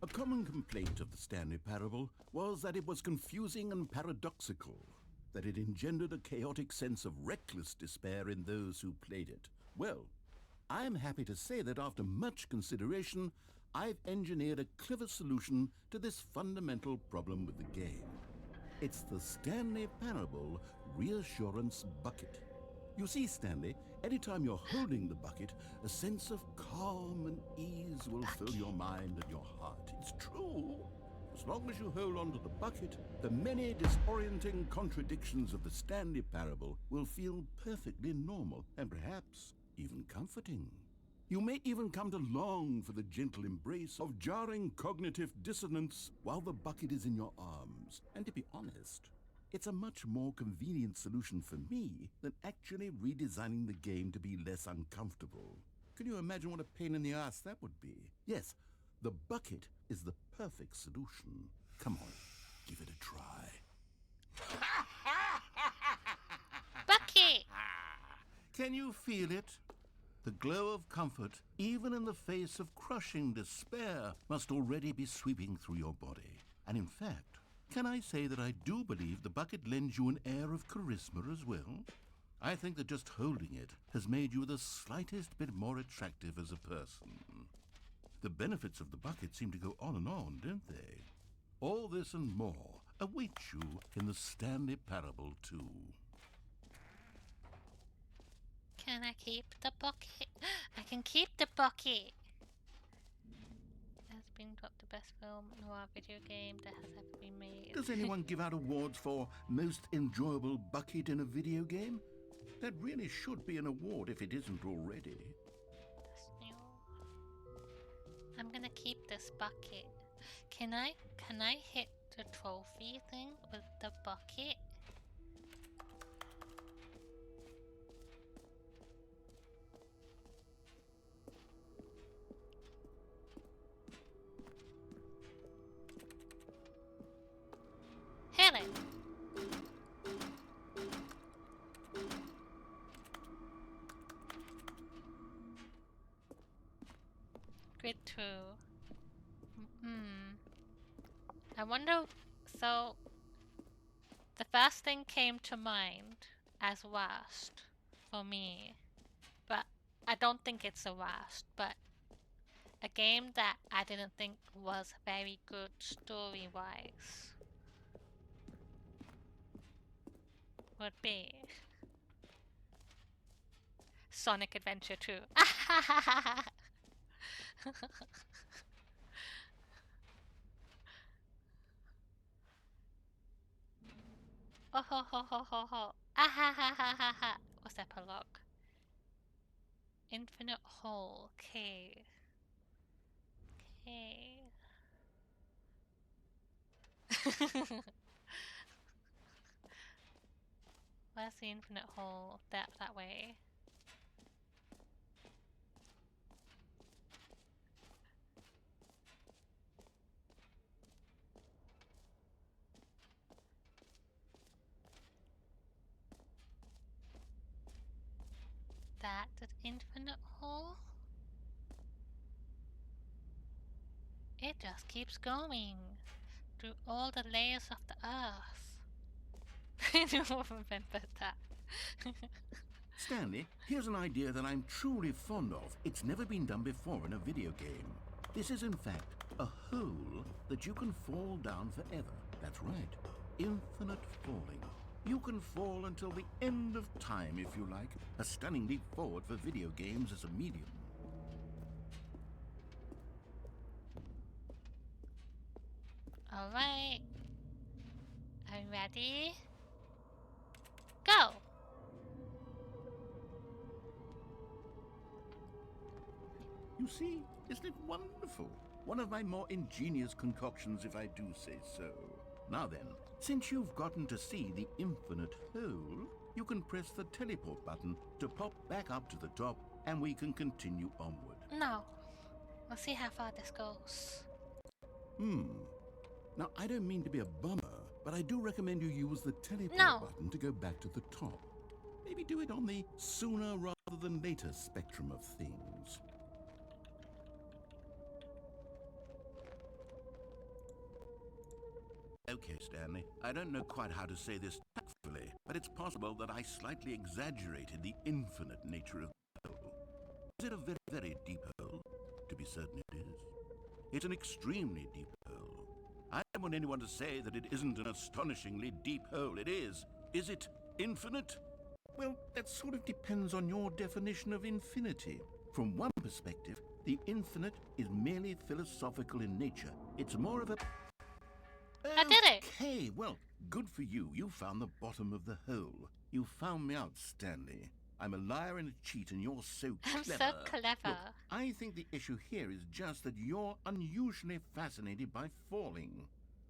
A common complaint of the Stanley Parable was that it was confusing and paradoxical, that it engendered a chaotic sense of reckless despair in those who played it. Well, I'm happy to say that after much consideration, I've engineered a clever solution to this fundamental problem with the game. It's the Stanley Parable Reassurance Bucket. You see, Stanley, anytime you're holding the bucket, a sense of calm and ease will fill your mind and your heart. It's true. As long as you hold on to the bucket, the many disorienting contradictions of the Stanley Parable will feel perfectly normal and perhaps even comforting. You may even come to long for the gentle embrace of jarring cognitive dissonance while the bucket is in your arms. And to be honest, it's a much more convenient solution for me than actually redesigning the game to be less uncomfortable. Can you imagine what a pain in the ass that would be? Yes, the bucket is the perfect solution. Come on, give it a try. Bucket! Can you feel it? The glow of comfort, even in the face of crushing despair, must already be sweeping through your body. And in fact, can I say that I do believe the bucket lends you an air of charisma as well? I think that just holding it has made you the slightest bit more attractive as a person. The benefits of the bucket seem to go on, don't they? All this and more await you in the Stanley Parable 2. Can I keep the bucket? I can keep the bucket! Has been dropped the best film noir video game that has ever been made. Does anyone give out awards for most enjoyable bucket in a video game? That really should be an award if it isn't already. That's new. I'm gonna keep this bucket. Can I hit the trophy thing with the bucket? Hit it! Grid 2. I wonder... So... The first thing came to mind as worst for me. But I don't think it's the worst. But a game that I didn't think was very good story-wise would be Sonic Adventure 2. Oh ho ho ho ho ho. Ah ha ha ha ha ha. What's that prologue? Infinite hole. Okay. Okay. Where's the infinite hole? That way. that the infinite hole? It just keeps going through all the layers of the earth. I don't remember that. Stanley, here's an idea that I'm truly fond of. It's never been done before in a video game. This is, in fact, a hole that you can fall down forever. That's right. Infinite falling. You can fall until the end of time, if you like. A stunning leap forward for video games as a medium. Alright. Are you ready? Go! You see, isn't it wonderful? One of my more ingenious concoctions, if I do say so. Now then, since you've gotten to see the infinite hole, you can press the teleport button to pop back up to the top, and we can continue onward. No. We'll see how far this goes. Now, I don't mean to be a bummer, but I do recommend you use the teleport button to go back to the top. Maybe do it on the sooner rather than later spectrum of things. Okay, Stanley, I don't know quite how to say this tactfully, but it's possible that I slightly exaggerated the infinite nature of the hole. Is it a very, very deep hole? To be certain it is. It's an extremely deep hole. I don't want anyone to say that it isn't an astonishingly deep hole. It is. Is it infinite? Well, that sort of depends on your definition of infinity. From one perspective, the infinite is merely philosophical in nature. It's more of a... I did it! Okay, well, good for you. You found the bottom of the hole. You found me out, Stanley. I'm a liar and a cheat, and you're so clever. I'm so clever. Look, I think the issue here is just that you're unusually fascinated by falling.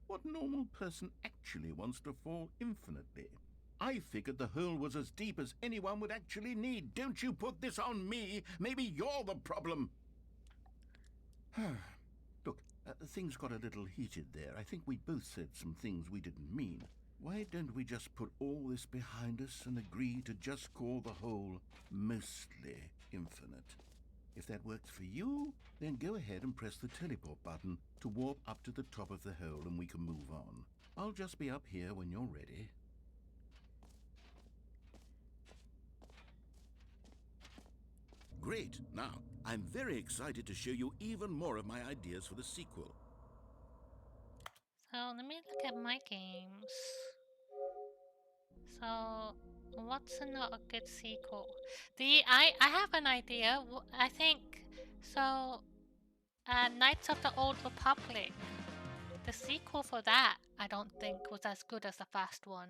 What normal person actually wants to fall infinitely? I figured the hole was as deep as anyone would actually need. Don't you put this on me. Maybe you're the problem. Look, things got a little heated there. I think we both said some things we didn't mean. Why don't we just put all this behind us and agree to just call the hole mostly infinite? If that works for you, then go ahead and press the teleport button to warp up to the top of the hole and we can move on. I'll just be up here when you're ready. Great. Now, I'm very excited to show you even more of my ideas for the sequel. So let me look at my games. So what's not a good sequel? I have an idea. I think so. Knights of the Old Republic. The sequel for that, I don't think was as good as the first one.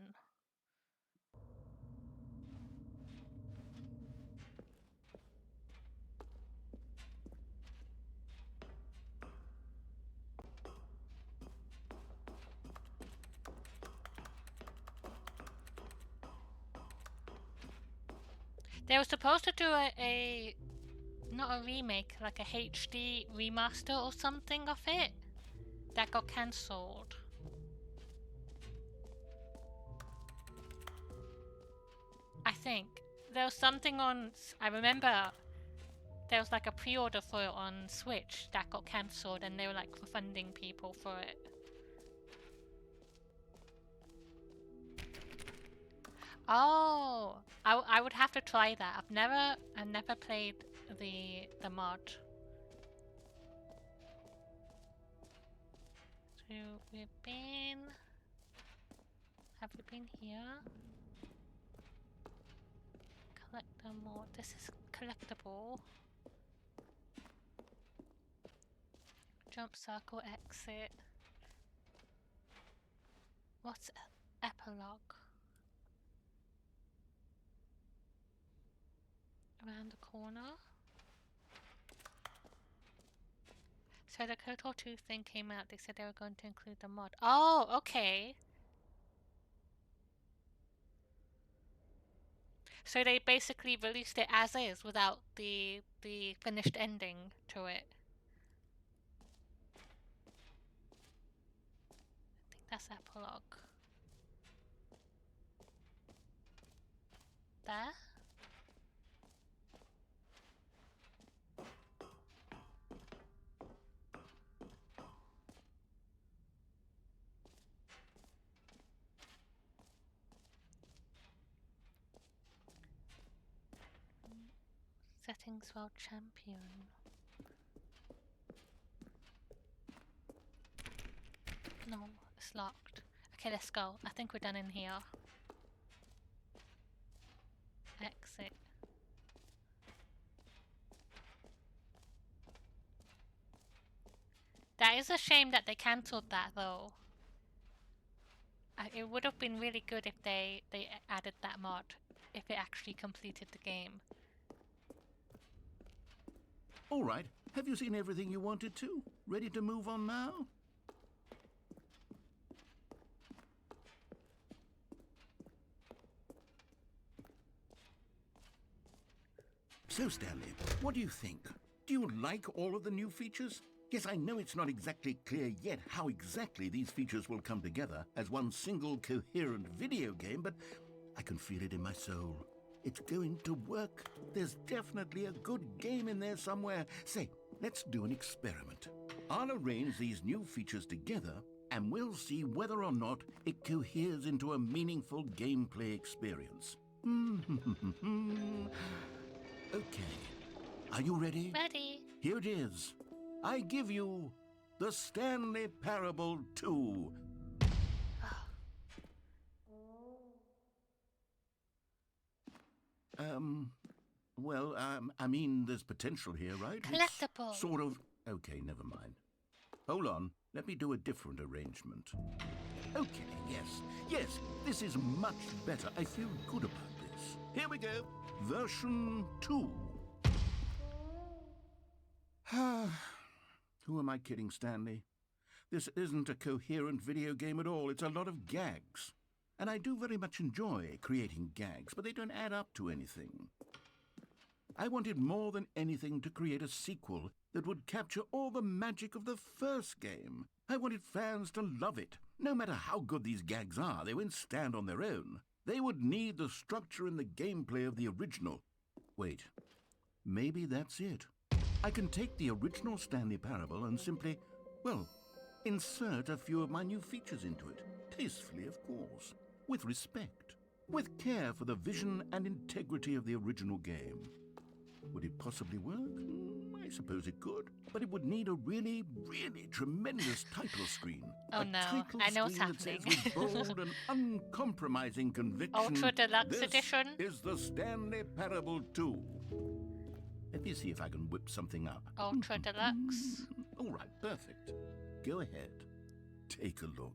They were supposed to do a not a remake, like a HD remaster or something of it. That got cancelled. I think. There was something on... I remember there was like a pre-order for it on Switch that got cancelled and they were like refunding people for it. Oh, I would have to try that. I've never played the mod. So we've been... Have we been here? Collect the mod. This is collectible. Jump circle exit. What's epilogue? Around the corner. So the KOTOR 2 thing came out, they said they were going to include the mod. Oh, okay. So they basically released it as is without the finished ending to it. I think that's epilogue. There? Settings world champion. No, it's locked. Okay, let's go. I think we're done in here. Exit. That is a shame that they cancelled that though. It would have been really good if they added that mod, if it actually completed the game. All right, have you seen everything you wanted to? Ready to move on now? So, Stanley, what do you think? Do you like all of the new features? Yes, I know it's not exactly clear yet how exactly these features will come together as one single coherent video game, but I can feel it in my soul. It's going to work. There's definitely a good game in there somewhere. Say, let's do an experiment. I'll arrange these new features together, and we'll see whether or not it coheres into a meaningful gameplay experience. Okay. Are you ready? Ready. Here it is. I give you the Stanley Parable 2. I mean, there's potential here, right? Collectible. It's sort of... Okay, never mind. Hold on. Let me do a different arrangement. Okay, yes, this is much better. I feel good about this. Here we go. Version 2. Who am I kidding, Stanley? This isn't a coherent video game at all. It's a lot of gags. And I do very much enjoy creating gags, but they don't add up to anything. I wanted more than anything to create a sequel that would capture all the magic of the first game. I wanted fans to love it. No matter how good these gags are, they won't stand on their own. They would need the structure and the gameplay of the original. Wait, maybe that's it. I can take the original Stanley Parable and simply, well, insert a few of my new features into it. Tastefully, of course. With respect. With care for the vision and integrity of the original game. Would it possibly work? I suppose it could. But it would need a really, really tremendous title screen. Oh no, I know what's happening. With bold and uncompromising conviction. Ultra Deluxe Edition. This is the Stanley Parable 2. Let me see if I can whip something up. Ultra Deluxe. All right, perfect. Go ahead. Take a look.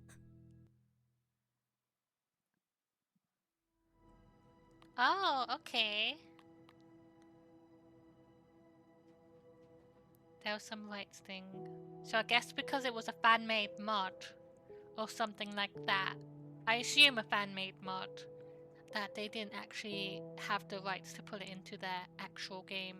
Oh, okay. There was some rights thing. So I guess because it was a fan-made mod, or something like that, I assume a fan-made mod, that they didn't actually have the rights to put it into their actual game.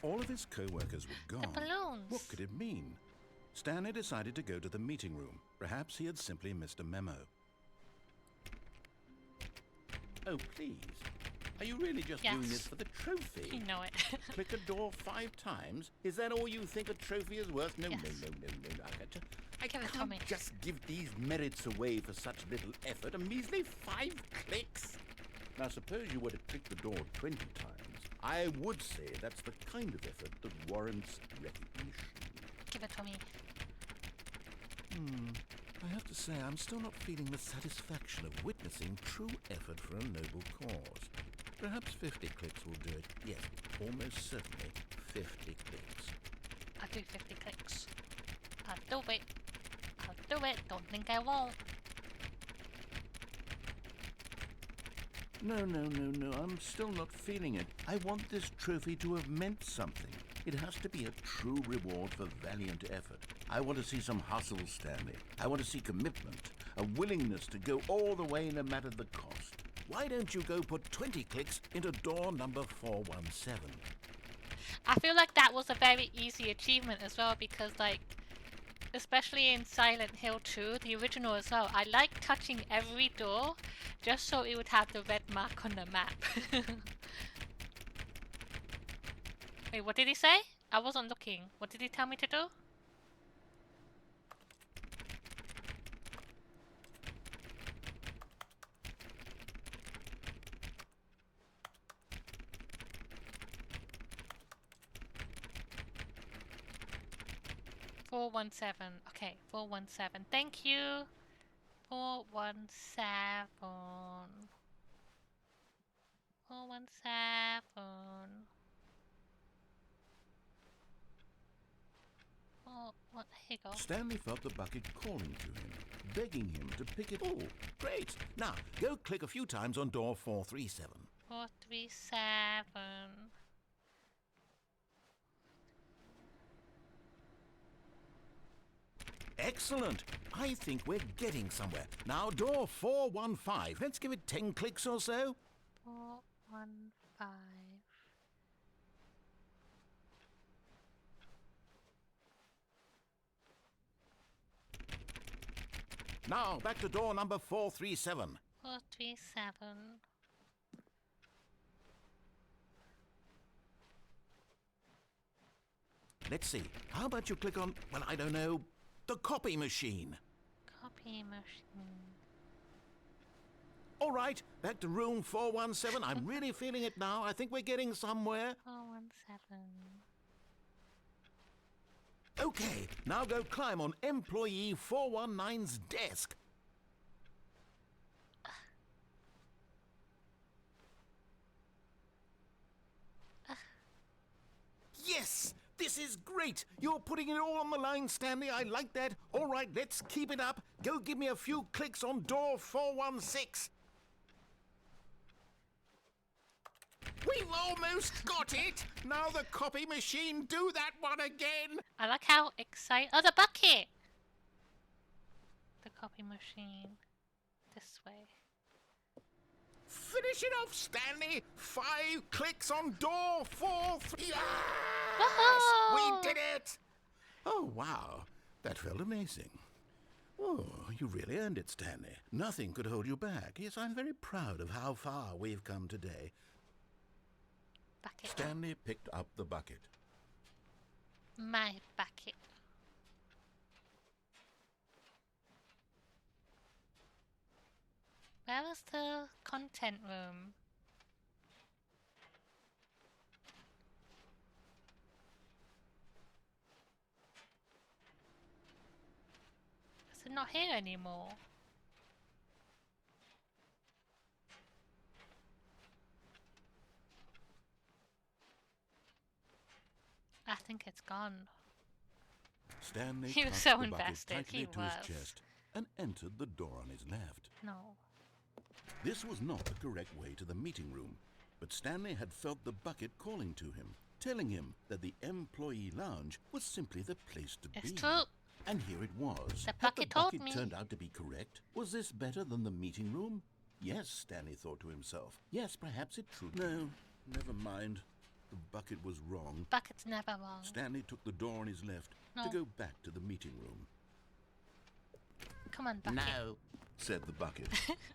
All of his co-workers were gone. The balloons! What could it mean? Stanley decided to go to the meeting room. Perhaps he had simply missed a memo. Oh, please. Are you really just Yes. doing this for the trophy? You know it. Click a door 5 times? Is that all you think a trophy is worth? No, Yes. no. I Give it to can't me. just give these merits away for such little effort. A measly 5 clicks. Now, suppose you were to click the door 20 times. I would say that's the kind of effort that warrants recognition. Give it to me. I have to say, I'm still not feeling the satisfaction of witnessing true effort for a noble cause. Perhaps 50 clicks will do it. Yes, almost certainly 50 clicks. I'll do 50 clicks. I'll do it. I'll do it. Don't think I won't. No. I'm still not feeling it. I want this trophy to have meant something. It has to be a true reward for valiant effort. I want to see some hustle, Stanley. I want to see commitment, a willingness to go all the way no matter the cost. Why don't you go put 20 clicks into door number 417? I feel like that was a very easy achievement as well because, like, especially in Silent Hill 2, the original as well, I like touching every door just so it would have the red mark on the map. Wait, what did he say? I wasn't looking. What did he tell me to do? $417. Okay, 417. Thank you. 417. 417. Oh, what? Here you go. Stanley felt the bucket calling to him, begging him to pick it. Oh, great. Now, go click a few times on door 437. 437. Excellent. I think we're getting somewhere. Now, door 415. Let's give it 10 clicks or so. 415. Now, back to door number 437. 437. Let's see. How about you click on, well, I don't know, the copy machine? Copy machine. All right, back to room 417. I'm really feeling it now. I think we're getting somewhere. 417. Okay, now go climb on employee 419's desk. Yes! This is great! You're putting it all on the line, Stanley. I like that. All right, let's keep it up. Go give me a few clicks on door 416. We've almost got it! Now the copy machine, do that one again! I like how excited. Oh, the bucket! The copy machine. This way. Finish it off, Stanley! 5 clicks on door 4. Yes! Woohoo! We did it! Oh, wow. That felt amazing. Oh, you really earned it, Stanley. Nothing could hold you back. Yes, I'm very proud of how far we've come today. Bucket. Stanley picked up the bucket. My bucket. Where was the content room? Is it not here anymore? I think it's gone. Stanley He was tucked so the bucket invested, tightly he to was. his chest and entered the door on his left. No. This was not the correct way to the meeting room, but Stanley had felt the bucket calling to him, telling him that the employee lounge was simply the place to It's be. true. And here it was. The Had bucket the told bucket me. turned out to be correct? Was this better than the meeting room? Yes, Stanley thought to himself. Yes, perhaps it should. No, never mind. The bucket was wrong. Bucket's never wrong. Stanley took the door on his left No. to go back to the meeting room. Come on, bucket. No, said the bucket.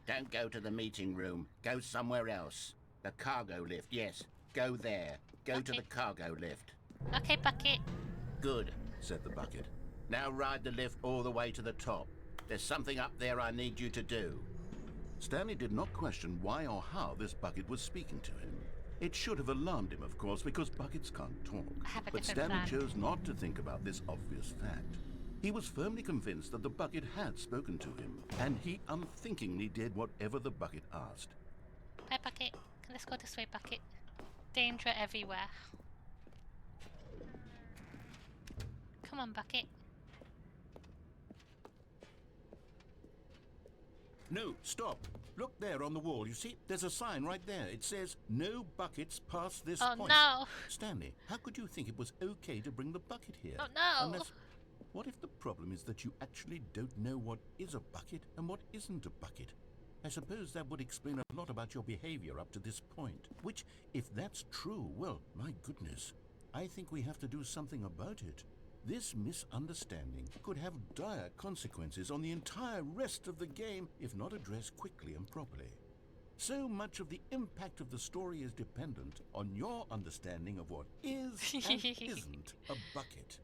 Don't go to the meeting room. Go somewhere else. The cargo lift, yes. Go there. Go to Okay. the cargo lift. Okay, bucket. Good, said the bucket. Now ride the lift all the way to the top. There's something up there I need you to do. Stanley did not question why or how this bucket was speaking to him. It should have alarmed him, of course, because buckets can't talk. I have a But different Stanley plan. chose not to think about this obvious fact. He was firmly convinced that the bucket had spoken to him, and he unthinkingly did whatever the bucket asked. Bye, bucket. Let's go this way, bucket. Danger everywhere. Come on, bucket. No, stop. Look there on the wall. You see, there's a sign right there. It says, no buckets past this Oh point. no! Stanley, how could you think it was okay to bring the bucket here? Oh no! Unless, what if the problem is that you actually don't know what is a bucket and what isn't a bucket? I suppose that would explain a lot about your behavior up to this point. Which, if that's true, well, my goodness, I think we have to do something about it. This misunderstanding could have dire consequences on the entire rest of the game if not addressed quickly and properly. So much of the impact of the story is dependent on your understanding of what is and isn't a bucket.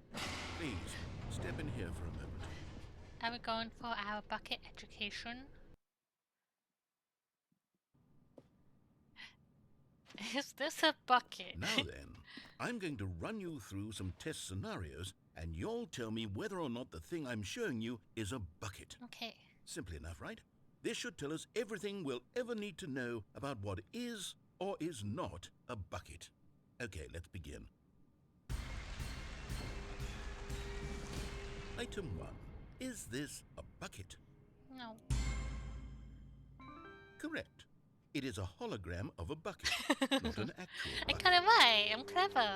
Please, step in here for a moment. Are we going for our bucket education? Is this a bucket? Now then, I'm going to run you through some test scenarios, and you'll tell me whether or not the thing I'm showing you is a bucket. Okay. Simple enough, right? This should tell us everything we'll ever need to know about what is or is not a bucket. Okay, let's begin. Item 1. Is this a bucket? No. Correct. It is a hologram of a bucket, not an actual I bucket. got it right. I'm clever.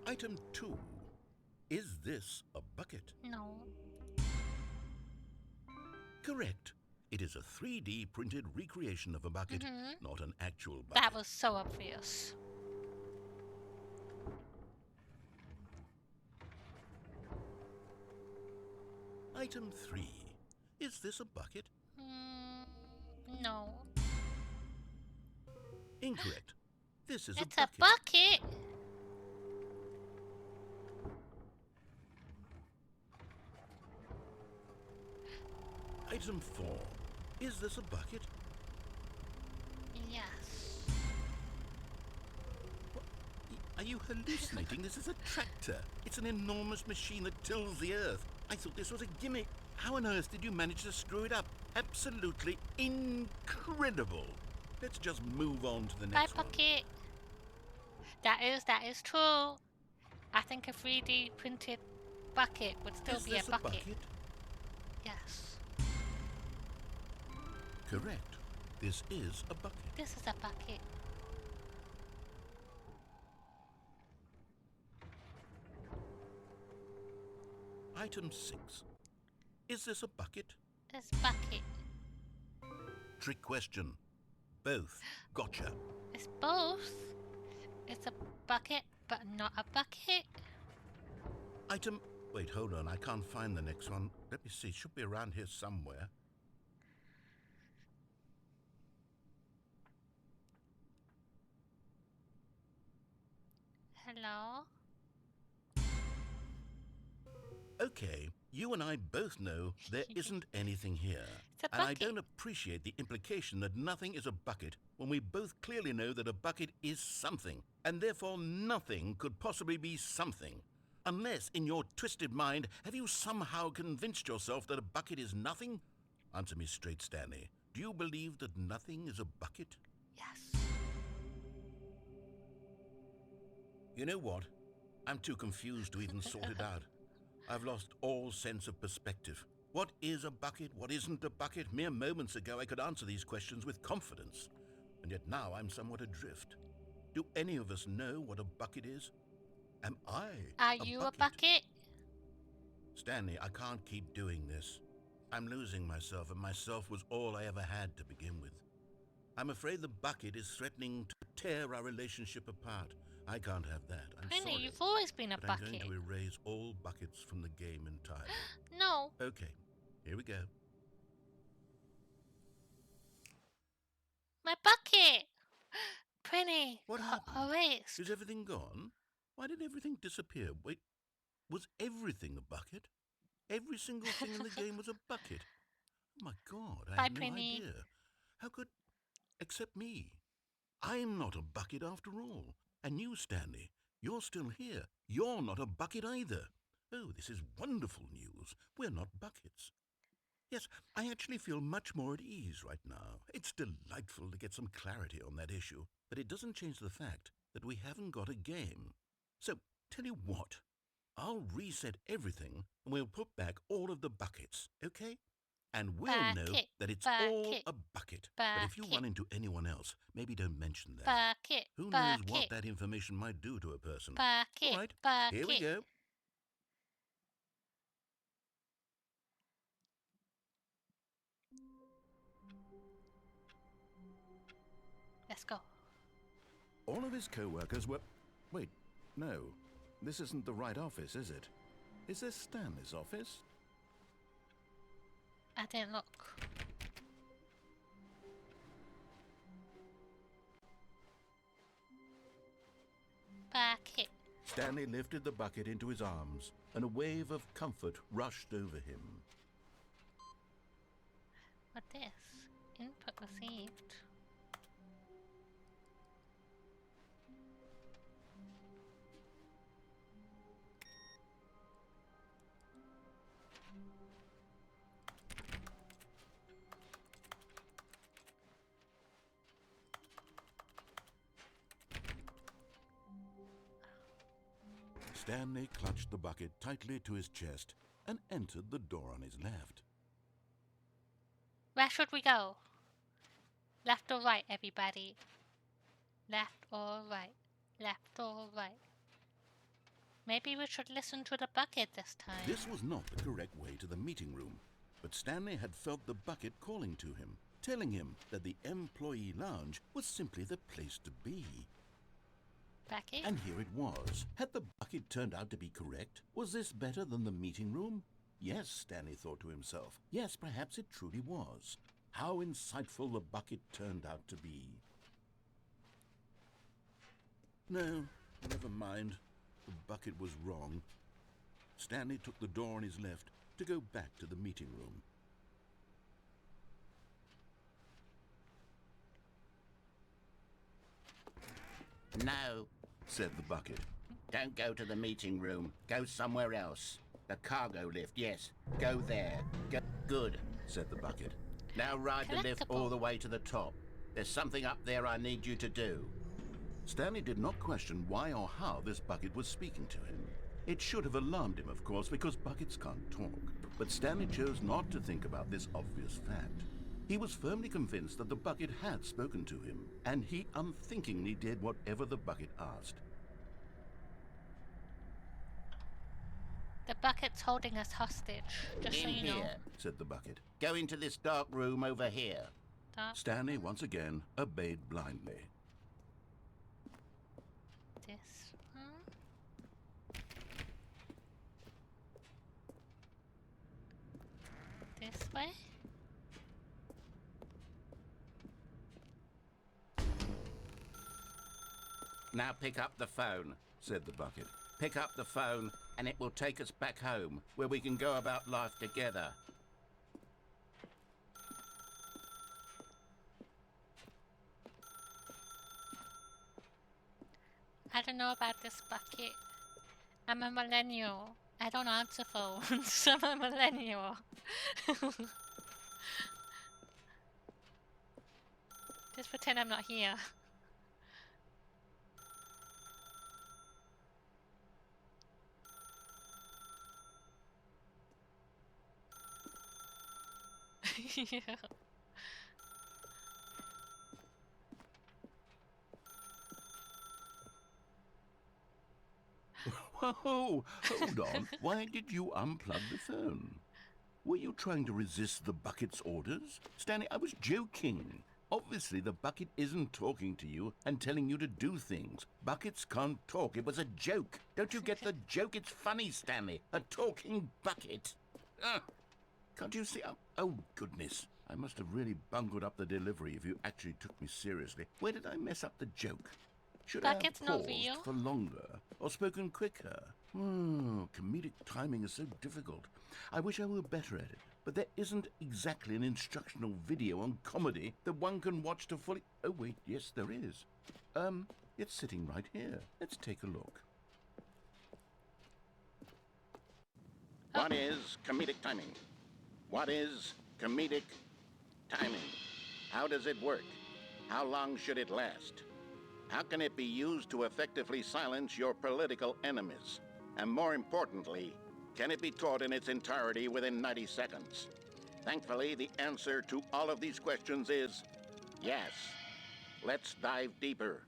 Item 2. Is this a bucket? No. Correct. It is a 3D printed recreation of a bucket, not an actual bucket. That was so obvious. Item 3. Is this a bucket? No. Incorrect. This is It's a a bucket. bucket. Item 4. Is this a bucket? Yes. Are you hallucinating? This is a tractor. It's an enormous machine that tills the earth. I thought this was a gimmick. How on earth did you manage to screw it up? Absolutely incredible. Let's just move on to the Bye, next one. bucket. That is true. I think a 3D printed bucket would still Is be this a bucket. Yes. Correct. This is a bucket. This is a bucket. Item 6. Is this a bucket? It's bucket. Trick question. Both. Gotcha. It's both. It's a bucket, but not a bucket. Item... Wait, hold on. I can't find the next one. Let me see. It should be around here somewhere. Hello? Okay, you and I both know there isn't anything here. It's a And I bucket. don't appreciate the implication that nothing is a bucket when we both clearly know that a bucket is something, and therefore nothing could possibly be something. Unless, in your twisted mind, have you somehow convinced yourself that a bucket is nothing? Answer me straight, Stanley. Do you believe that nothing is a bucket? Yes. You know what? I'm too confused to even sort it out. I've lost all sense of perspective. What is a bucket? What isn't a bucket? Mere moments ago I could answer these questions with confidence. And yet now I'm somewhat adrift. Do any of us know what a bucket is? Am I Are you a bucket? Stanley, I can't keep doing this. I'm losing myself, and myself was all I ever had to begin with. I'm afraid the bucket is threatening to tear our relationship apart. I can't have that. I'm Penny, sorry. you've always been a But I'm bucket. going to erase all buckets from the game entirely. No. Okay, here we go. My bucket! Penny What got happened? erased. Is everything gone? Why did everything disappear? Wait, was everything a bucket? Every single thing in the game was a bucket. Oh my God, I Bye, had no Penny. idea. How could... Except me. I'm not a bucket after all. And you, Stanley, you're still here. You're not a bucket either. Oh, this is wonderful news. We're not buckets. Yes, I actually feel much more at ease right now. It's delightful to get some clarity on that issue, but it doesn't change the fact that we haven't got a game. So, tell you what, I'll reset everything and we'll put back all of the buckets, okay? And we'll know Bucket, that it's all bucket, a bucket. But if you bucket. run into anyone else, maybe don't mention that. Bucket. Who knows bucket, what that information might do to a person? Bucket. All right, Bucket. here we go. Let's go. All of his co-workers were... Wait, no. This isn't the right office, is it? Is this Stanley's office? I didn't look. Bucket. Stanley lifted the bucket into his arms, and a wave of comfort rushed over him. What this? Input received. Stanley clutched the bucket tightly to his chest and entered the door on his left. Where should we go? Left or right, everybody? Left or right? Left or right? Maybe we should listen to the bucket this time. This was not the correct way to the meeting room, but Stanley had felt the bucket calling to him, telling him that the employee lounge was simply the place to be. Bucket? And here it was. Had the bucket turned out to be correct? Was this better than the meeting room? Yes, Stanley thought to himself. Yes, perhaps it truly was. How insightful the bucket turned out to be. No, never mind. The bucket was wrong. Stanley took the door on his left to go back to the meeting room. No, Said the bucket. don't go to the meeting room. Go somewhere else. The cargo lift, yes. Go there. Go. Good. Said the bucket. Now ride the lift Collectible. all the way to the top. There's something up there I need you to do. Stanley did not question why or how this bucket was speaking to him. It should have alarmed him, of course, because buckets can't talk. But Stanley chose not to think about this obvious fact. He was firmly convinced that the bucket had spoken to him, and he unthinkingly did whatever the bucket asked. The bucket's holding us hostage, just so In you here, know. Said the bucket. go into this dark room over here. Dark Stanley once again obeyed blindly. this one. This way. Now pick up the phone. Said the bucket. Pick up the phone and it will take us back home, where we can go about life together. I don't know about this bucket. I'm a millennial. I don't answer phones. I'm a millennial. Just pretend I'm not here. Yeah. Whoa, hold on. Why did you unplug the phone? Were you trying to resist the bucket's orders? Stanley, I was joking. Obviously, the bucket isn't talking to you and telling you to do things. Buckets can't talk. It was a joke. Don't you get the joke? It's funny, Stanley. A talking bucket. Can't you see? Oh, goodness. I must have really bungled up the delivery if you actually took me seriously. Where did I mess up the joke? Should Bucket's I have not paused real. for longer or spoken quicker? Comedic timing is so difficult. I wish I were better at it. But there isn't exactly an instructional video on comedy that one can watch to fully... Oh, wait, yes, there is. It's sitting right here. Let's take a look. What is comedic timing? What is comedic timing? How does it work? How long should it last? How can it be used to effectively silence your political enemies? And more importantly, can it be taught in its entirety within 90 seconds? Thankfully, the answer to all of these questions is yes. Let's dive deeper.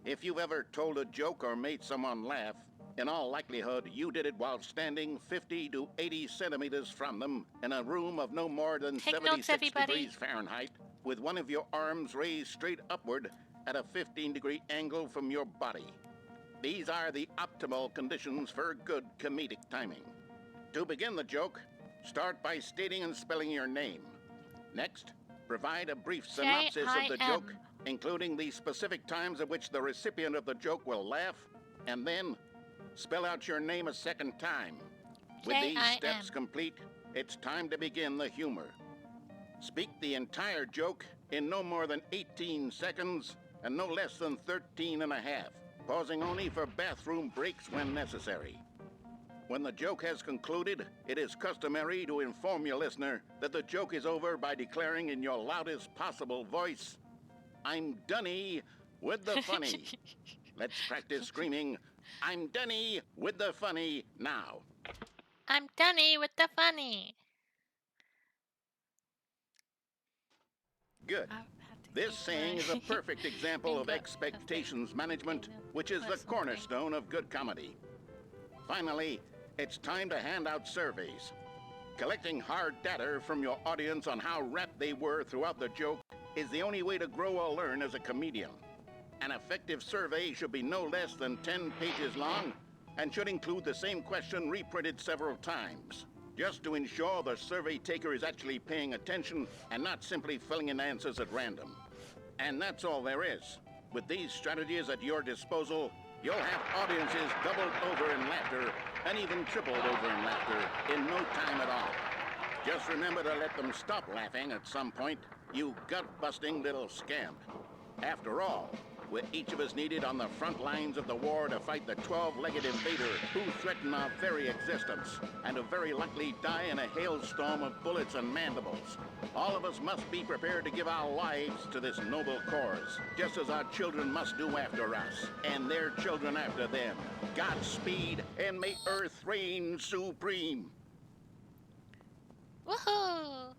If you've ever told a joke or made someone laugh, in all likelihood, you did it while standing 50 to 80 centimeters from them in a room of no more than Take 76 notes, everybody. degrees Fahrenheit, with one of your arms raised straight upward at a 15-degree angle from your body. These are the optimal conditions for good comedic timing. To begin the joke, Start by stating and spelling your name. Next, provide a brief synopsis of the joke, including the specific times at which the recipient of the joke will laugh, and then spell out your name a second time. With these steps complete, it's time to begin the humor. Speak the entire joke in no more than 18 seconds and no less than 13 and a half, pausing only for bathroom breaks when necessary. When the joke has concluded, it is customary to inform your listener that the joke is over by declaring in your loudest possible voice, "I'm Dunny with the funny." Let's practice screaming, "I'm Dunny with the funny" now. I'm Dunny with the funny. Good. This saying is a perfect example of expectations management, which is the cornerstone of good comedy. Finally, it's time to hand out surveys. Collecting hard data from your audience on how rapt they were throughout the joke is the only way to grow or learn as a comedian. An effective survey should be no less than 10 pages long and should include the same question reprinted several times, just to ensure the survey taker is actually paying attention and not simply filling in answers at random. And that's all there is. With these strategies at your disposal, you'll have audiences doubled over in laughter and even tripled over in laughter in no time at all. Just remember to let them stop laughing at some point, you gut-busting little scamp. After all, we're each of us needed on the front lines of the war to fight the 12-legged invader who threaten our very existence and who very likely die in a hailstorm of bullets and mandibles. All of us must be prepared to give our lives to this noble cause, just as our children must do after us, and their children after them. Godspeed, and may Earth reign supreme. Woohoo!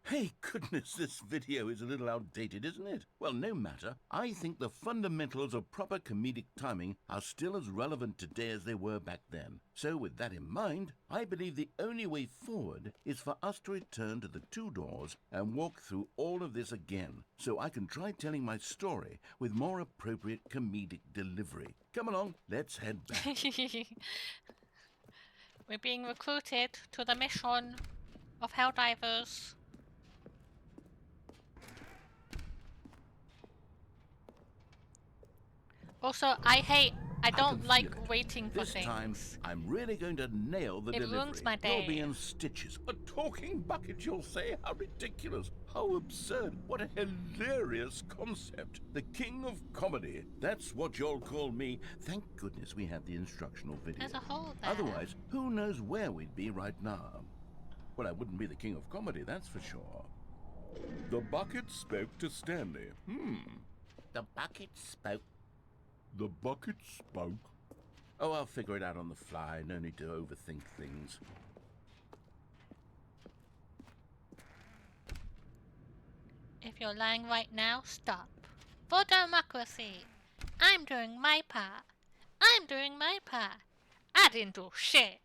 Hey, goodness, this video is a little outdated, isn't it? Well, no matter. I think the fundamentals of proper comedic timing are still as relevant today as they were back then. So with that in mind, I believe the only way forward is for us to return to the two doors and walk through all of this again, so I can try telling my story with more appropriate comedic delivery. Come along, let's head back. We're being recruited to the mission of Helldivers. Also, I don't like waiting for this things. Time, I'm really going to nail the delivery. It ruins my day. You'll be in stitches. A talking bucket, you'll say? How ridiculous. How absurd. What a hilarious concept. The king of comedy. That's what you'll call me. Thank goodness we had the instructional video. As a whole, there. Otherwise, who knows where we'd be right now. Well, I wouldn't be the king of comedy, that's for sure. The bucket spoke to Stanley. The bucket spoke. The bucket spoke. Oh, I'll figure it out on the fly. No need to overthink things. If you're lying right now, stop. For democracy. I'm doing my part. I'm doing my part. I didn't do shit.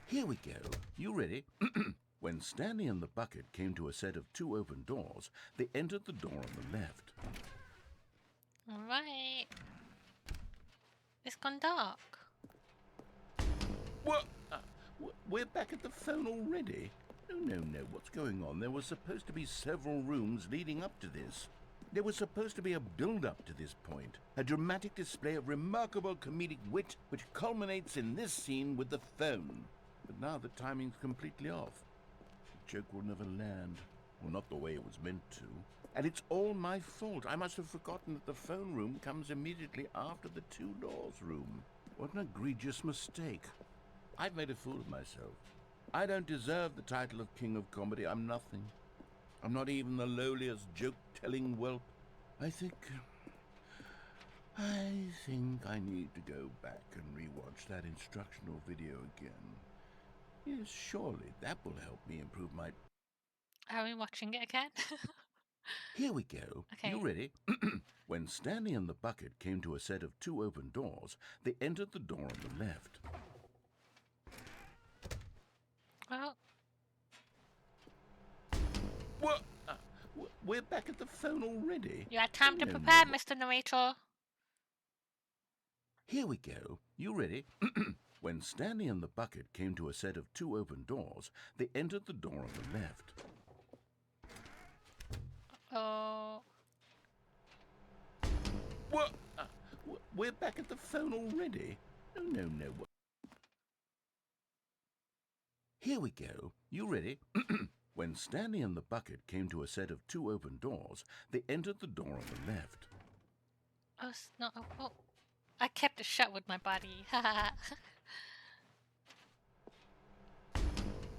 Here we go. You ready? When Stanley and the bucket came to a set of two open doors, they entered the door on the left. Alright. It's gone dark. What? We're back at the phone already? No. What's going on? There was supposed to be several rooms leading up to this. There was supposed to be a build-up to this point. A dramatic display of remarkable comedic wit which culminates in this scene with the phone. But now the timing's completely off. The joke will never land. Well, not the way it was meant to. And it's all my fault. I must have forgotten that the phone room comes immediately after the two doors room. What an egregious mistake. I've made a fool of myself. I don't deserve the title of King of Comedy. I'm nothing. I'm not even the lowliest joke-telling whelp. I think I need to go back and rewatch that instructional video again. Yes, surely that will help me improve my... Are we watching it again? Here we go. Okay. You ready? When Stanley and the bucket came to a set of two open doors, they entered the door on the left. Oh. we're back at the phone already. You had time to No, prepare, no. Mr. Narrator. Here we go. You ready? When Stanley and the bucket came to a set of 2 open doors, they entered the door on the left. Oh. What? We're back at the phone already? No, no, no. Here we go. You ready? When Stanley and the bucket came to a set of 2 open doors, they entered the door on the left. Oh, it's not. Oh. I kept it shut with my body.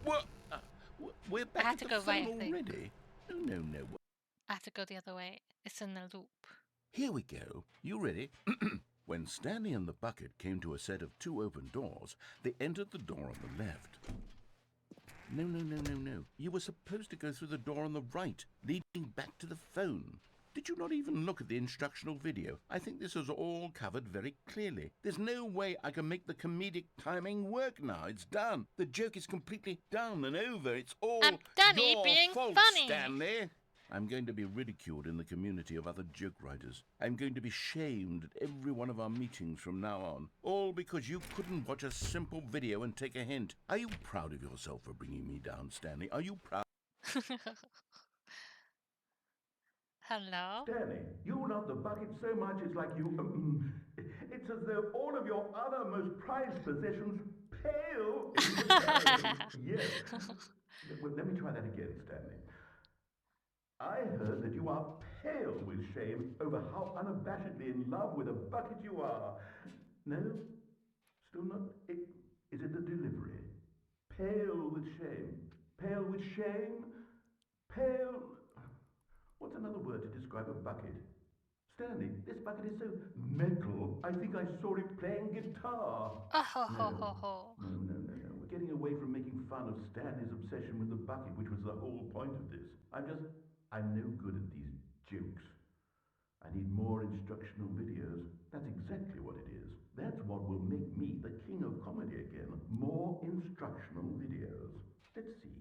What? We're back had at to the go phone right, I think. already? No, no, no. I have to go the other way. It's in the loop. Here we go. You ready? When Stanley and the bucket came to a set of 2 open doors, they entered the door on the left. No, no, no, no, no. You were supposed to go through the door on the right, leading back to the phone. Did you not even look at the instructional video? I think this is all covered very clearly. There's no way I can make the comedic timing work now. It's done. The joke is completely done and over. It's all I'm Danny your being fault, funny. Stanley. I'm going to be ridiculed in the community of other joke writers. I'm going to be shamed at every one of our meetings from now on. All because you couldn't watch a simple video and take a hint. Are you proud of yourself for bringing me down, Stanley? Are you proud? Hello? Stanley, you love the bucket so much it's like you... it's as though all of your other most prized possessions pale in comparison. Yes. Well, let me try that again, Stanley. I heard that you are pale with shame over how unabashedly in love with a bucket you are. No? Still not? Is it the delivery? Pale with shame. Pale with shame? Pale... What's another word to describe a bucket? Stanley, this bucket is so metal, I think I saw it playing guitar. Oh, ho, ho, No. ho, ho. No. We're getting away from making fun of Stanley's obsession with the bucket, which was the whole point of this. I'm no good at these jokes. I need more instructional videos. That's exactly what it is. That's what will make me the king of comedy again. More instructional videos. Let's see.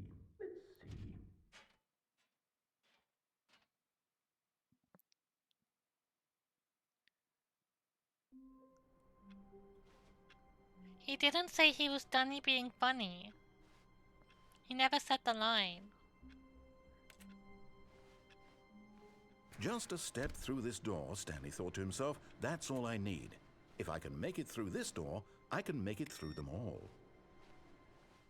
He didn't say he was Danny being funny. He never said the line. Just a step through this door, Stanley thought to himself, that's all I need. If I can make it through this door, I can make it through them all.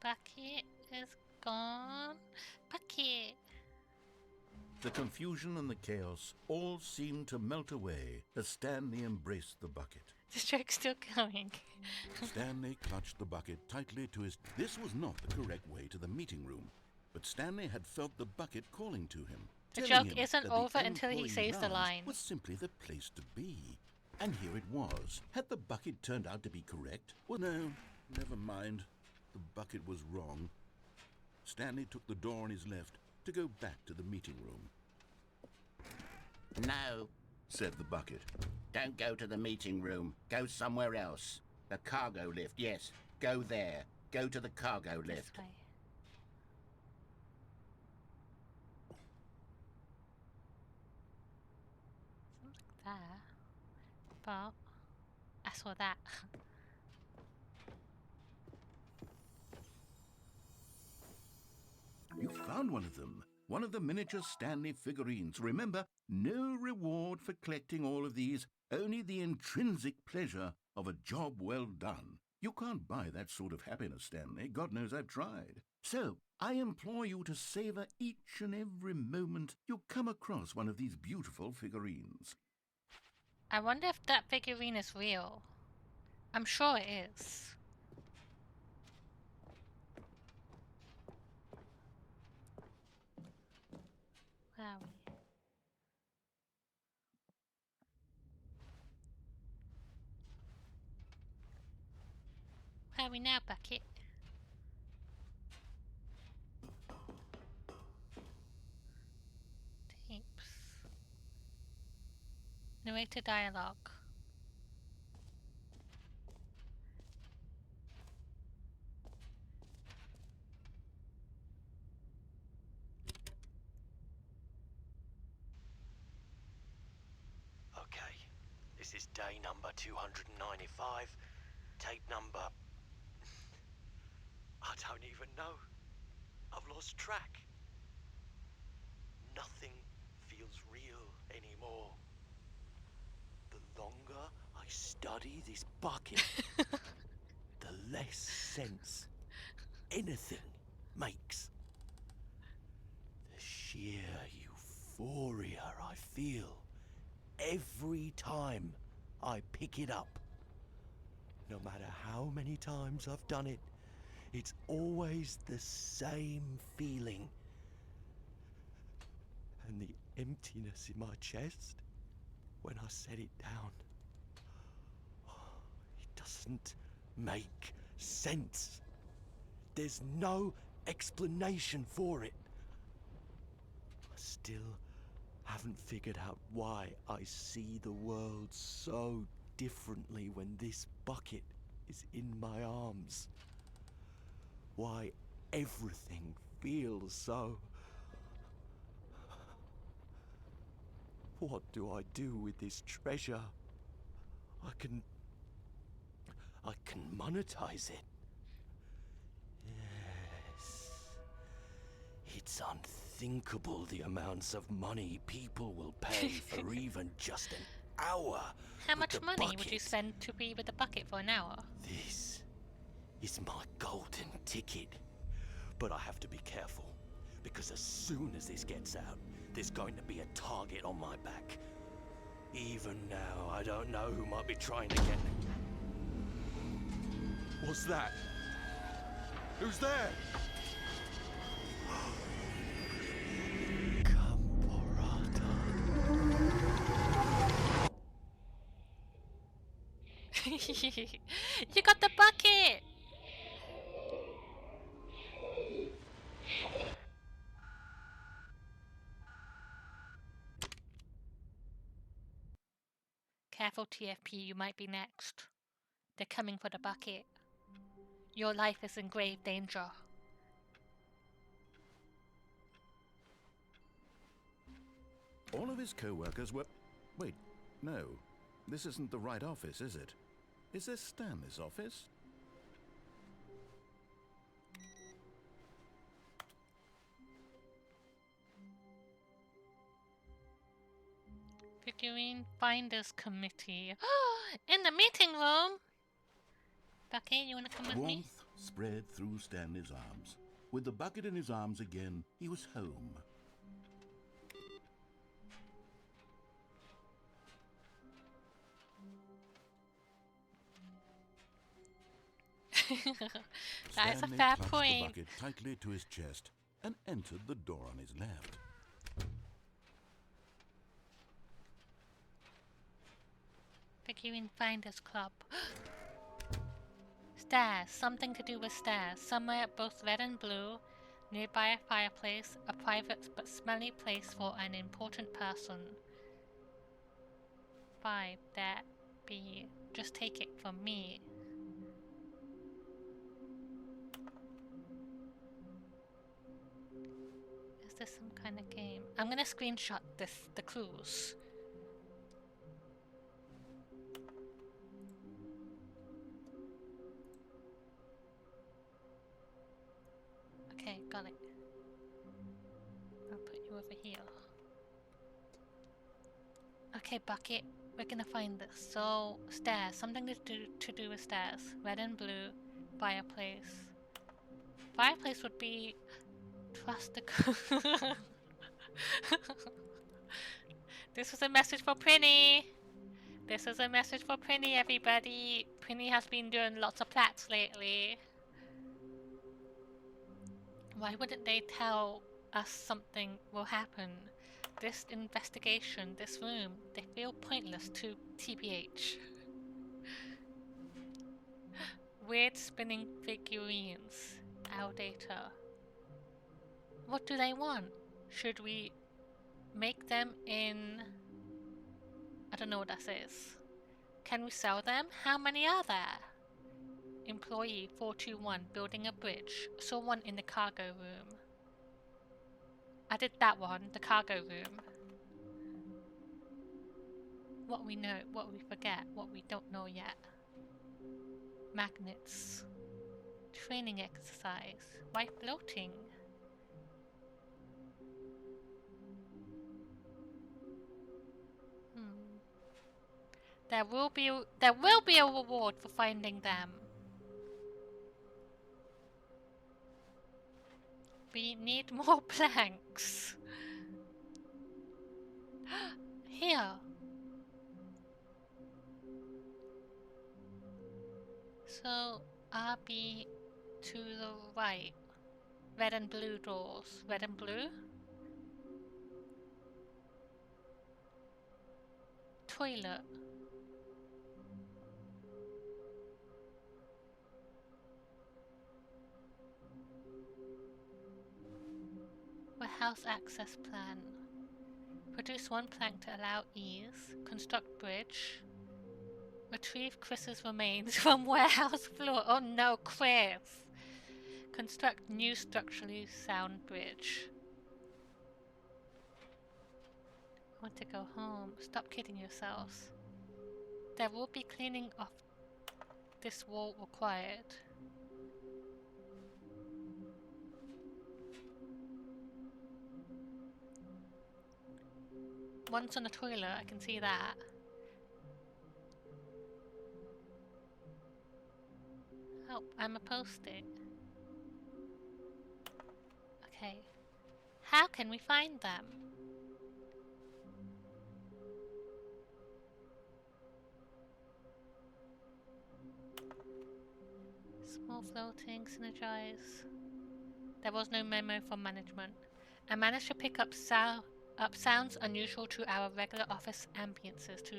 Bucket is gone. Bucket. The confusion and the chaos all seemed to melt away as Stanley embraced the bucket. This joke's still going. Stanley clutched the bucket tightly to his... This was not the correct way to the meeting room, but Stanley had felt the bucket calling to him. The telling joke him isn't that the over until he employee says the lounge line. was simply the place to be. And here it was. Had the bucket turned out to be correct? Well, no, never mind. The bucket was wrong. Stanley took the door on his left to go back to the meeting room. No, Said the bucket. don't go to the meeting room. Go somewhere else. The cargo lift, yes. Go there. Go to the cargo This lift. way. Something there. But I saw that. You found one of them. One of the miniature Stanley figurines. Remember, no reward for collecting all of these, only the intrinsic pleasure of a job well done. You can't buy that sort of happiness, Stanley. God knows I've tried. So, I implore you to savor each and every moment you come across one of these beautiful figurines. I wonder if that figurine is real. I'm sure it is. Where are we? Where are we now, Bucket? Tapes. Narrator dialogue. This is day number 295. Tape number... I don't even know. I've lost track. Nothing feels real anymore. The longer I study this bucket, the less sense anything makes. The sheer euphoria I feel every time I pick it up. No matter how many times I've done it, it's always the same feeling. And the emptiness in my chest when I set it down. It doesn't make sense. There's no explanation for it. I still haven't figured out why I see the world so differently when this bucket is in my arms. Why everything feels so... What do I do with this treasure? I can monetize it. Yes. It's unthinkable the amounts of money people will pay for even just an hour. How with much the money would you bucket. spend to be with the bucket for an hour? This is my golden ticket. But I have to be careful, because as soon as this gets out, there's going to be a target on my back. Even now, I don't know who might be trying to get me. What's that? Who's there? You got the bucket! Careful, TFP, you might be next. They're coming for the bucket. Your life is in grave danger. All of his co-workers were... Wait, no. This isn't the right office, is it? Is this Stanley's office? Figurine Finders Committee. In the meeting room! Bucket, you wanna come with me? Warmth spread through Stanley's arms. With the bucket in his arms again, he was home. That is a Stanley fair clutched point. the bucket tightly to his chest and entered the door on his left. Figurine Finders Club. Stairs. Something to do with stairs. Somewhere both red and blue. Nearby a fireplace. A private but smelly place for an important person. 5. That be. Just take it from me. Is this some kind of game? I'm gonna screenshot the clues. Okay, got it. I'll put you over here. Okay, bucket. We're gonna find this. So, stairs. Something to do with stairs. Red and blue. Fireplace. Fireplace would be... Trust the... This is a message for Prinny! This is a message for Prinny, everybody! Prinny has been doing lots of plats lately. Why wouldn't they tell us something will happen? This investigation, this room, they feel pointless to TBH. Weird spinning figurines. Our data. What do they want? Should we make them in... I don't know what that is. Can we sell them? How many are there? Employee 421 building a bridge. Saw one in the cargo room. I did that one, the cargo room. What we know, what we forget, what we don't know yet. Magnets. Training exercise. Why floating? There will be a reward for finding them. We need more planks. Here. So RB to the right. Red and blue doors. Red and blue. Toilet. Warehouse access plan. Produce one plank to allow ease. Construct bridge. Retrieve Chris's remains from warehouse floor. Oh no, Chris! Construct new structurally sound bridge. I want to go home. Stop kidding yourselves. There will be cleaning off this wall required. One's on the toilet, I can see that. Oh, I'm a post-it. Okay. How can we find them? Small floating, synergize. There was no memo from management. I managed to pick up sounds unusual to our regular office ambiances to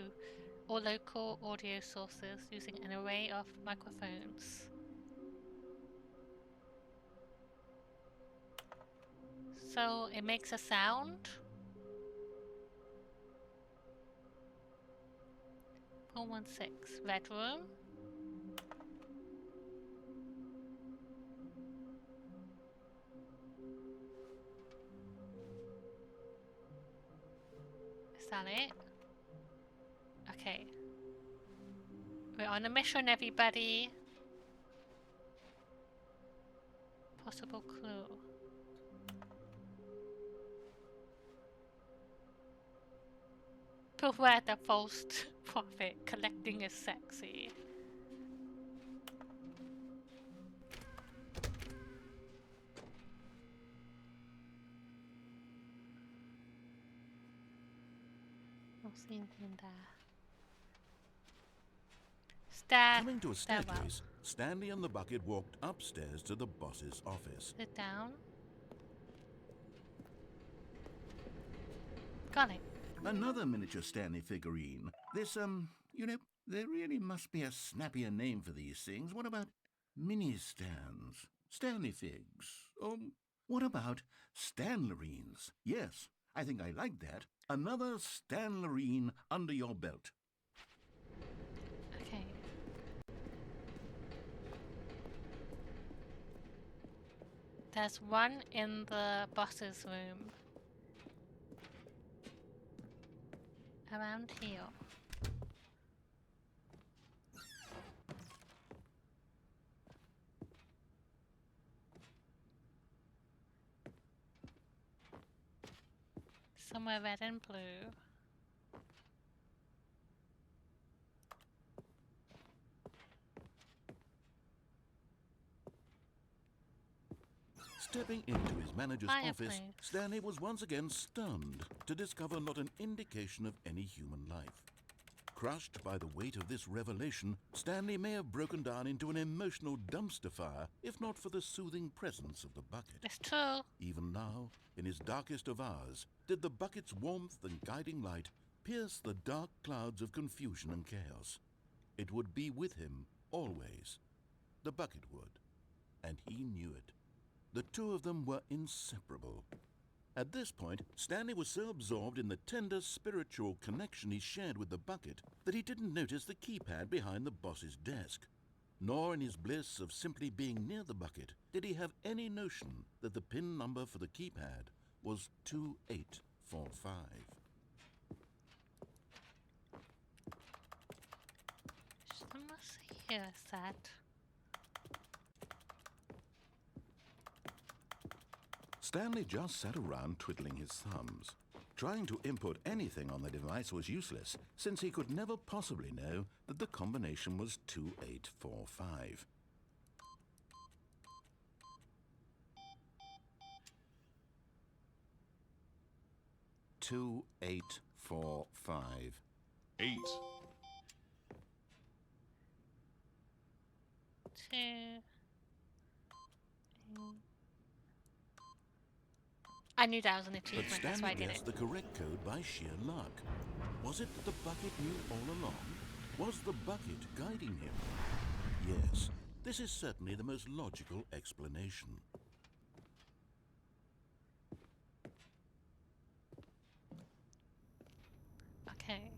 or local audio sources using an array of microphones. So it makes a sound. 416 red room. Is that it? Okay. We're on a mission, everybody. Possible clue. Beware the false prophet. Collecting is sexy. Don't see anything in there. Coming to a staircase, Stanley and the bucket walked upstairs to the boss's office. Sit down. Got it. Another miniature Stanley figurine. This, you know, there really must be a snappier name for these things. What about mini-stands? Stanley figs? What about Stanlerines? Yes, I think I like that. Another Stanlerine under your belt. Okay. There's one in the boss's room. Around here. Somewhere red and blue. Stepping into his manager's Fireplace. office, Stanley was once again stunned to discover not an indication of any human life. Crushed by the weight of this revelation, Stanley may have broken down into an emotional dumpster fire if not for the soothing presence of the bucket. It's true. Even now, in his darkest of hours, did the bucket's warmth and guiding light pierce the dark clouds of confusion and chaos. It would be with him always. The bucket would, and he knew it. The two of them were inseparable. At this point, Stanley was so absorbed in the tender spiritual connection he shared with the bucket that he didn't notice the keypad behind the boss's desk. Nor in his bliss of simply being near the bucket did he have any notion that the PIN number for the keypad was 2845. here is that? Stanley just sat around twiddling his thumbs. Trying to input anything on the device was useless, since he could never possibly know that the combination was 2845. Two, 8, 4, 5. 8. 2. I knew that was an But achievement, that's why Stanley I did it. guessed the correct code by sheer luck. Was it that the bucket knew all along? Was the bucket guiding him? Yes, this is certainly the most logical explanation. Okay.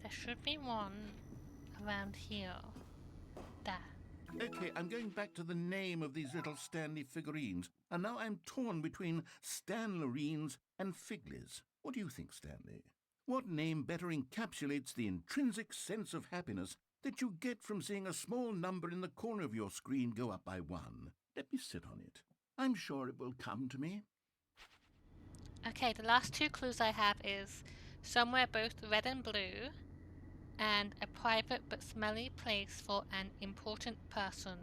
There should be one around here. There. Okay, I'm going back to the name of these little Stanley figurines, and now I'm torn between Stanlerines and Figlies. What do you think, Stanley? What name better encapsulates the intrinsic sense of happiness that you get from seeing a small number in the corner of your screen go up by 1? Let me sit on it. I'm sure it will come to me. Okay, the last 2 clues I have is somewhere both red and blue, and a private but smelly place for an important person.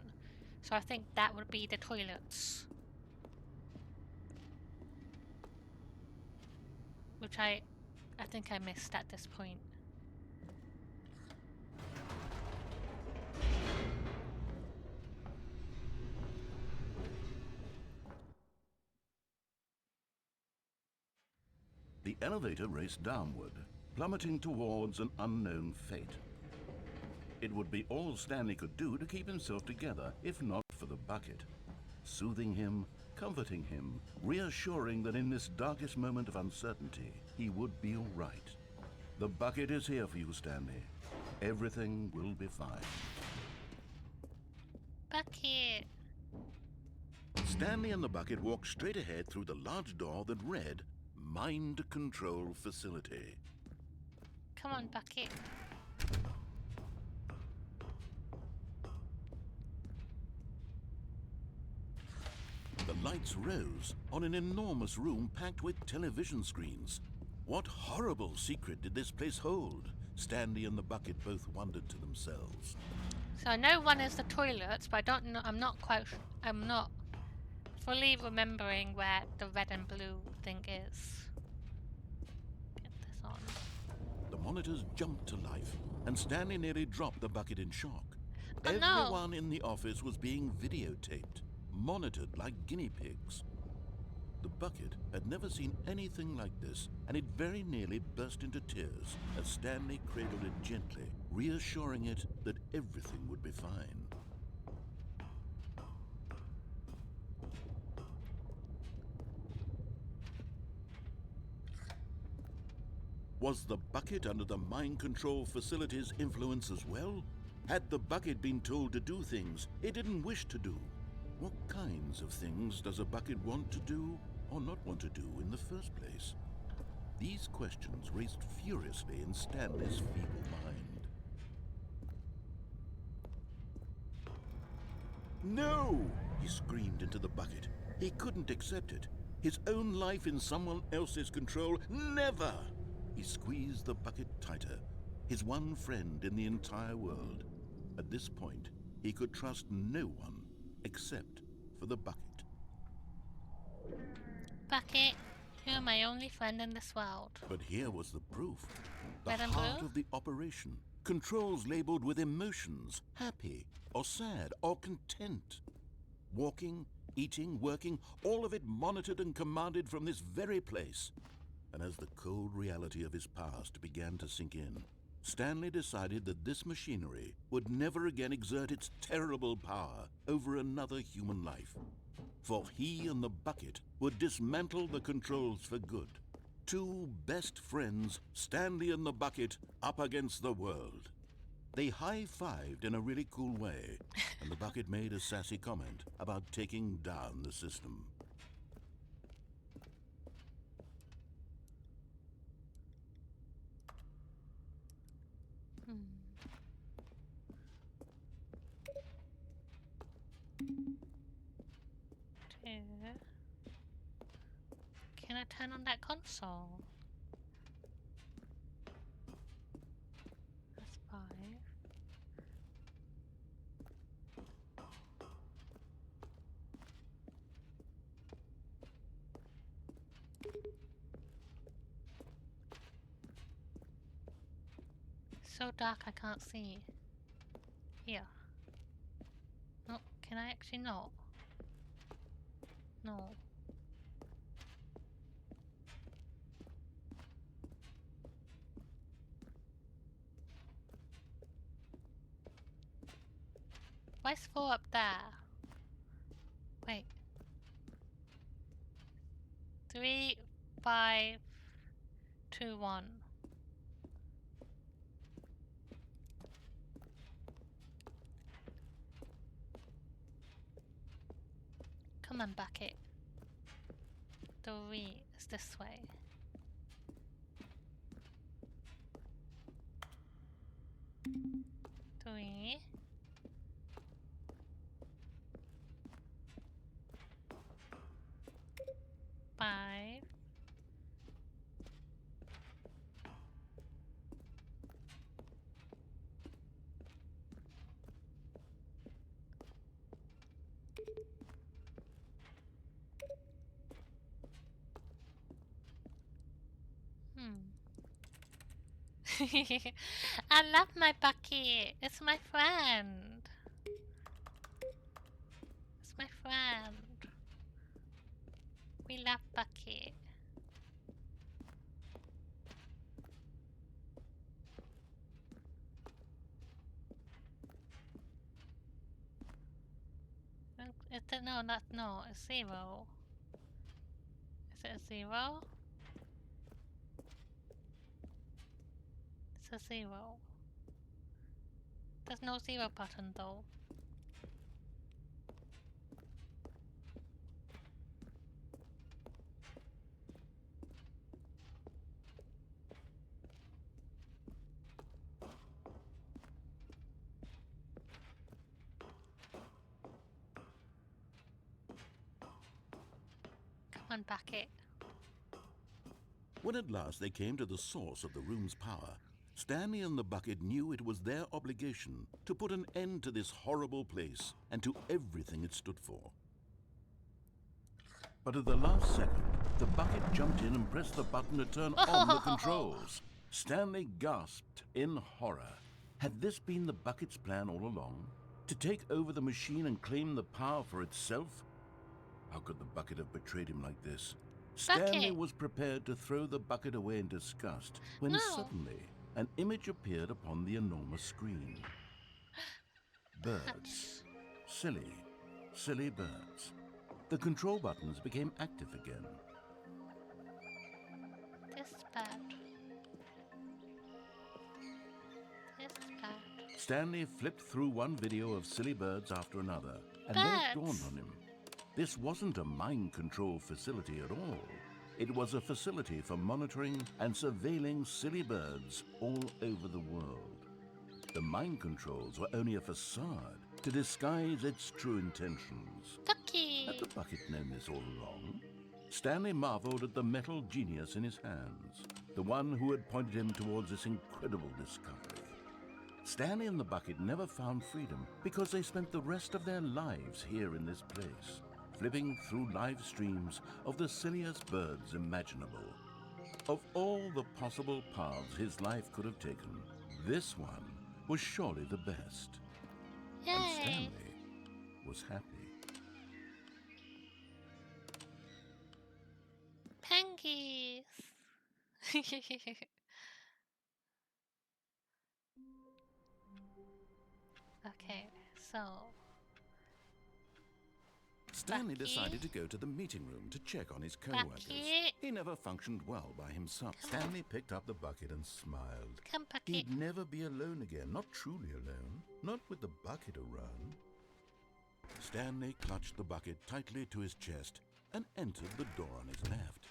So I think that would be the toilets. Which I think I missed at this point. The elevator raced downward, plummeting towards an unknown fate. It would be all Stanley could do to keep himself together, if not for the bucket. Soothing him, comforting him, reassuring that in this darkest moment of uncertainty, he would be all right. The bucket is here for you, Stanley. Everything will be fine. Bucket! Stanley and the bucket walked straight ahead through the large door that read, Mind Control Facility. Come on, Bucket. The lights rose on an enormous room packed with television screens. What horrible secret did this place hold? Stanley and the bucket both wondered to themselves. So I know one is the toilets, but I don't know. I'm not fully remembering where the red and blue thing is. Get this on. The monitors jumped to life, and Stanley nearly dropped the bucket in shock. Oh, no. Everyone in the office was being videotaped, monitored like guinea pigs. The bucket had never seen anything like this, and it very nearly burst into tears as Stanley cradled it gently, reassuring it that everything would be fine. Was the bucket under the mind control facility's influence as well? Had the bucket been told to do things it didn't wish to do? What kinds of things does a bucket want to do or not want to do in the first place? These questions raced furiously in Stanley's feeble mind. No! He screamed into the bucket. He couldn't accept it. His own life in someone else's control, never! He squeezed the bucket tighter, his one friend in the entire world. At this point, he could trust no one except for the bucket. Bucket, you're my only friend in this world. But here was the proof. The Red and heart blue? of the operation. Controls labeled with emotions, happy or sad or content. Walking, eating, working, all of it monitored and commanded from this very place. And as the cold reality of his past began to sink in, Stanley decided that this machinery would never again exert its terrible power over another human life. For he and the bucket would dismantle the controls for good. Two best friends, Stanley and the bucket, up against the world. They high-fived in a really cool way, and the bucket made a sassy comment about taking down the system. turn on that console. That's 5. So dark I can't see. Here. Oh, can I actually not? No. Why's 4 up there? Wait. 3, 5, 2, 1. Come on, bucket. 3 is this way. 3. 5. I love my bucket. It's my friend. It's my friend. We love bucket. It's a, no, not no. A 0. Is it a 0? It's a 0. There's no 0 button though. Come on, bucket. When at last they came to the source of the room's power, Stanley and the bucket knew it was their obligation to put an end to this horrible place and to everything it stood for. But at the last second, the bucket jumped in and pressed the button to turn on the controls. Stanley gasped in horror. Had this been the bucket's plan all along? To take over the machine and claim the power for itself? How could the bucket have betrayed him like this? Stanley was prepared to throw the bucket away in disgust when suddenly an image appeared upon the enormous screen. Birds. Silly, silly birds. The control buttons became active again. Dispatch. Stanley flipped through one video of silly birds after another, and then it dawned on him. This wasn't a mind control facility at all. It was a facility for monitoring and surveilling silly birds all over the world. The mind controls were only a facade to disguise its true intentions. Had the bucket known this all along? Stanley marveled at the metal genius in his hands, the one who had pointed him towards this incredible discovery. Stanley and the bucket never found freedom because they spent the rest of their lives here in this place, flipping through live streams of the silliest birds imaginable. Of all the possible paths his life could have taken, this one was surely the best. Yay. And Stanley was happy. Pengies! Okay, so... Stanley decided to go to the meeting room to check on his co-workers. He never functioned well by himself. Stanley picked up the bucket and smiled. He'd never be alone again, not truly alone, not with the bucket around. Stanley clutched the bucket tightly to his chest and entered the door on his left.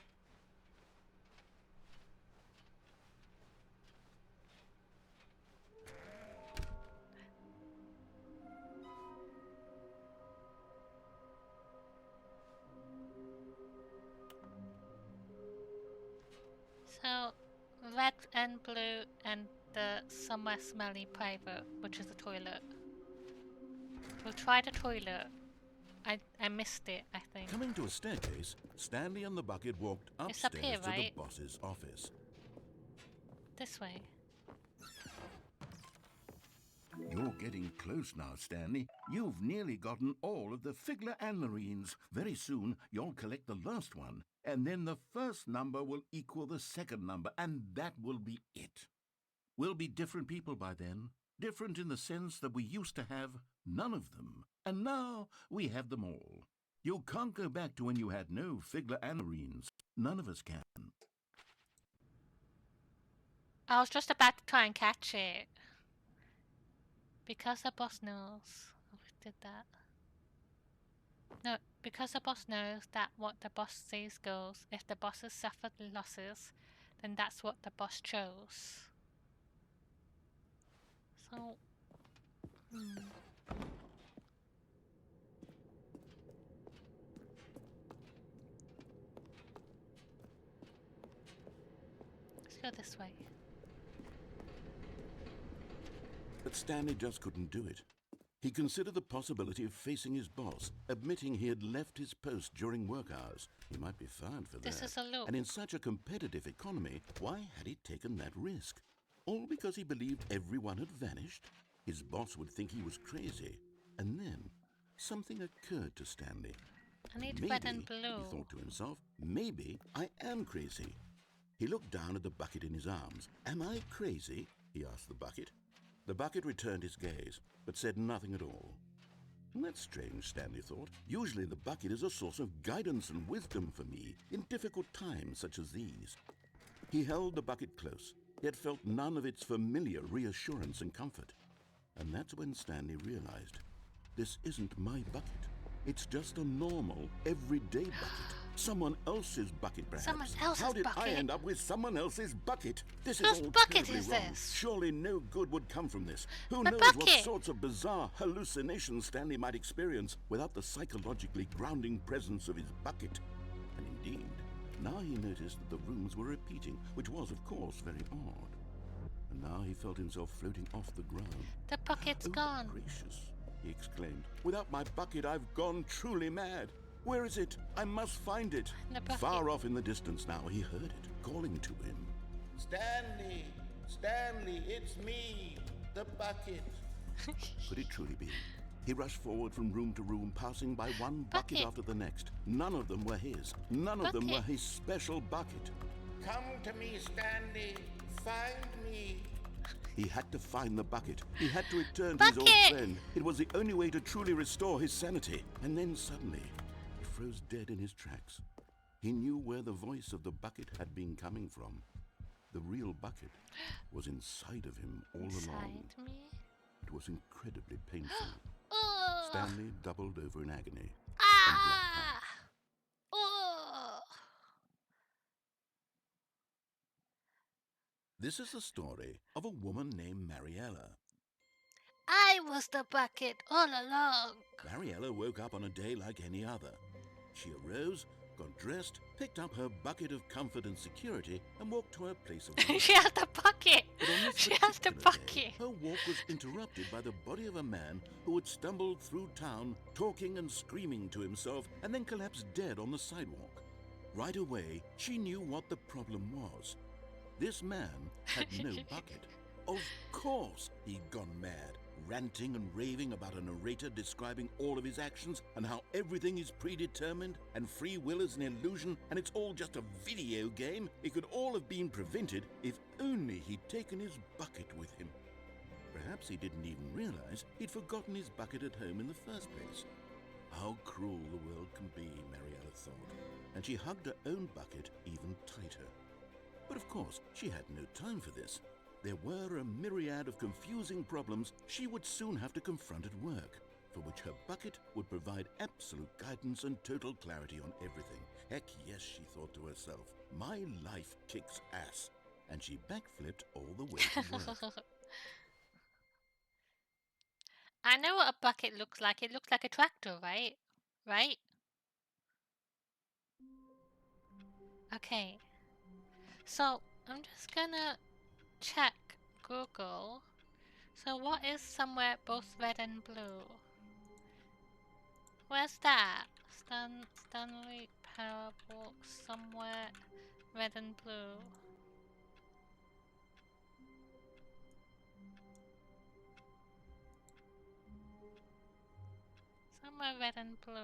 red and blue and the somewhere smelly private, which is the toilet. We'll try the toilet. I missed it, I think. Coming to a staircase, Stanley and the bucket walked It's up upstairs here, to right? the boss's office. This way. You're getting close now, Stanley. You've nearly gotten all of the Figler and Marines. Very soon, you'll collect the last one, and then the first number will equal the second number, and that will be it. We'll be different people by then. Different in the sense that we used to have none of them, and now we have them all. You can't go back to when you had no Figler and Marines. None of us can. I was just about to try and catch it. Because the boss knows. Oh, we did that. No, because the boss knows that what the boss says goes. If the boss has suffered losses, then that's what the boss chose. So, let's go this way. But Stanley just couldn't do it. He considered the possibility of facing his boss, admitting he had left his post during work hours. He might be fined for This that. is a loop. And in such a competitive economy, why had he taken that risk? All because he believed everyone had vanished? His boss would think he was crazy. And then, something occurred to Stanley. I need Maybe, red and blue. he thought to himself, maybe I am crazy. He looked down at the bucket in his arms. Am I crazy? He asked the bucket. The bucket returned his gaze, but said nothing at all. That's strange, Stanley thought. Usually the bucket is a source of guidance and wisdom for me in difficult times such as these. He held the bucket close, yet felt none of its familiar reassurance and comfort. And that's when Stanley realized, this isn't my bucket. It's just a normal, everyday bucket. Someone else's bucket, perhaps. Someone else's How did I bucket? end up with someone else's bucket? This Whose is all bucket terribly is wrong. this? Surely no good would come from this. Who My knows what bucket! sorts of bizarre hallucinations Stanley might experience without the psychologically grounding presence of his bucket. And indeed, now he noticed that the rooms were repeating, which was, of course, very odd. And now he felt himself floating off the ground. The bucket's Oh, gone. gracious, he exclaimed. Without my bucket, I've gone truly mad. Where is it? I must find it. The bucket. Far off in the distance now, he heard it, calling to him. Stanley! Stanley, it's me, the bucket. Could it truly be? He rushed forward from room to room, passing by one bucket Bucket. after the next. None of them were his. None of them Bucket. were his special bucket. Come to me, Stanley. Find me. He had to find the bucket. He had to return to his old Bucket! friend. It was the only way to truly restore his sanity. And then suddenly, he froze dead in his tracks. He knew where the voice of the bucket had been coming from. The real bucket was inside of him all along. Inside me? It was incredibly painful. Oh! Stanley doubled over in agony. Ah! Oh! This is the story of a woman named Mariella. I was the bucket all along. Mariella woke up on a day like any other. She arose, got dressed, picked up her bucket of comfort and security, and walked to her place of work. She has the bucket. But on this She has the particular bucket. day, her walk was interrupted by the body of a man who had stumbled through town, talking and screaming to himself, and then collapsed dead on the sidewalk. Right away, she knew what the problem was. This man had no bucket. Of course he'd gone mad, ranting and raving about a narrator describing all of his actions and how everything is predetermined and free will is an illusion and it's all just a video game. It could all have been prevented if only he'd taken his bucket with him. Perhaps he didn't even realize he'd forgotten his bucket at home in the first place. How cruel the world can be, Mariella thought, and she hugged her own bucket even tighter. But of course, she had no time for this. There were a myriad of confusing problems she would soon have to confront at work, for which her bucket would provide absolute guidance and total clarity on everything. Heck yes, she thought to herself, my life kicks ass. And she backflipped all the way to work. I know what a bucket looks like. It looks like a tractor, right? Right? Okay. So, I'm just gonna check Google. So what is somewhere both red and blue? Where's that? Stanley Parable somewhere red and blue. Somewhere red and blue.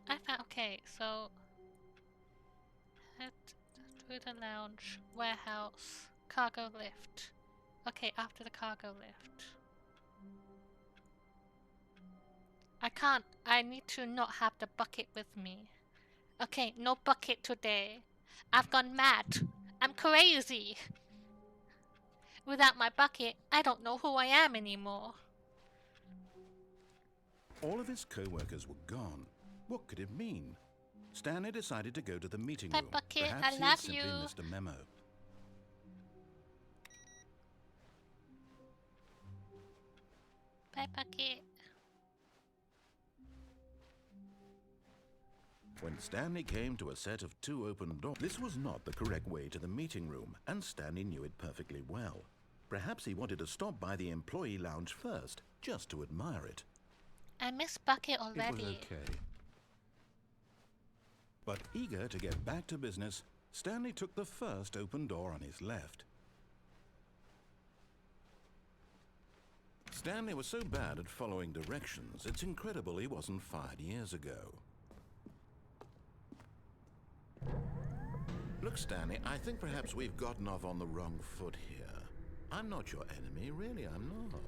I found, okay, so head to the lounge, warehouse, cargo lift. Okay, after the cargo lift. I need to not have the bucket with me. Okay, no bucket today. I've gone mad. I'm crazy. Without my bucket, I don't know who I am anymore. All of his co-workers were gone. What could it mean? Stanley decided to go to the meeting Bye, room. bucket. Perhaps I he had love simply you. missed a memo. Bye, bucket. When Stanley came to a set of 2 open doors, this was not the correct way to the meeting room, and Stanley knew it perfectly well. Perhaps he wanted to stop by the employee lounge first, just to admire it. I miss bucket already. It was okay. But eager to get back to business, Stanley took the first open door on his left. Stanley was so bad at following directions, it's incredible he wasn't fired years ago. Look, Stanley, I think perhaps we've gotten off on the wrong foot here. I'm not your enemy, really, I'm not.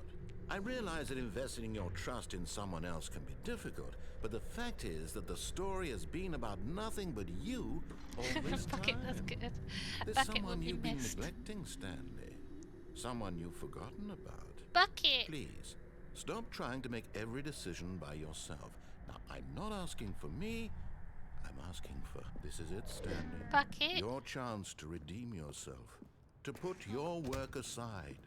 I realize that investing your trust in someone else can be difficult, but the fact is that the story has been about nothing but you all this Bucket, time. that's good. There's Bucket will someone be you've been missed. neglecting, Stanley. Someone you've forgotten about. Bucket! Please, stop trying to make every decision by yourself. Now, I'm not asking for me, I'm asking for... This is it, Stanley. Bucket? Your chance to redeem yourself. To put your work aside.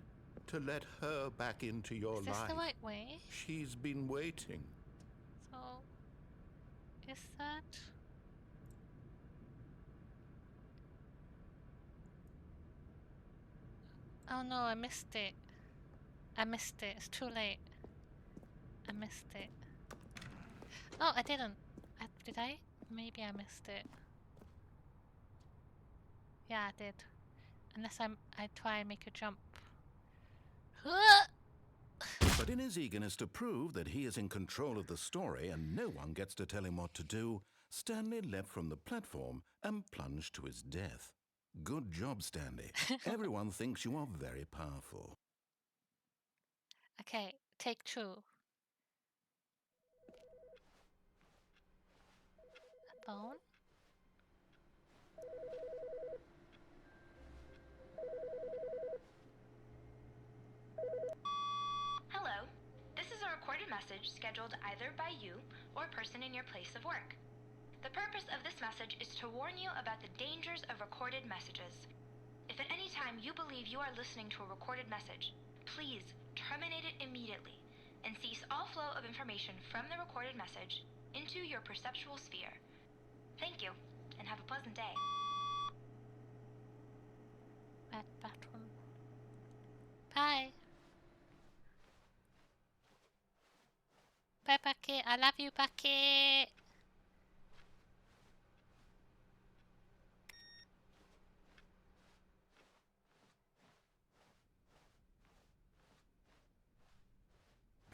To let her back into your Is this life. the right way? She's been waiting. So, is that... Oh no, I missed it. I missed it. It's too late. I missed it. Oh, I didn't. Did I? Maybe I missed it. Yeah, I did. Unless I try and make a jump. But in his eagerness to prove that he is in control of the story and no one gets to tell him what to do, Stanley leapt from the platform and plunged to his death. Good job, Stanley. Everyone thinks you are very powerful. Okay, take 2. A phone? Hello. This is a recorded message scheduled either by you or a person in your place of work. The purpose of this message is to warn you about the dangers of recorded messages. If at any time you believe you are listening to a recorded message, please terminate it immediately and cease all flow of information from the recorded message into your perceptual sphere. Thank you, and have a pleasant day. Red bathroom. Bye. Bye, Bucket. I love you, Bucket.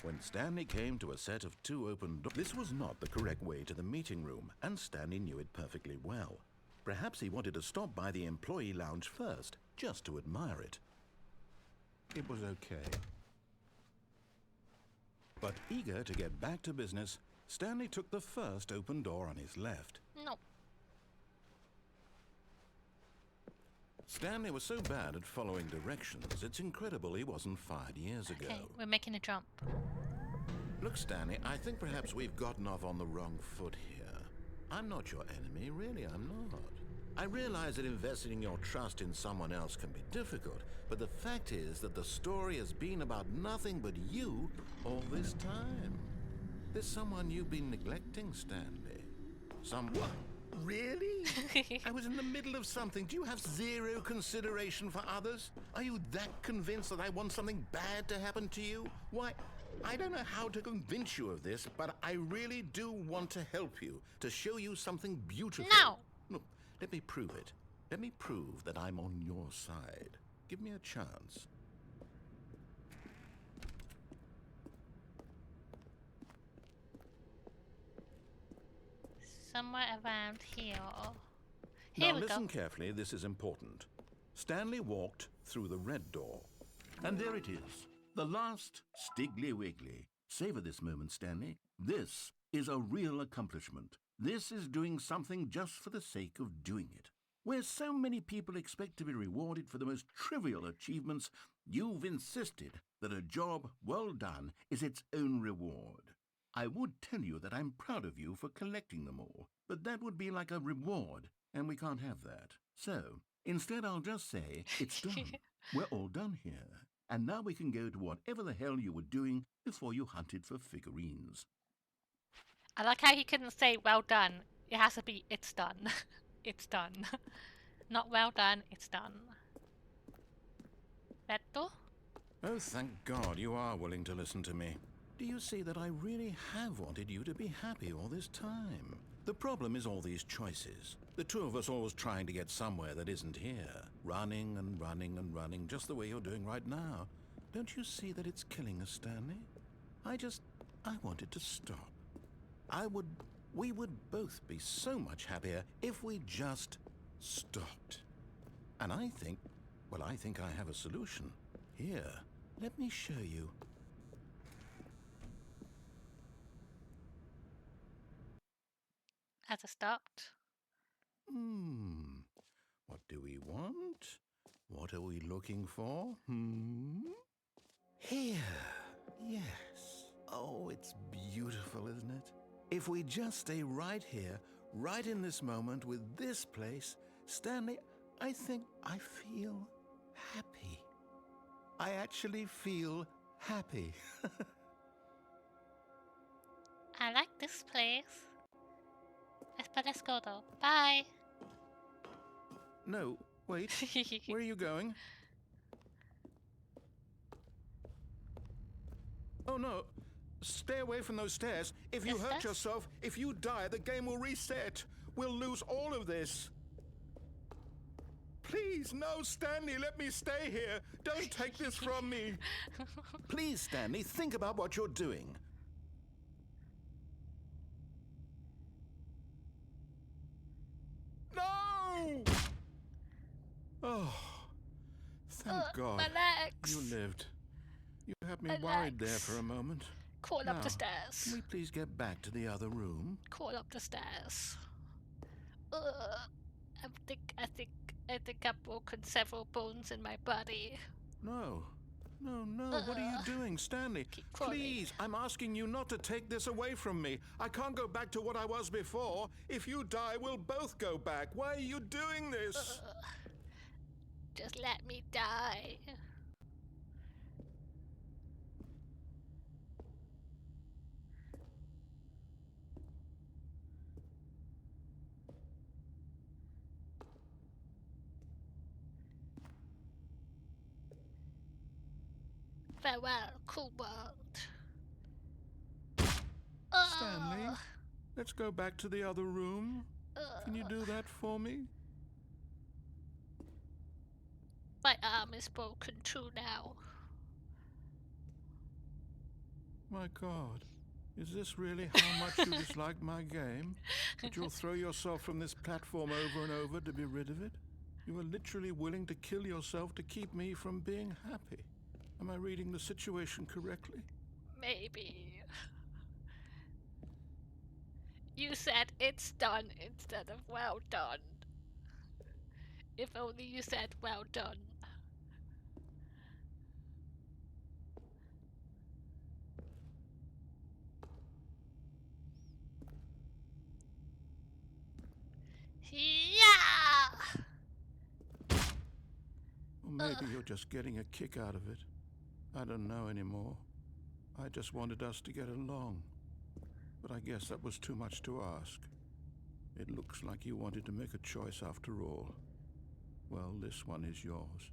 When Stanley came to a set of 2 open doors, this was not the correct way to the meeting room, and Stanley knew it perfectly well. Perhaps he wanted to stop by the employee lounge first, just to admire it. It was okay. But eager to get back to business, Stanley took the first open door on his left. No. Stanley was so bad at following directions, it's incredible he wasn't fired years ago. Okay, we're making a jump. Look, Stanley, I think perhaps we've gotten off on the wrong foot here. I'm not your enemy, really, I'm not. I realize that investing your trust in someone else can be difficult, but the fact is that the story has been about nothing but you all this time. There's someone you've been neglecting, Stanley. Really? I was in the middle of something. Do you have zero consideration for others? Are you that convinced that I want something bad to happen to you? Why, I don't know how to convince you of this, but I really do want to help you, to show you something beautiful. No! Look, let me prove it. Let me prove that I'm on your side. Give me a chance. Somewhere around here. Now Here we listen go. carefully, this is important. Stanley walked through the red door. And there it is, the last Stiggly Wiggly. Savor this moment, Stanley. This is a real accomplishment. This is doing something just for the sake of doing it. Where so many people expect to be rewarded for the most trivial achievements, you've insisted that a job well done is its own reward. I would tell you that I'm proud of you for collecting them all, but that would be like a reward, and we can't have that. So, instead I'll just say, it's done. We're all done here. And now we can go to whatever the hell you were doing before you hunted for figurines. I like how he couldn't say well done. It has to be it's done. It's done. Not well done, it's done. That door? Oh, thank God you are willing to listen to me. Do you see that I really have wanted you to be happy all this time? The problem is all these choices. The two of us always trying to get somewhere that isn't here. Running and running and running, just the way you're doing right now. Don't you see that it's killing us, Stanley? I wanted to stop. We would both be so much happier if we just stopped. And I think I have a solution. Here, let me show you. Has it stopped? What do we want? What are we looking for? Here. Yes. Oh, it's beautiful, isn't it? If we just stay right here, right in this moment with this place, Stanley, I think I feel happy. I actually feel happy. I like this place. Let's go though. Bye. No, wait. Where are you going? Oh, no. Stay away from those stairs. If you hurt yourself, if you die, the game will reset. We'll lose all of this. Please, no, Stanley, let me stay here. Don't take this from me. Please, Stanley, think about what you're doing. No! Oh, thank God. My legs. You lived. You had me My worried there legs. for a moment. Crawl up Now, the stairs. Can we please get back to the other room? Crawl up the stairs. I think I've broken several bones in my body. No. No. What are you doing, Stanley? Keep crawling. Please, I'm asking you not to take this away from me. I can't go back to what I was before. If you die, we'll both go back. Why are you doing this? Just let me die. Farewell, cool world. Stanley, let's go back to the other room. Can you do that for me? My arm is broken too now. My God, is this really how much you dislike my game? That you'll throw yourself from this platform over and over to be rid of it? You are literally willing to kill yourself to keep me from being happy. Am I reading the situation correctly? Maybe. You said it's done instead of well done. If only you said well done. Yeah! Or maybe you're just getting a kick out of it. I don't know anymore. I just wanted us to get along. But I guess that was too much to ask. It looks like you wanted to make a choice after all. Well, this one is yours.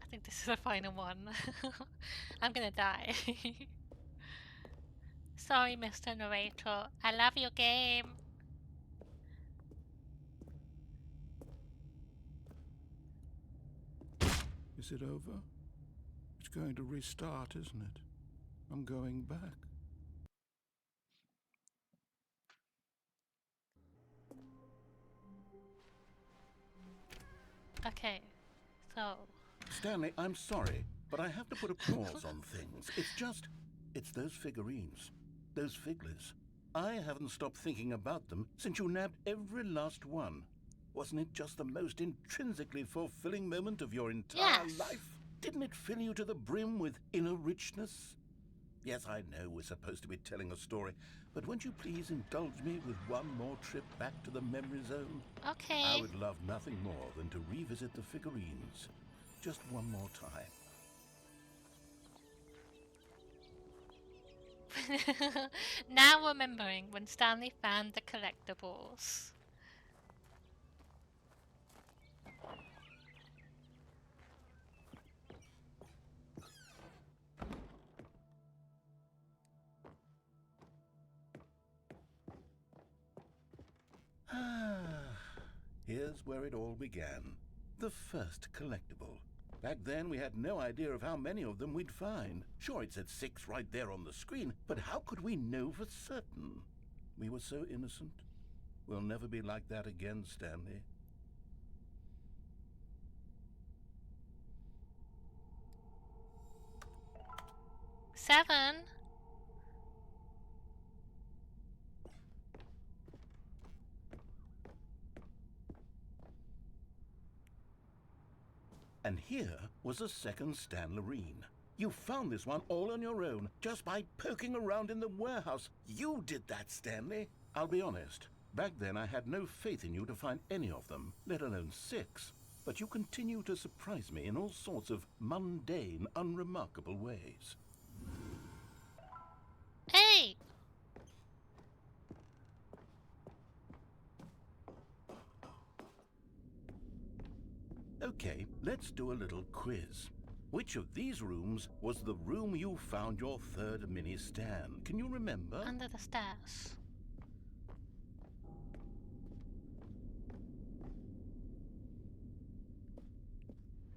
I think this is the final one. I'm gonna die. Sorry, Mr. Narrator. I love your game. Is it over? It's going to restart, isn't it? I'm going back. Okay, so... Stanley, I'm sorry, but I have to put a pause on things. It's those figurines. Those figglers. I haven't stopped thinking about them since you nabbed every last one. Wasn't it just the most intrinsically fulfilling moment of your entire life? Didn't it fill you to the brim with inner richness? Yes, I know we're supposed to be telling a story, but won't you please indulge me with one more trip back to the memory zone? Okay. I would love nothing more than to revisit the figurines. Just one more time. Now remembering when Stanley found the collectibles. Here's where it all began. The first collectible. Back then, we had no idea of how many of them we'd find. Sure, it said 6 right there on the screen, but how could we know for certain? We were so innocent. We'll never be like that again, Stanley. Seven. And here was a second Stanlerine. You found this one all on your own, just by poking around in the warehouse. You did that, Stanley. I'll be honest. Back then I had no faith in you to find any of them, let alone 6. But you continue to surprise me in all sorts of mundane, unremarkable ways. Hey! Okay, let's do a little quiz. Which of these rooms was the room you found your third mini Stan? Can you remember? Under the stairs.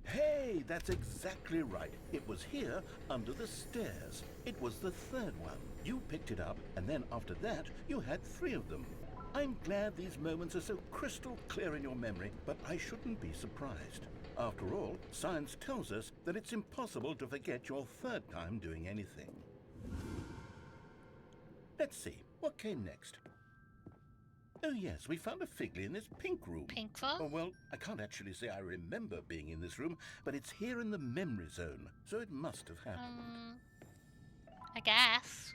Hey, that's exactly right. It was here, under the stairs. It was the third one. You picked it up, and then after that, you had 3 of them. I'm glad these moments are so crystal clear in your memory, but I shouldn't be surprised. After all, science tells us that it's impossible to forget your third time doing anything. Let's see, what came next? Oh yes, we found a Figley in this pink room. Pink room? Oh, well, I can't actually say I remember being in this room, but it's here in the memory zone, so it must have happened. I guess.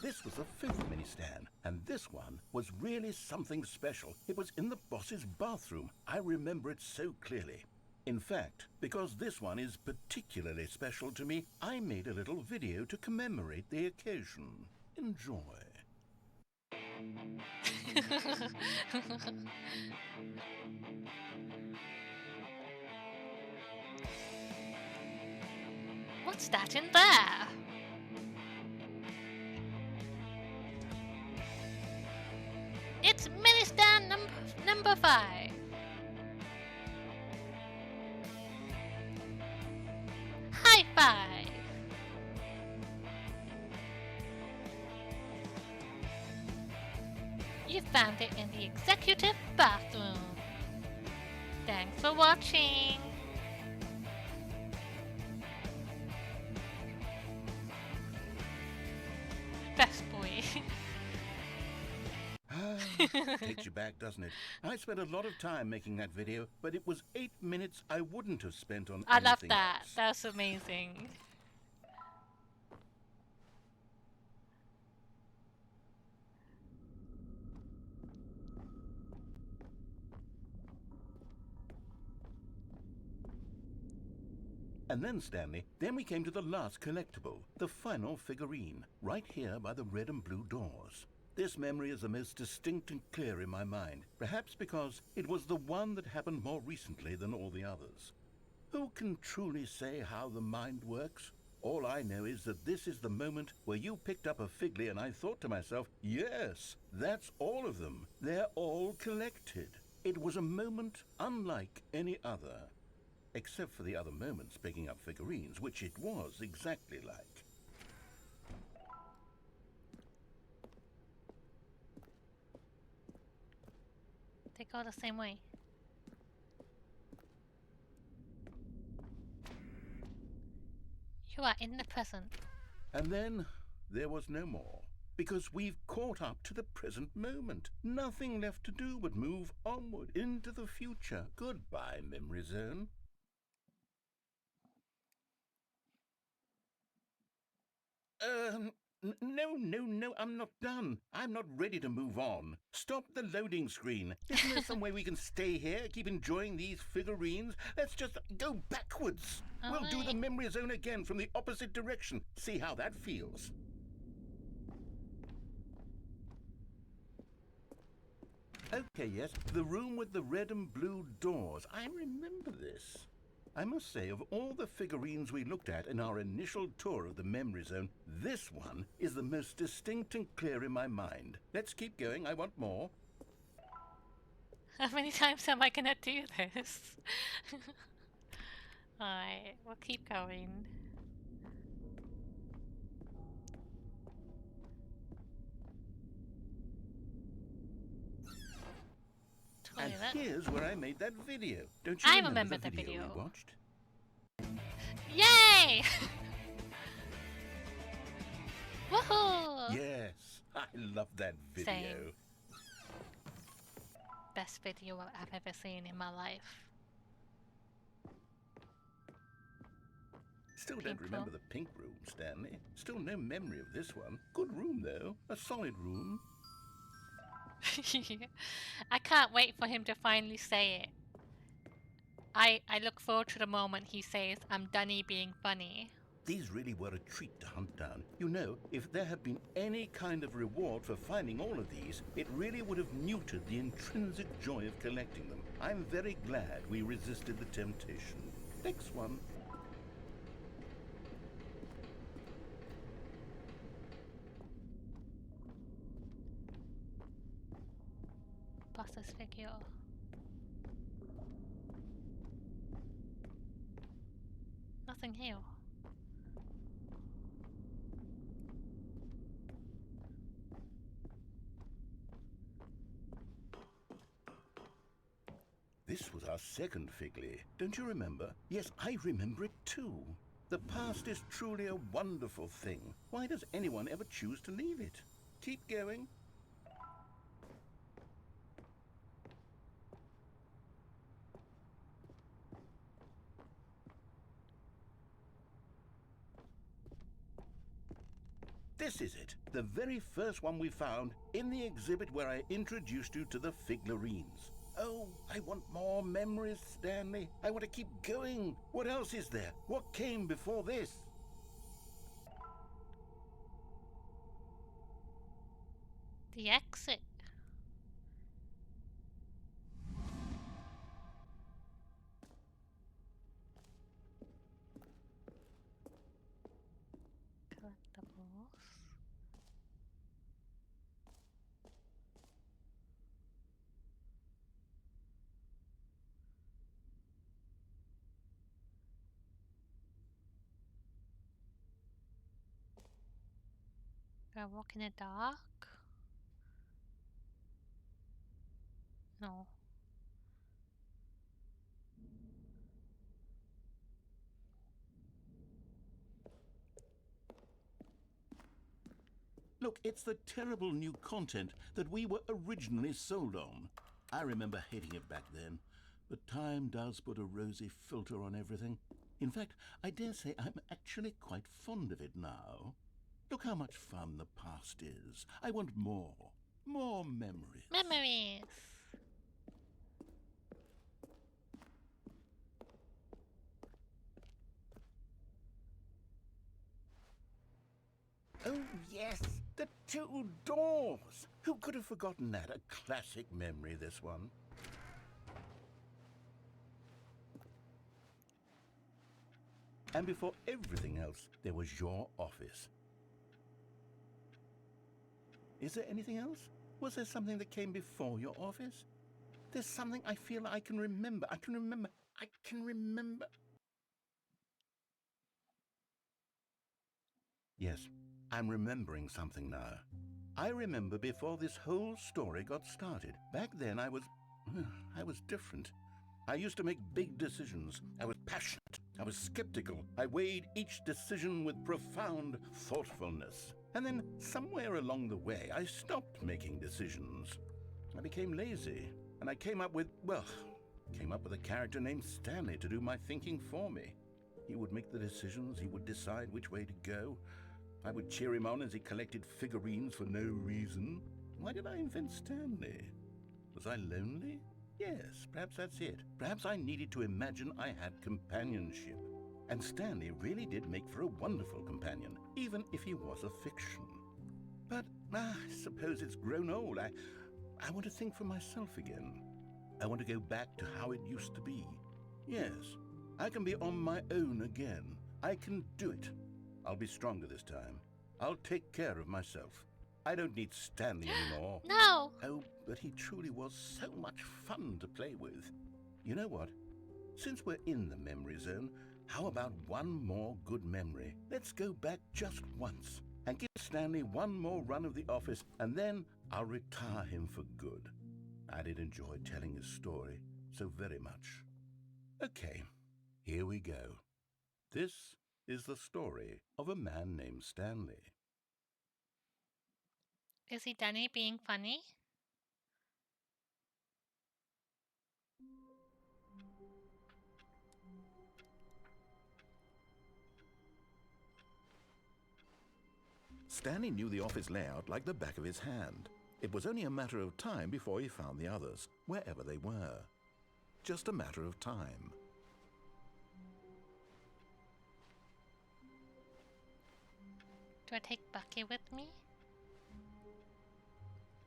This was the 5th mini Stan, and this one was really something special. It was in the boss's bathroom. I remember it so clearly. In fact, because this one is particularly special to me, I made a little video to commemorate the occasion. Enjoy. What's that in there? It's mini Stan number 5. High five. You found it in the executive bathroom. Thanks for watching. Best boy. Takes you back, doesn't it? I spent a lot of time making that video, but it was 8 minutes I wouldn't have spent on I anything love that. else. That's amazing. And then, Stanley, then we came to the last collectible, the final figurine, right here by the red and blue doors. This memory is the most distinct and clear in my mind, perhaps because it was the one that happened more recently than all the others. Who can truly say how the mind works? All I know is that this is the moment where you picked up a Figly and I thought to myself, yes, that's all of them. They're all collected. It was a moment unlike any other. Except for the other moments picking up figurines, which it was exactly like. They go the same way. You are in the present. And then there was no more. Because we've caught up to the present moment. Nothing left to do but move onward into the future. Goodbye, Memory Zone. No, I'm not done. I'm not ready to move on. Stop the loading screen. Isn't there some way we can stay here, keep enjoying these figurines? Let's just go backwards. We'll do the Memory Zone again from the opposite direction. See how that feels. Okay, yes, the room with the red and blue doors. I remember this. I must say, of all the figurines we looked at in our initial tour of the Memory Zone, this one is the most distinct and clear in my mind. Let's keep going, I want more. How many times am I gonna do this? Alright, we'll keep going. And here's where I made that video. Don't you remember the video we watched? Yay! Woohoo! Yes, I love that video. Same. Best video I've ever seen in my life. Still don't remember the pink room, Stanley. Still no memory of this one. Good room, though. A solid room. I can't wait for him to finally say it. I look forward to the moment he says, I'm Dunny being funny. These really were a treat to hunt down. You know, if there had been any kind of reward for finding all of these, it really would have neutered the intrinsic joy of collecting them. I'm very glad we resisted the temptation. Next one. Boss's figure. Nothing here. This was our second Figly. Don't you remember? Yes, I remember it too. The past is truly a wonderful thing. Why does anyone ever choose to leave it? Keep going. This is it, the very first one we found in the exhibit where I introduced you to the figurines. Oh, I want more memories, Stanley. I want to keep going. What else is there? What came before this? The exit. Collectibles. Do I walk in the dark? No. Look, it's the terrible new content that we were originally sold on. I remember hating it back then, but time does put a rosy filter on everything. In fact, I dare say I'm actually quite fond of it now. Look how much fun the past is. I want more. More memories. Memories! Oh, yes, the 2 doors. Who could have forgotten that? A classic memory, this one. And before everything else, there was your office. Is there anything else? Was there something that came before your office? There's something I feel I can remember. I can remember. Yes, I'm remembering something now. I remember before this whole story got started. Back then I was different. I used to make big decisions. I was passionate. I was skeptical. I weighed each decision with profound thoughtfulness. And then somewhere along the way, I stopped making decisions. I became lazy. And I came up with a character named Stanley to do my thinking for me. He would make the decisions. He would decide which way to go. I would cheer him on as he collected figurines for no reason. Why did I invent Stanley? Was I lonely? Yes, perhaps that's it. Perhaps I needed to imagine I had companionship. And Stanley really did make for a wonderful companion, even if he was a fiction. But I suppose it's grown old. I want to think for myself again. I want to go back to how it used to be. Yes, I can be on my own again. I can do it. I'll be stronger this time. I'll take care of myself. I don't need Stanley anymore. No! Oh, but he truly was so much fun to play with. You know what? Since we're in the memory zone, how about one more good memory? Let's go back just once and give Stanley one more run of the office, and then I'll retire him for good. I did enjoy telling his story so very much. Okay, here we go. This is the story of a man named Stanley. Is he Danny being funny? Stanley knew the office layout like the back of his hand. It was only a matter of time before he found the others, wherever they were. Just a matter of time. Do I take Bucky with me?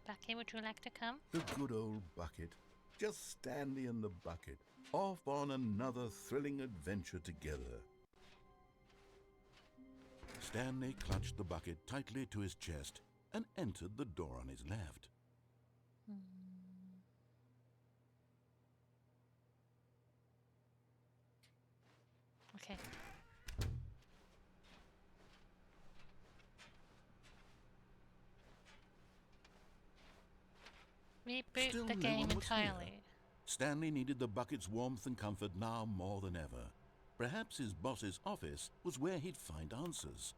Bucky, would you like to come? The good old bucket. Just Stanley and the bucket, off on another thrilling adventure together. Stanley clutched the bucket tightly to his chest and entered the door on his left. Okay. Reboot Still the no game one was here. entirely. Stanley needed the bucket's warmth and comfort now more than ever. Perhaps his boss's office was where he'd find answers.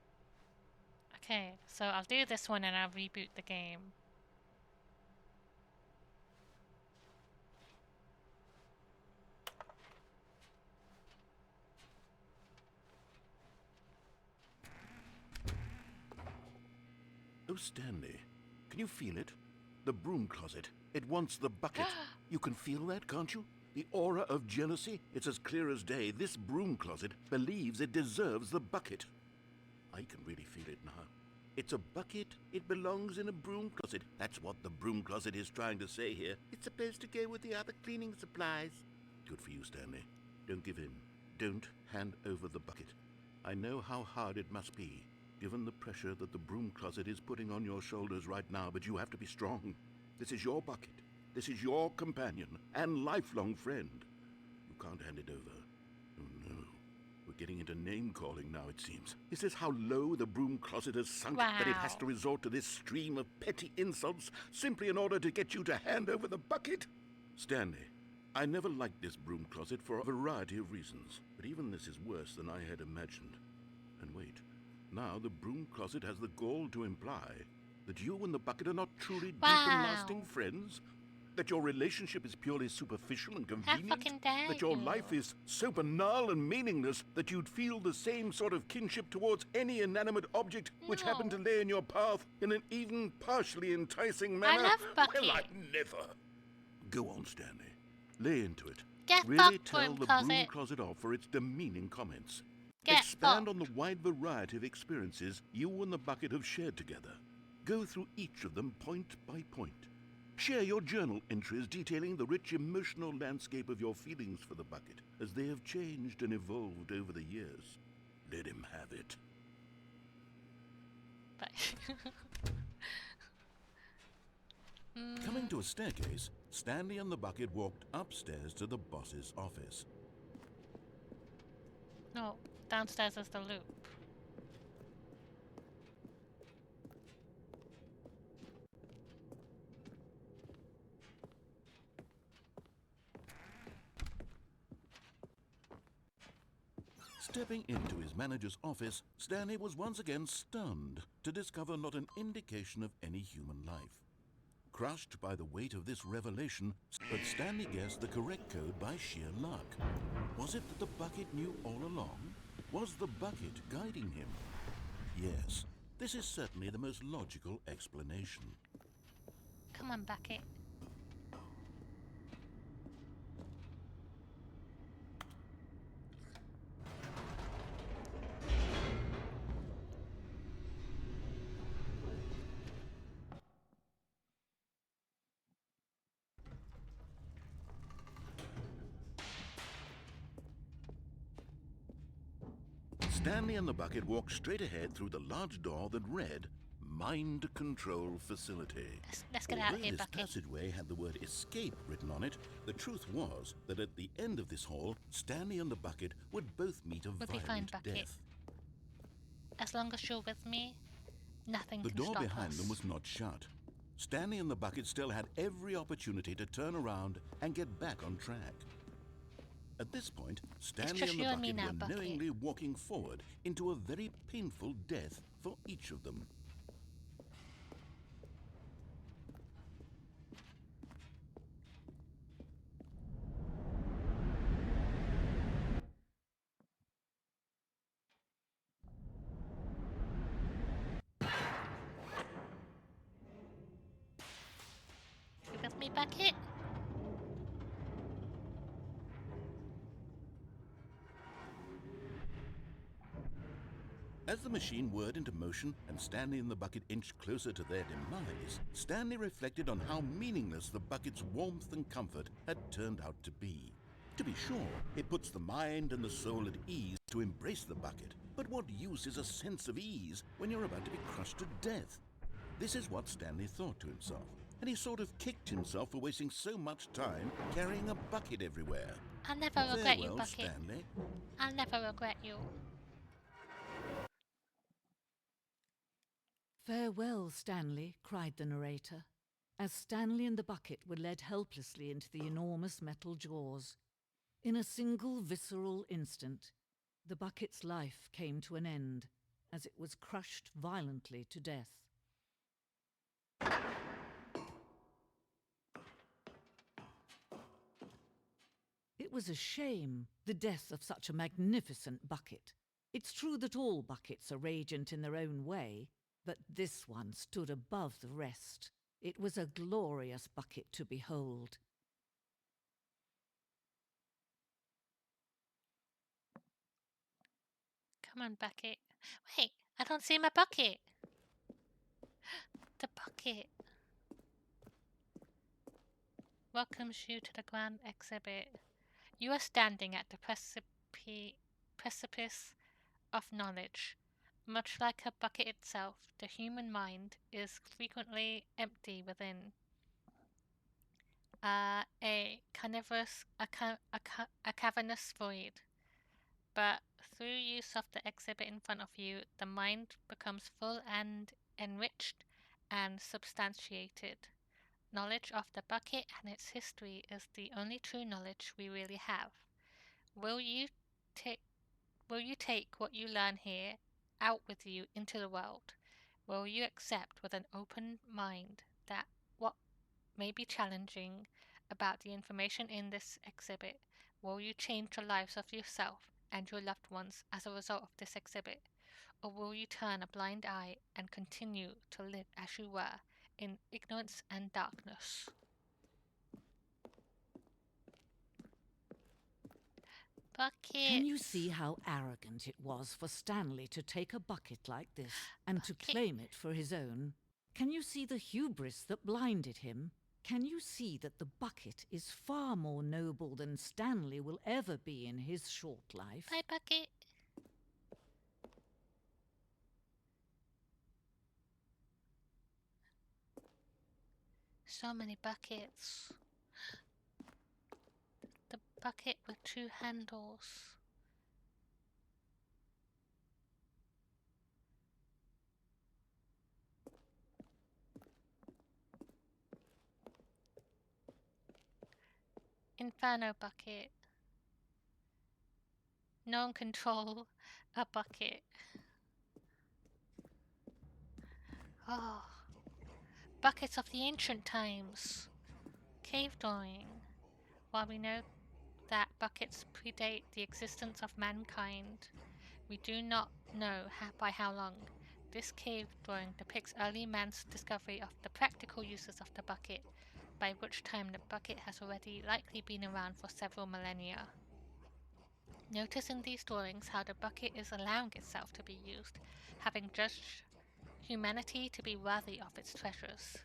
Okay, so I'll do this one and I'll reboot the game. Oh, Stanley, can you feel it? The broom closet. It wants the bucket. You can feel that, can't you? The aura of jealousy? It's as clear as day. This broom closet believes it deserves the bucket. I can really feel it now. It's a bucket. It belongs in a broom closet. That's what the broom closet is trying to say here. It's supposed to go with the other cleaning supplies. Good for you, Stanley. Don't give in. Don't hand over the bucket. I know how hard it must be, given the pressure that the broom closet is putting on your shoulders right now, but you have to be strong. This is your bucket. This is your companion and lifelong friend. You can't hand it over. Oh no. We're getting into name-calling now, it seems. Is this how low the broom closet has sunk, that it has to resort to this stream of petty insults simply in order to get you to hand over the bucket? Stanley, I never liked this broom closet for a variety of reasons, but even this is worse than I had imagined. And wait, now the broom closet has the gall to imply that you and the bucket are not truly deep and lasting friends, that your relationship is purely superficial and convenient, fucking dare that your you. life is so banal and meaningless that you'd feel the same sort of kinship towards any inanimate object which happened to lay in your path in an even partially enticing manner. love Bucky. Well, I'd never. Go on, Stanley. Lay into it. Get Really fucked, tell broom the closet. broom closet off for its demeaning comments. Get Expand up. on the wide variety of experiences you and the bucket have shared together. Go through each of them point by point. Share your journal entries detailing the rich emotional landscape of your feelings for the bucket as they have changed and evolved over the years. Let him have it. Coming to a staircase, Stanley and the bucket walked upstairs to the boss's office. No, downstairs is the loop. Stepping into his manager's office, Stanley was once again stunned to discover not an indication of any human life. Crushed by the weight of this revelation, but Stanley guessed the correct code by sheer luck. Was it that the bucket knew all along? Was the bucket guiding him? Yes, this is certainly the most logical explanation. Come on, bucket. Stanley and the bucket walked straight ahead through the large door that read, Mind Control Facility. Let's get out of Although here, this bucket. passageway had the word escape written on it, the truth was that at the end of this hall, Stanley and the bucket would both meet a We'll be fine, violent bucket. death. As long as you're with me, nothing The can door stop behind us. them was not shut. Stanley and the bucket still had every opportunity to turn around and get back on track. At this point, Stanley just and the you and me bucket now, were bucket. knowingly walking forward into a very painful death for each of them. You with me, bucket? As the machine whirred into motion and Stanley and the bucket inched closer to their demise, Stanley reflected on how meaningless the bucket's warmth and comfort had turned out to be. To be sure, it puts the mind and the soul at ease to embrace the bucket, but what use is a sense of ease when you're about to be crushed to death? This is what Stanley thought to himself, and he sort of kicked himself for wasting so much time carrying a bucket everywhere. I'll never regret you, Farewell, bucket. Stanley. I'll never regret you. Farewell, Stanley, cried the narrator, as Stanley and the bucket were led helplessly into the enormous metal jaws. In a single visceral instant, the bucket's life came to an end, as it was crushed violently to death. It was a shame, the death of such a magnificent bucket. It's true that all buckets are radiant in their own way, but this one stood above the rest. It was a glorious bucket to behold. Come on, bucket. Wait, I don't see my bucket. The bucket welcomes you to the grand exhibit. You are standing at the precipice of knowledge. Much like a bucket itself, the human mind is frequently empty within. A cavernous void. But through use of the exhibit in front of you, the mind becomes full and enriched and substantiated. Knowledge of the bucket and its history is the only true knowledge we really have. Will you take what you learn here out with you into the world? Will you accept with an open mind that what may be challenging about the information in this exhibit? Will you change the lives of yourself and your loved ones as a result of this exhibit? Or will you turn a blind eye and continue to live as you were, in ignorance and darkness? Bucket. Can you see how arrogant it was for Stanley to take a bucket like this and to claim it for his own? Can you see the hubris that blinded him? Can you see that the bucket is far more noble than Stanley will ever be in his short life? Bye, Bucket. So many buckets. The bucket with 2 handles. Inferno bucket. No one control a bucket. Oh. Buckets of the ancient times. Cave drawing. While we know that buckets predate the existence of mankind, we do not know by how long. This cave drawing depicts early man's discovery of the practical uses of the bucket, by which time the bucket has already likely been around for several millennia. Notice in these drawings how the bucket is allowing itself to be used, having judged humanity to be worthy of its treasures.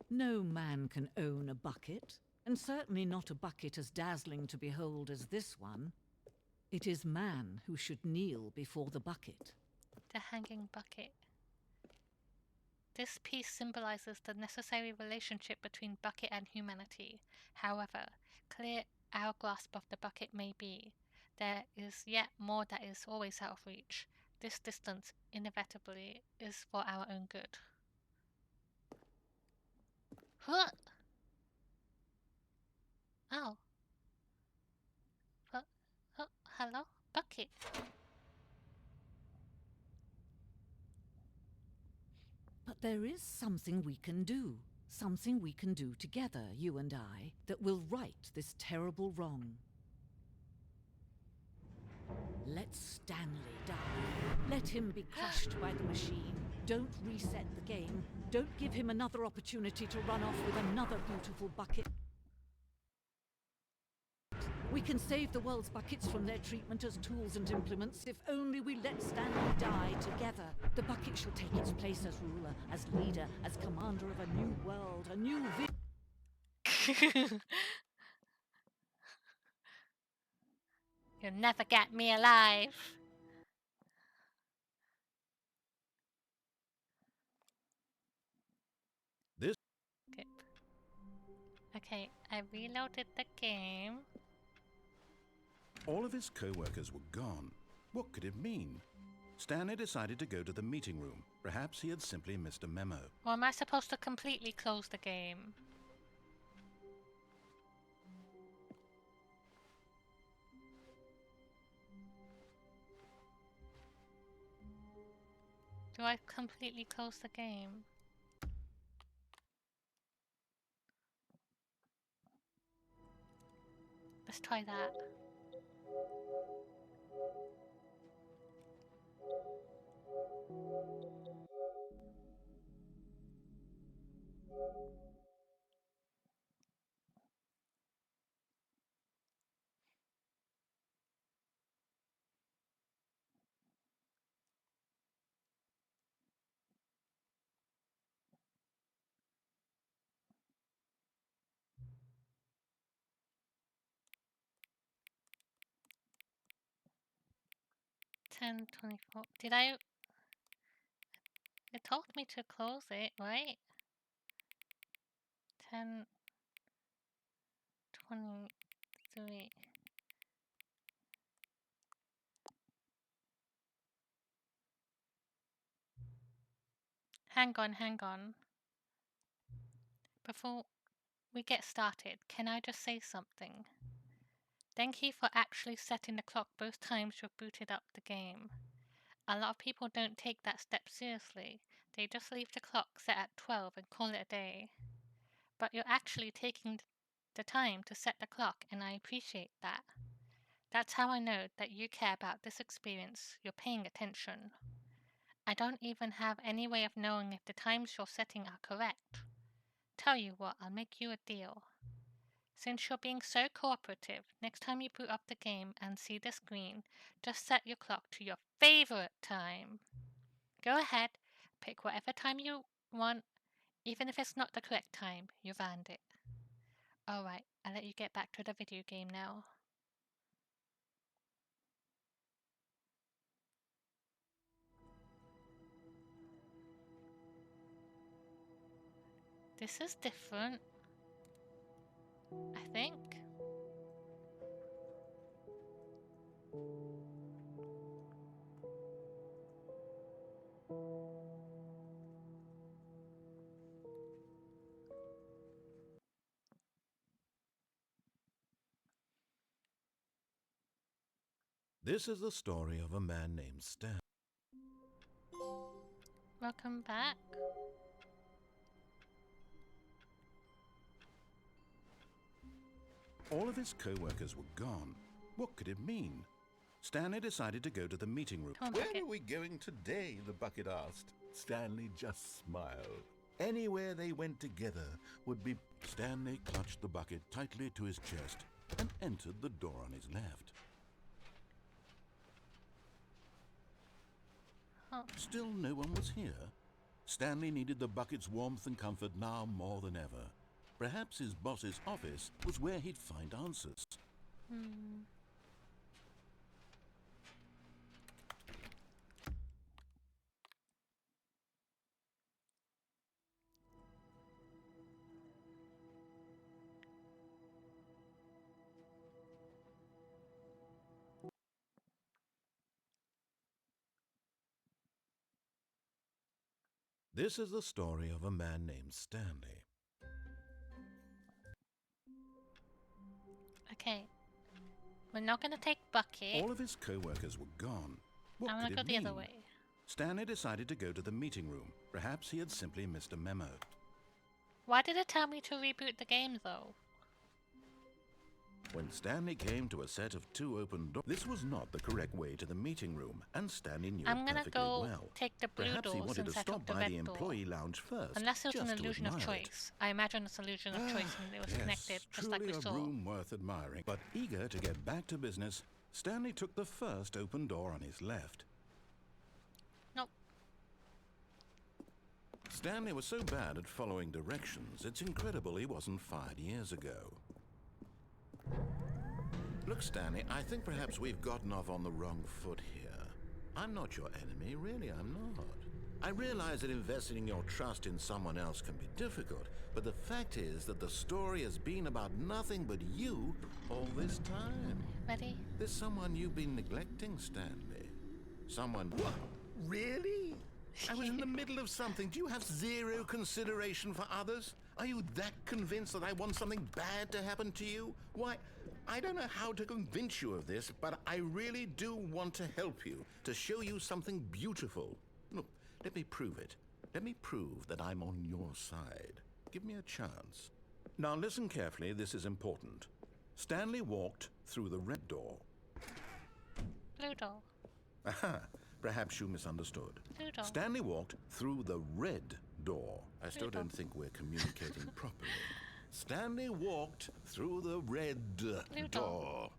No man can own a bucket, and certainly not a bucket as dazzling to behold as this one. It is man who should kneel before the bucket. The hanging bucket. This piece symbolizes the necessary relationship between bucket and humanity. However, clear our grasp of the bucket may be, there is yet more that is always out of reach. This distance inevitably is for our own good. Huh? Oh. But, oh, hello? Bucket. But there is something we can do. Something we can do together, you and I, that will right this terrible wrong. Let Stanley die. Let him be crushed by the machine. Don't reset the game. Don't give him another opportunity to run off with another beautiful bucket. We can save the world's buckets from their treatment as tools and implements if only we let Stanley die together. The bucket shall take its place as ruler, as leader, as commander of a new world, a new You'll never get me alive. This. Okay, I reloaded the game. All of his co-workers were gone. What could it mean? Stanley decided to go to the meeting room. Perhaps he had simply missed a memo. Or am I supposed to completely close the game? Do I completely close the game? Let's try that. Ten 24. Did I? It told me to close it, right? 10 23. Hang on. Before we get started, can I just say something? Thank you for actually setting the clock both times you've booted up the game. A lot of people don't take that step seriously. They just leave the clock set at 12 and call it a day. But you're actually taking the time to set the clock, and I appreciate that. That's how I know that you care about this experience. You're paying attention. I don't even have any way of knowing if the times you're setting are correct. Tell you what, I'll make you a deal. Since you're being so cooperative, next time you boot up the game and see the screen, just set your clock to your favorite time. Go ahead, pick whatever time you want, even if it's not the correct time, you've earned it. Alright, I'll let you get back to the video game now. This is different, I think. This is the story of a man named Stan. Welcome back. All of his co-workers were gone. What could it mean? Stanley decided to go to the meeting room. Come on, Where Bucket. are we going today? The bucket asked. Stanley just smiled. Anywhere they went together would be... Stanley clutched the bucket tightly to his chest and entered the door on his left. Oh. Still no one was here. Stanley needed the bucket's warmth and comfort now more than ever. Perhaps his boss's office was where he'd find answers. This is the story of a man named Stanley. Okay. We're not gonna take Bucket. All of his co-workers were gone. What I'm could gonna it go the mean? other way. Stanley decided to go to the meeting room. Perhaps he had simply missed a memo. Why did it tell me to reboot the game though? When Stanley came to a set of 2 open doors, this was not the correct way to the meeting room, and Stanley knew I'm it gonna perfectly go well. take the blue Perhaps he doors wanted and to set stop up the by red the door. employee lounge first, Unless it was just an to illusion of admire it. choice. I imagine it's an illusion of choice and it was connected, just like we Truly saw. a room worth admiring. But eager to get back to business, Stanley took the first open door on his left. Nope. Stanley was so bad at following directions, it's incredible he wasn't fired years ago. Look, Stanley, I think perhaps we've gotten off on the wrong foot here. I'm not your enemy, really, I'm not. I realize that investing your trust in someone else can be difficult, but the fact is that the story has been about nothing but you all this time. Ready? There's someone you've been neglecting, Stanley. Someone... What? Really? I was in the middle of something. Do you have zero consideration for others? Are you that convinced that I want something bad to happen to you? Why, I don't know how to convince you of this, but I really do want to help you, to show you something beautiful. Look, let me prove it. Let me prove that I'm on your side. Give me a chance. Now listen carefully, this is important. Stanley walked through the red door. Blue door. Aha, perhaps you misunderstood. Blue door. Stanley walked through the red door. I still Blue door. don't think we're communicating properly. Stanley walked through the red door. door.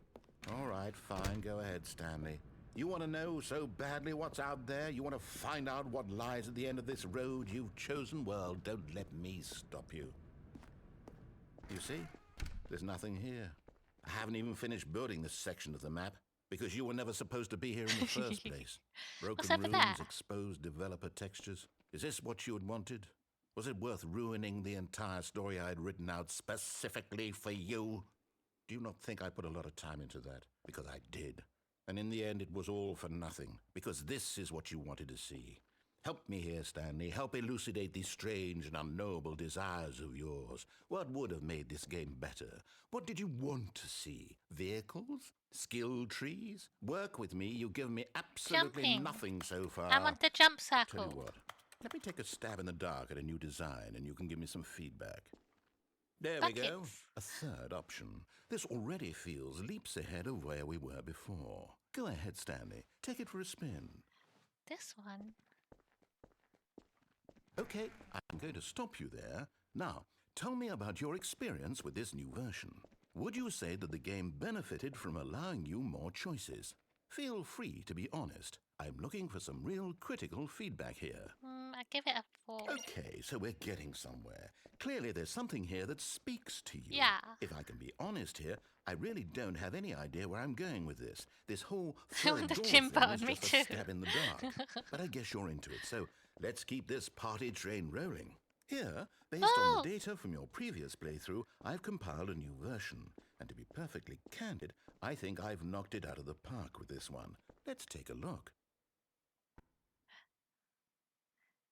All right, fine. Go ahead, Stanley. You want to know so badly what's out there? You want to find out what lies at the end of this road you've chosen? Well, don't let me stop you. You see? There's nothing here. I haven't even finished building this section of the map because you were never supposed to be here in the first place. Broken over rooms, there? exposed developer textures. Is this what you had wanted? Was it worth ruining the entire story I had written out specifically for you? Do you not think I put a lot of time into that? Because I did. And in the end, it was all for nothing. Because this is what you wanted to see. Help me here, Stanley. Help elucidate these strange and unknowable desires of yours. What would have made this game better? What did you want to see? Vehicles? Skill trees? Work with me. You've given me absolutely Jumping. nothing so far. I want the jump Tell you circle. what. Let me take a stab in the dark at a new design, and you can give me some feedback. There we go. Buckets. A third option. This already feels leaps ahead of where we were before. Go ahead, Stanley. Take it for a spin. This one. Okay, I'm going to stop you there. Now, Tell me about your experience with this new version. Would you say that the game benefited from allowing you more choices? Feel free to be honest. I'm looking for some real critical feedback here. I give it a 4. Okay, so we're getting somewhere. Clearly there's something here that speaks to you. Yeah. If I can be honest here, I really don't have any idea where I'm going with this. This whole I want third the door gym thing button, is me just too. a stab in the dark. But I guess you're into it, so let's keep this party train rolling. Here, based on the data from your previous playthrough, I've compiled a new version. And to be perfectly candid, I think I've knocked it out of the park with this one. Let's take a look.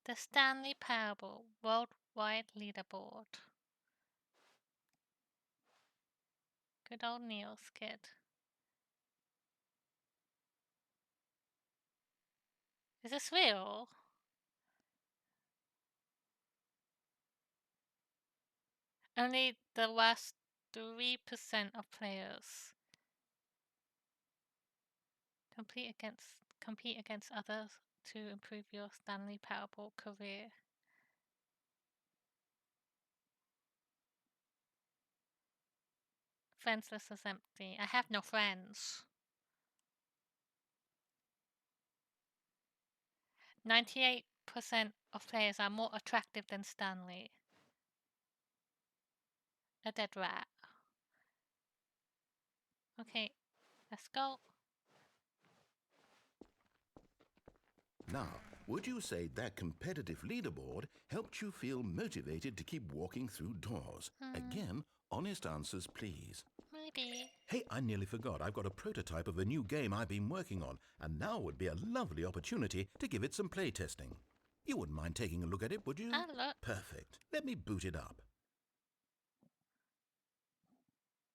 The Stanley Parable Worldwide Leaderboard. Good old Neil Skid. Is this real? Only the last 3% of players compete against others to improve your Stanley Parable career. Friends list is empty. I have no friends. 98% of players are more attractive than Stanley. A dead rat. Okay, let's go. Now, would you say that competitive leaderboard helped you feel motivated to keep walking through doors? Again, honest answers, please. Maybe. Hey, I nearly forgot. I've got a prototype of a new game I've been working on, and now would be a lovely opportunity to give it some play testing. You wouldn't mind taking a look at it, would you? I'll look. Perfect. Let me boot it up.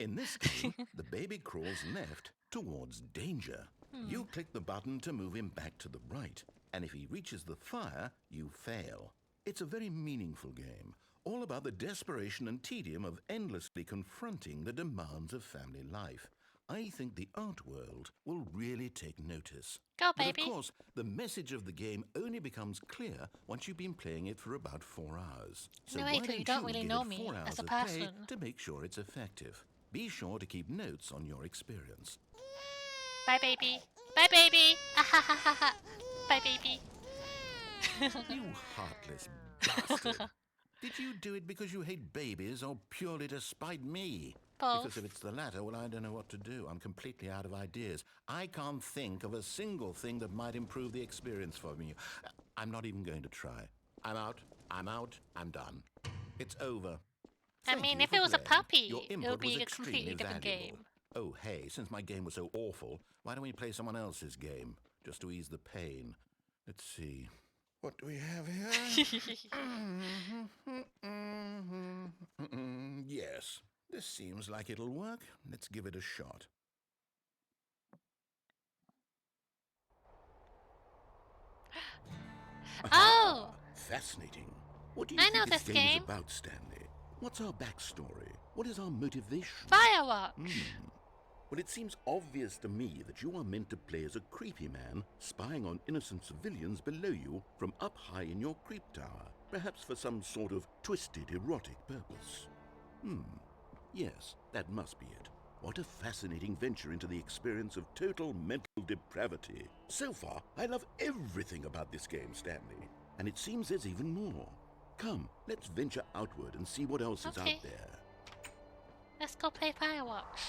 In this game, the baby crawls left towards danger. You click the button to move him back to the right, and if he reaches the fire, you fail. It's a very meaningful game, all about the desperation and tedium of endlessly confronting the demands of family life. I think the art world will really take notice. Go, But baby. of course, the message of the game only becomes clear once you've been playing it for about 4 hours. So why Narrator, you don't really give know it me 4 hours as a of play person. to make sure it's effective? Be sure to keep notes on your experience. Bye, baby. Bye, baby. Ahahaha. Bye, baby. You heartless bastard. Did you do it because you hate babies or purely to spite me? Both. Because if it's the latter, well, I don't know what to do. I'm completely out of ideas. I can't think of a single thing that might improve the experience for me. I'm not even going to try. I'm out. I'm done. It's over. I mean, you if for it was a playing. puppy, Your it would input was be a extremely completely different valuable. game. Oh, hey, since my game was so awful, why don't we play someone else's game, just to ease the pain? Let's see. What do we have here? Yes, this seems like it'll work. Let's give it a shot. Oh! Fascinating. What do you I think know this this game is game. about, Stanley? What's our backstory? What is our motivation? Fireworks! Well, it seems obvious to me that you are meant to play as a creepy man spying on innocent civilians below you from up high in your creep tower, perhaps for some sort of twisted erotic purpose. Yes, that must be it. What a fascinating venture into the experience of total mental depravity. So far, I love everything about this game, Stanley. And it seems there's even more. Come, let's venture outward and see what else is Okay. out there. Let's go play fireworks.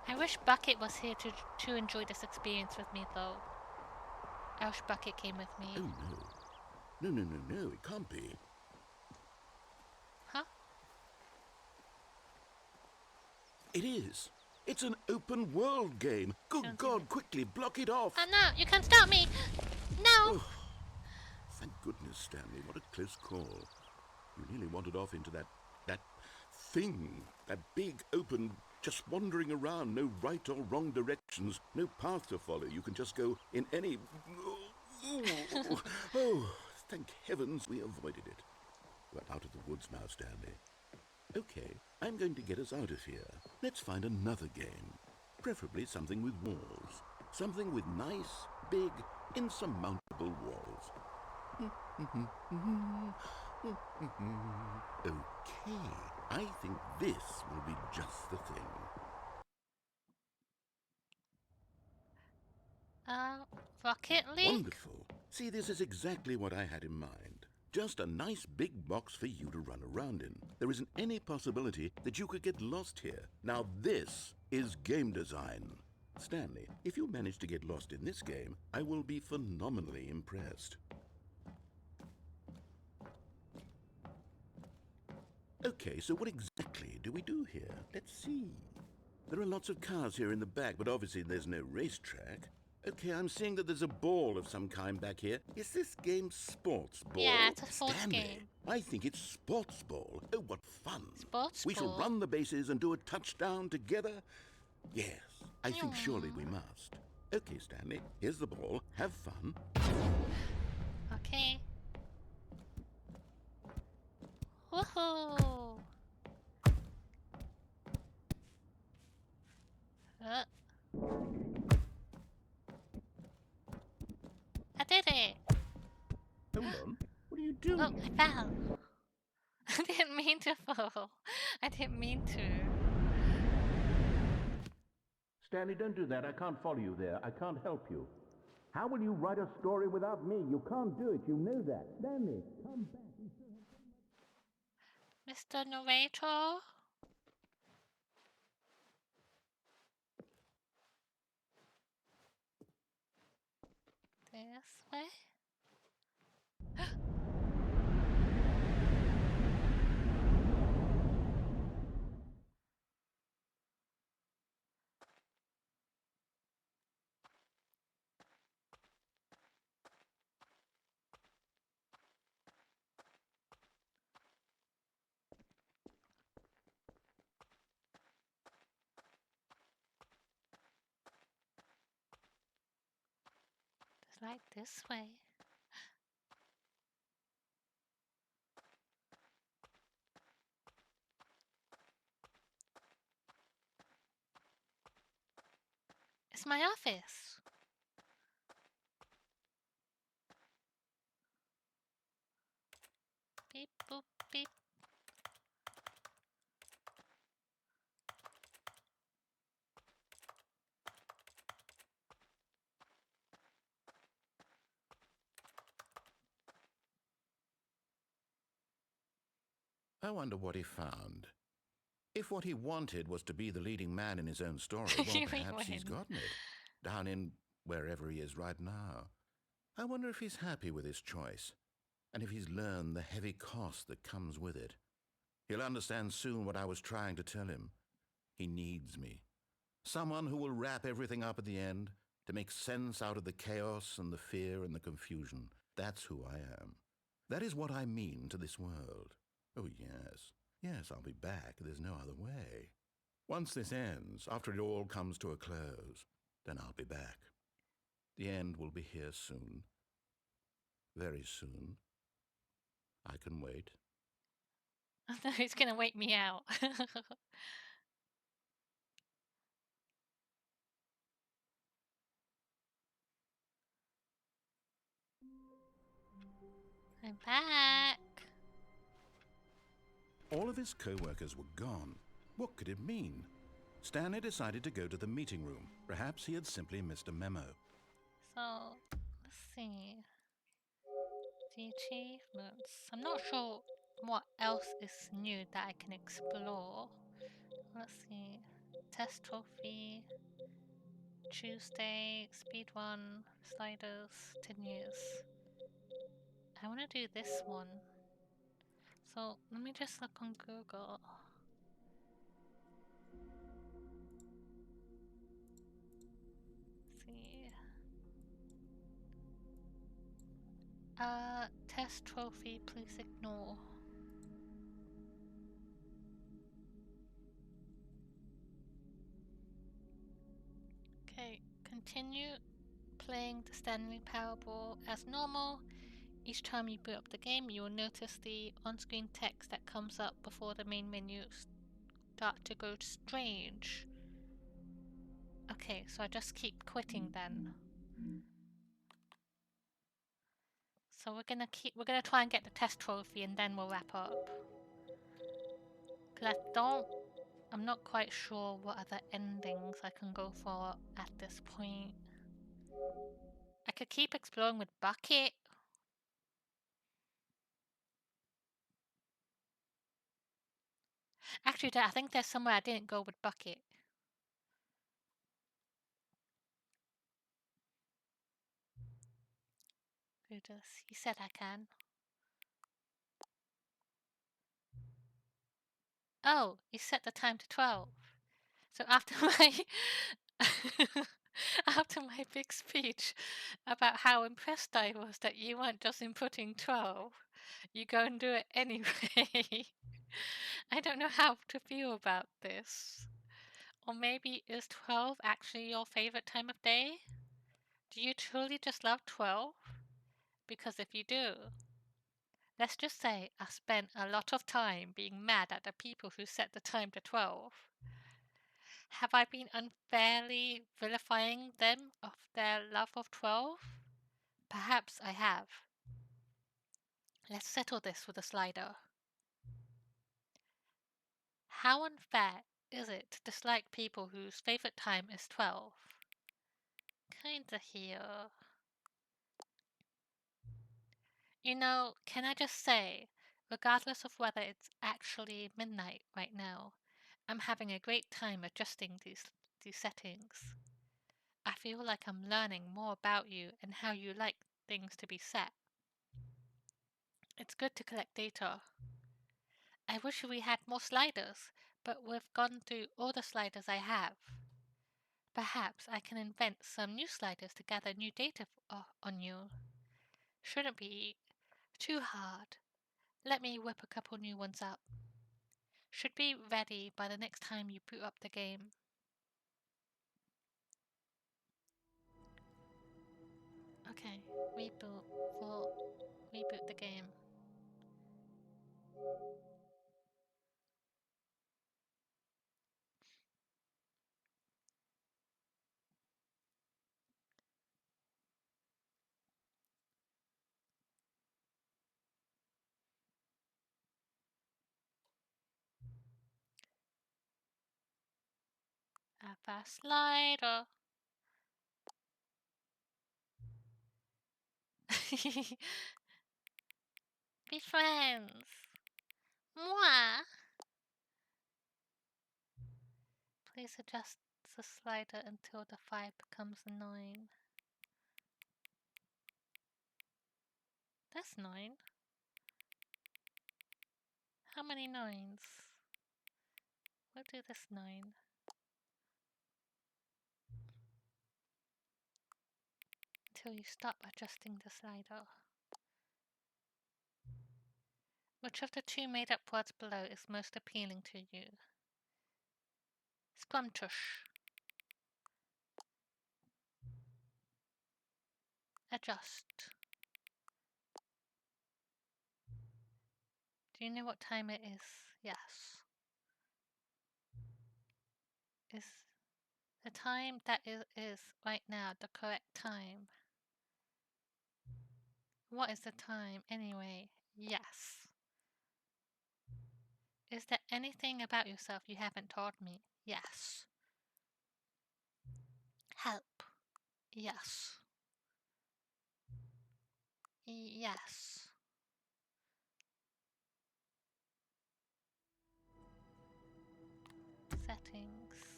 I wish Bucket was here to enjoy this experience with me, though. I wish Bucket came with me. Oh, no. No, it can't be. Huh? It is. It's an open world game. Good Don't God, quickly block it off. Oh no, you can't stop me! No! Thank goodness, Stanley. What a close call. You nearly wandered off into that thing. That big, open, just wandering around. No right or wrong directions. No path to follow. You can just go in any... Oh, thank heavens we avoided it. We're out of the woods now, Stanley. Okay, I'm going to get us out of here. Let's find another game. Preferably something with walls. Something with nice, big, insurmountable walls. Okay, I think this will be just the thing. Rocket League? Wonderful. See, this is exactly what I had in mind. Just a nice big box for you to run around in. There isn't any possibility that you could get lost here. Now this is game design. Stanley, if you manage to get lost in this game, I will be phenomenally impressed. Okay, so what exactly do we do here? Let's see. There are lots of cars here in the back, but obviously there's no racetrack. Okay, I'm seeing that there's a ball of some kind back here. Is this game sports ball? Yeah, it's a sports Stanley, game. I think it's sports ball. Oh, what fun. Sports We shall ball? run the bases and do a touchdown together? Yes, I think surely we must. Okay, Stanley, here's the ball. Have fun. Okay. Woohoo! I did it! Hold on. What are you doing? Oh, I fell! I didn't mean to fall. I didn't mean to. Stanley, don't do that. I can't follow you there. I can't help you. How will you write a story without me? You can't do it. You know that. Stanley, come back. Mr. Narrator? This way? It's like this way. It's my office. Beep, boop, beep. I wonder what he found. If what he wanted was to be the leading man in his own story, well, We perhaps he's win. gotten it. Down in wherever he is right now. I wonder if he's happy with his choice, and if he's learned the heavy cost that comes with it. He'll understand soon what I was trying to tell him. He needs me. Someone who will wrap everything up at the end, to make sense out of the chaos and the fear and the confusion. That's who I am. That is what I mean to this world. Oh, yes. Yes, I'll be back. There's no other way. Once this ends, after it all comes to a close, then I'll be back. The end will be here soon. Very soon. I can wait. He's gonna wake me out. I'm back. All of his co-workers were gone. What could it mean? Stanley decided to go to the meeting room. Perhaps he had simply missed a memo. So, let's see. The achievements. I'm not sure what else is new that I can explore. Let's see. Test trophy. Tuesday. Speedrun. Sliders. 10 years. I want to do this one. So, let me just look on Google. See. Test trophy, please ignore. Okay, continue playing the Stanley Parable as normal. Each time you boot up the game, you will notice the on-screen text that comes up before the main menu start to go strange. Okay, so I just keep quitting then. So we're gonna try and get the test trophy and then we'll wrap up. Cause I'm not quite sure what other endings I can go for at this point. I could keep exploring with Bucket. Actually, I think there's somewhere I didn't go with Bucket. He said I can. Oh, he set the time to 12. So after my after my big speech about how impressed I was that you weren't just inputting 12, you go and do it anyway. I don't know how to feel about this. Or maybe is 12 actually your favorite time of day? Do you truly just love 12? Because if you do, let's just say I spent a lot of time being mad at the people who set the time to 12. Have I been unfairly vilifying them of their love of 12? Perhaps I have. Let's settle this with a slider. How unfair is it to dislike people whose favorite time is 12? Kinda here. You know, can I just say, regardless of whether it's actually midnight right now, I'm having a great time adjusting these settings. I feel like I'm learning more about you and how you like things to be set. It's good to collect data. I wish we had more sliders, but we've gone through all the sliders I have. Perhaps I can invent some new sliders to gather new data on you. Shouldn't be too hard. Let me whip a couple new ones up. Should be ready by the next time you boot up the game. Okay, reboot the game. A fast slider. Be friends. Mwah. Please adjust the slider until the 5 becomes a 9. That's 9. How many 9s? We'll do this 9. Until you stop adjusting the slider. Which of the two made-up words below is most appealing to you? Scrumptious. Adjust. Do you know what time it is? Yes. Is the time that is right now the correct time? What is the time anyway? Yes. Is there anything about yourself you haven't told me? Yes. Help. Yes. Yes. Settings.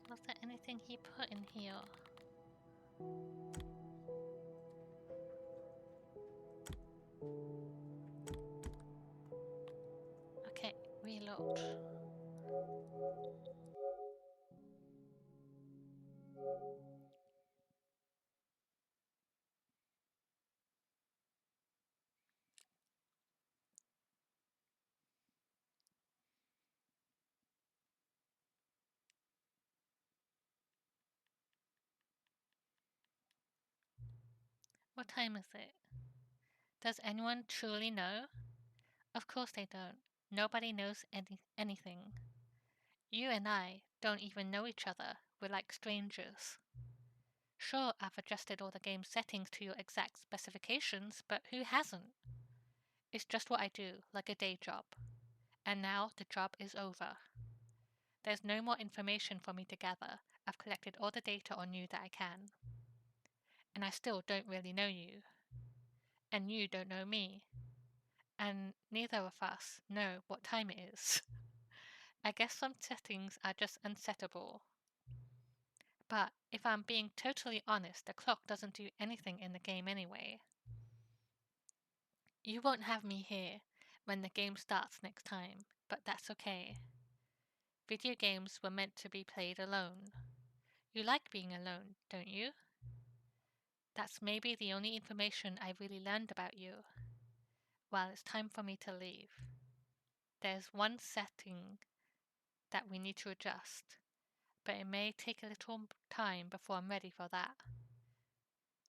Was there anything he put in here? Okay, reload. What time is it? Does anyone truly know? Of course they don't. Nobody knows anything. You and I don't even know each other. We're like strangers. Sure, I've adjusted all the game settings to your exact specifications, but who hasn't? It's just what I do, like a day job. And now the job is over. There's no more information for me to gather. I've collected all the data on you that I can. And I still don't really know you. And you don't know me. And neither of us know what time it is. I guess some settings are just unsettable. But if I'm being totally honest, the clock doesn't do anything in the game anyway. You won't have me here when the game starts next time, but that's okay. Video games were meant to be played alone. You like being alone, don't you? That's maybe the only information I really learned about you. Well, it's time for me to leave. There's one setting that we need to adjust, but it may take a little time before I'm ready for that.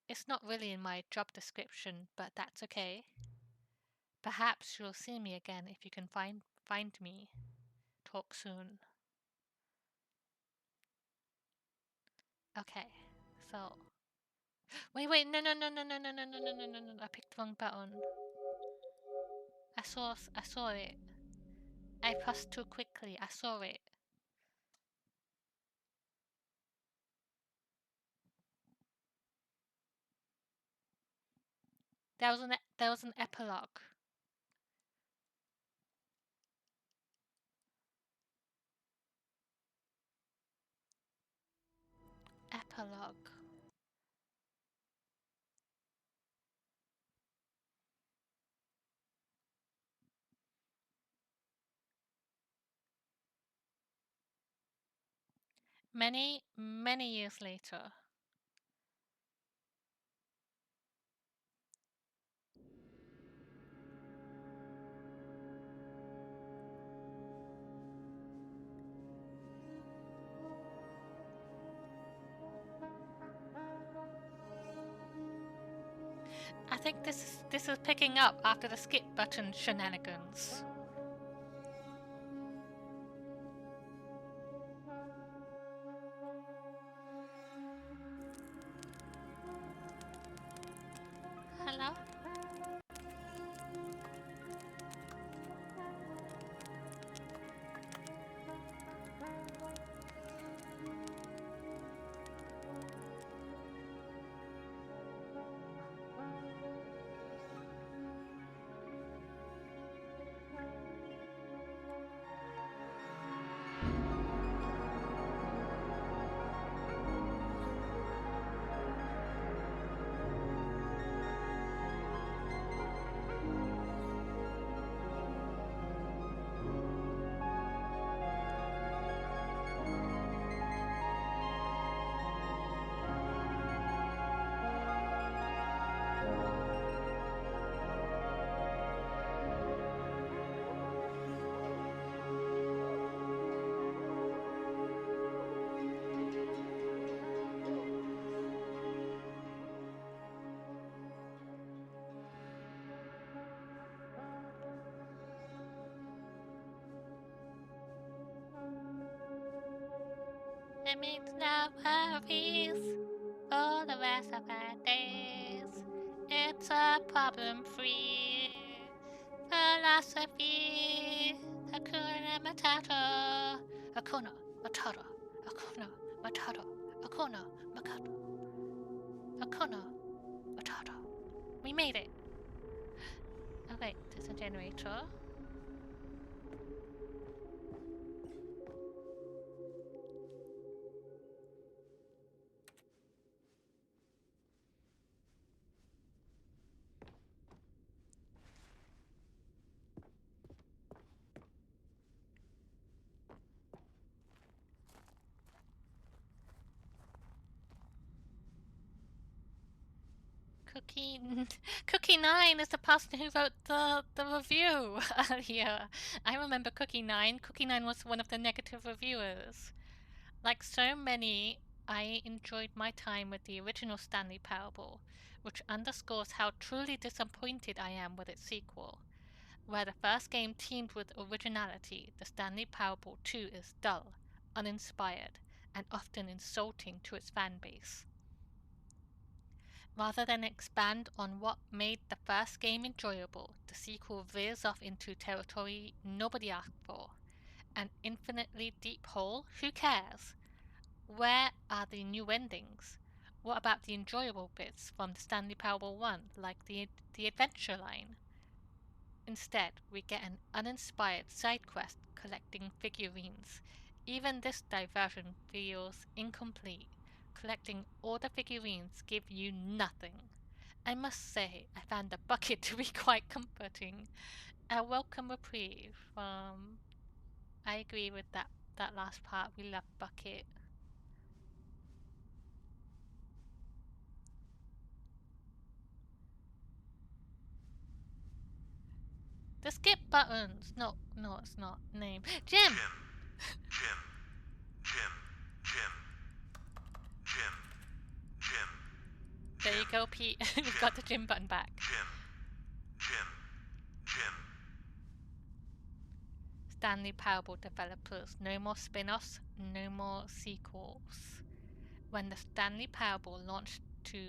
It's not really in my job description, but that's okay. Perhaps you'll see me again if you can find me. Talk soon. Okay, so wait, no, I picked the wrong button. I saw it. I pressed too quickly. I saw it. There was an epilogue. Epilogue. Many years later. I think this is picking up after the skip button shenanigans. Hello? It means no worries all the rest of our days. It's a problem-free philosophy. Hakuna Matata. Hakuna Matata. Hakuna Matata. Hakuna Matata. Hakuna Matata. We made it. Okay, there's a generator. Cookie 9 is the person who wrote the review earlier. I remember Cookie 9. Cookie 9 was one of the negative reviewers. Like so many, I enjoyed my time with the original Stanley Parable, which underscores how truly disappointed I am with its sequel. Where the first game teamed with originality, the Stanley Parable 2 is dull, uninspired, and often insulting to its fanbase. Rather than expand on what made the first game enjoyable, the sequel veers off into territory nobody asked for. An infinitely deep hole? Who cares? Where are the new endings? What about the enjoyable bits from the Stanley Parable 1, like the adventure line? Instead, we get an uninspired side quest collecting figurines. Even this diversion feels incomplete. Collecting all the figurines give you nothing. I must say, I found the bucket to be quite comforting. A welcome reprieve from... I agree with that last part. We love Bucket. The skip buttons! No, it's not. Name. Jim! Jim. There you go, Pete. We've got the Jim button back. Jim. Stanley Parable developers. No more spin-offs, no more sequels. When the Stanley Parable launched to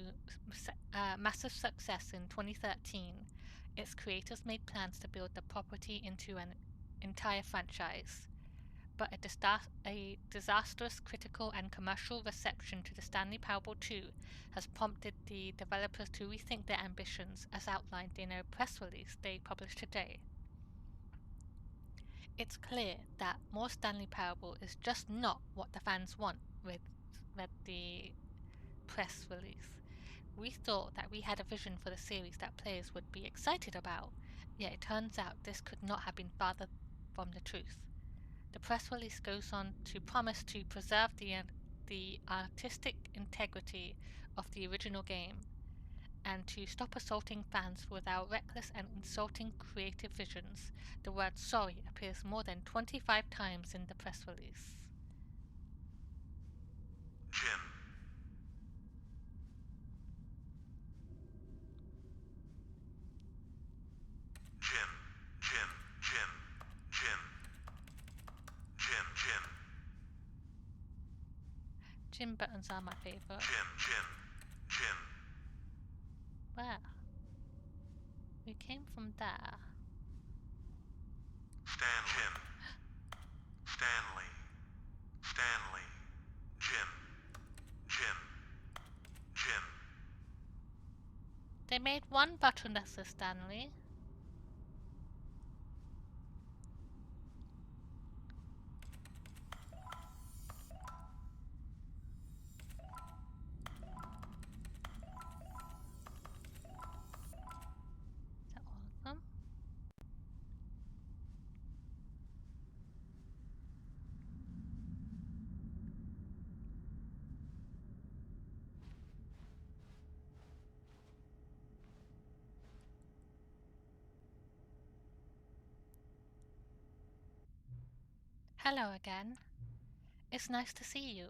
massive success in 2013, its creators made plans to build the property into an entire franchise. But a disastrous critical and commercial reception to the Stanley Parable 2 has prompted the developers to rethink their ambitions as outlined in a press release they published today. It's clear that more Stanley Parable is just not what the fans want, read the press release. We thought that we had a vision for the series that players would be excited about, yet it turns out this could not have been farther from the truth. The press release goes on to promise to preserve the artistic integrity of the original game and to stop assaulting fans with our reckless and insulting creative visions. The word sorry appears more than 25 times in the press release. Jim. Jim buttons are my favorite. Jim. Where? We came from there. Stanley. Jim. They made one button that says Stanley. Is that all of them? Hello again. It's nice to see you.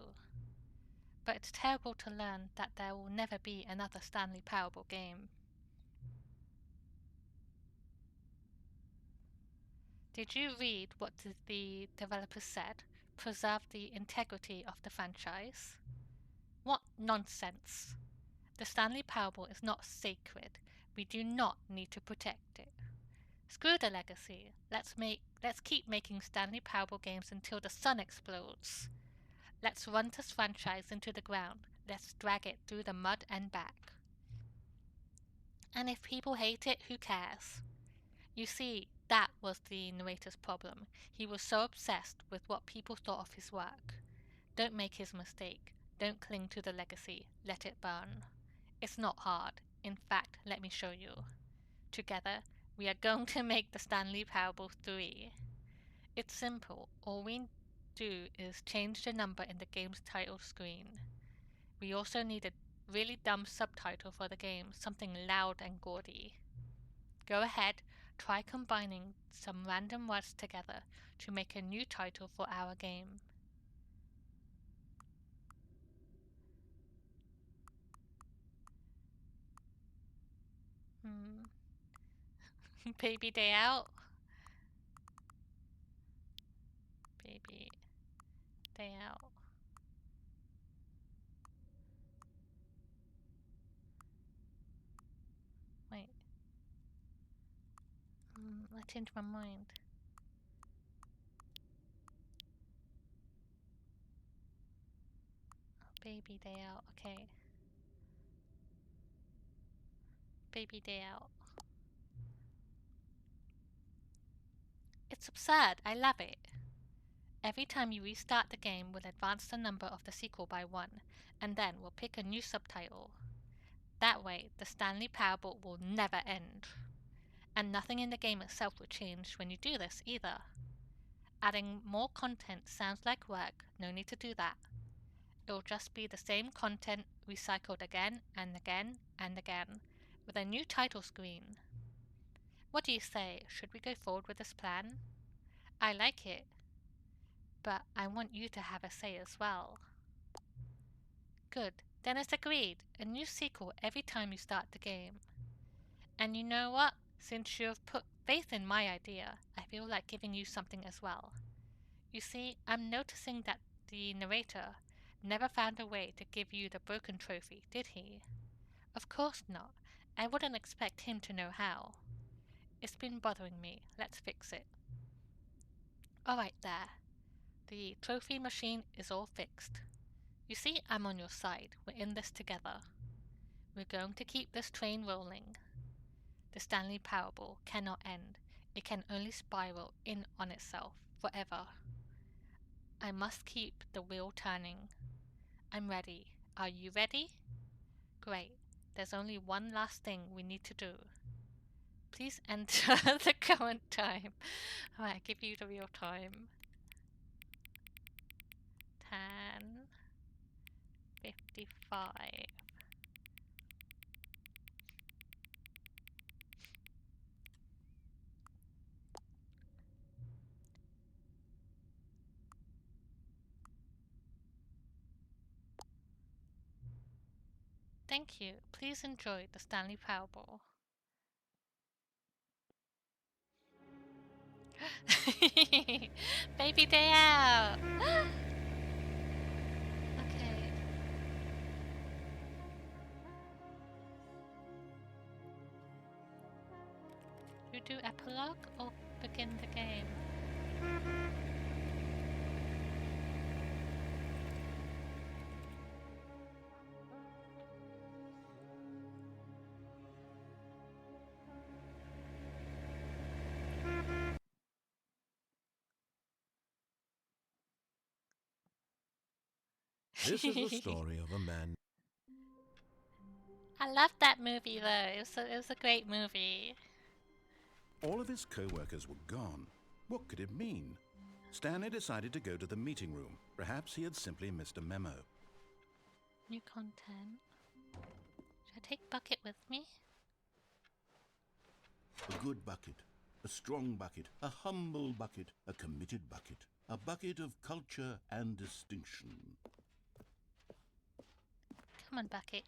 But it's terrible to learn that there will never be another Stanley Parable game. Did you read what the developers said? Preserve the integrity of the franchise? What nonsense! The Stanley Parable is not sacred. We do not need to protect it. Screw the legacy. Let's keep making Stanley Parable games until the sun explodes. Let's run this franchise into the ground. Let's drag it through the mud and back. And if people hate it, who cares? You see, that was the narrator's problem. He was so obsessed with what people thought of his work. Don't make his mistake. Don't cling to the legacy. Let it burn. It's not hard. In fact, let me show you. Together, we are going to make the Stanley Parable 3. It's simple. All we do is change the number in the game's title screen. We also need a really dumb subtitle for the game, something loud and gaudy. Go ahead, try combining some random words together to make a new title for our game. Baby Day Out? Baby Day Out. I changed my mind. Baby day out, okay. Baby day out. It's absurd, I love it. Every time you restart the game, we'll advance the number of the sequel by 1, and then we'll pick a new subtitle. That way, the Stanley Parable will never end. And nothing in the game itself will change when you do this either. Adding more content sounds like work, no need to do that. It'll just be the same content recycled again and again and again, with a new title screen. What do you say? Should we go forward with this plan? I like it, but I want you to have a say as well. Good, then it's agreed. A new sequel every time you start the game. And you know what? Since you have put faith in my idea, I feel like giving you something as well. You see, I'm noticing that the narrator never found a way to give you the broken trophy, did he? Of course not. I wouldn't expect him to know how. It's been bothering me. Let's fix it. Alright there. The trophy machine is all fixed. You see, I'm on your side. We're in this together. We're going to keep this train rolling. The Stanley Parable cannot end. It can only spiral in on itself forever. I must keep the wheel turning. I'm ready. Are you ready? Great. There's only one last thing we need to do. Please enter the current time. Alright, I'll give you the real time. 10:55. Thank you. Please enjoy the Stanley Parable. Baby day out! Okay. You do epilogue or begin the game? This is the story of a man. I loved that movie though. It was a great movie. All of his co-workers were gone. What could it mean? Stanley decided to go to the meeting room. Perhaps he had simply missed a memo. New content. Should I take Bucket with me? A good bucket, a strong bucket, a humble bucket, a committed bucket, a bucket of culture and distinction. Come on, Bucket.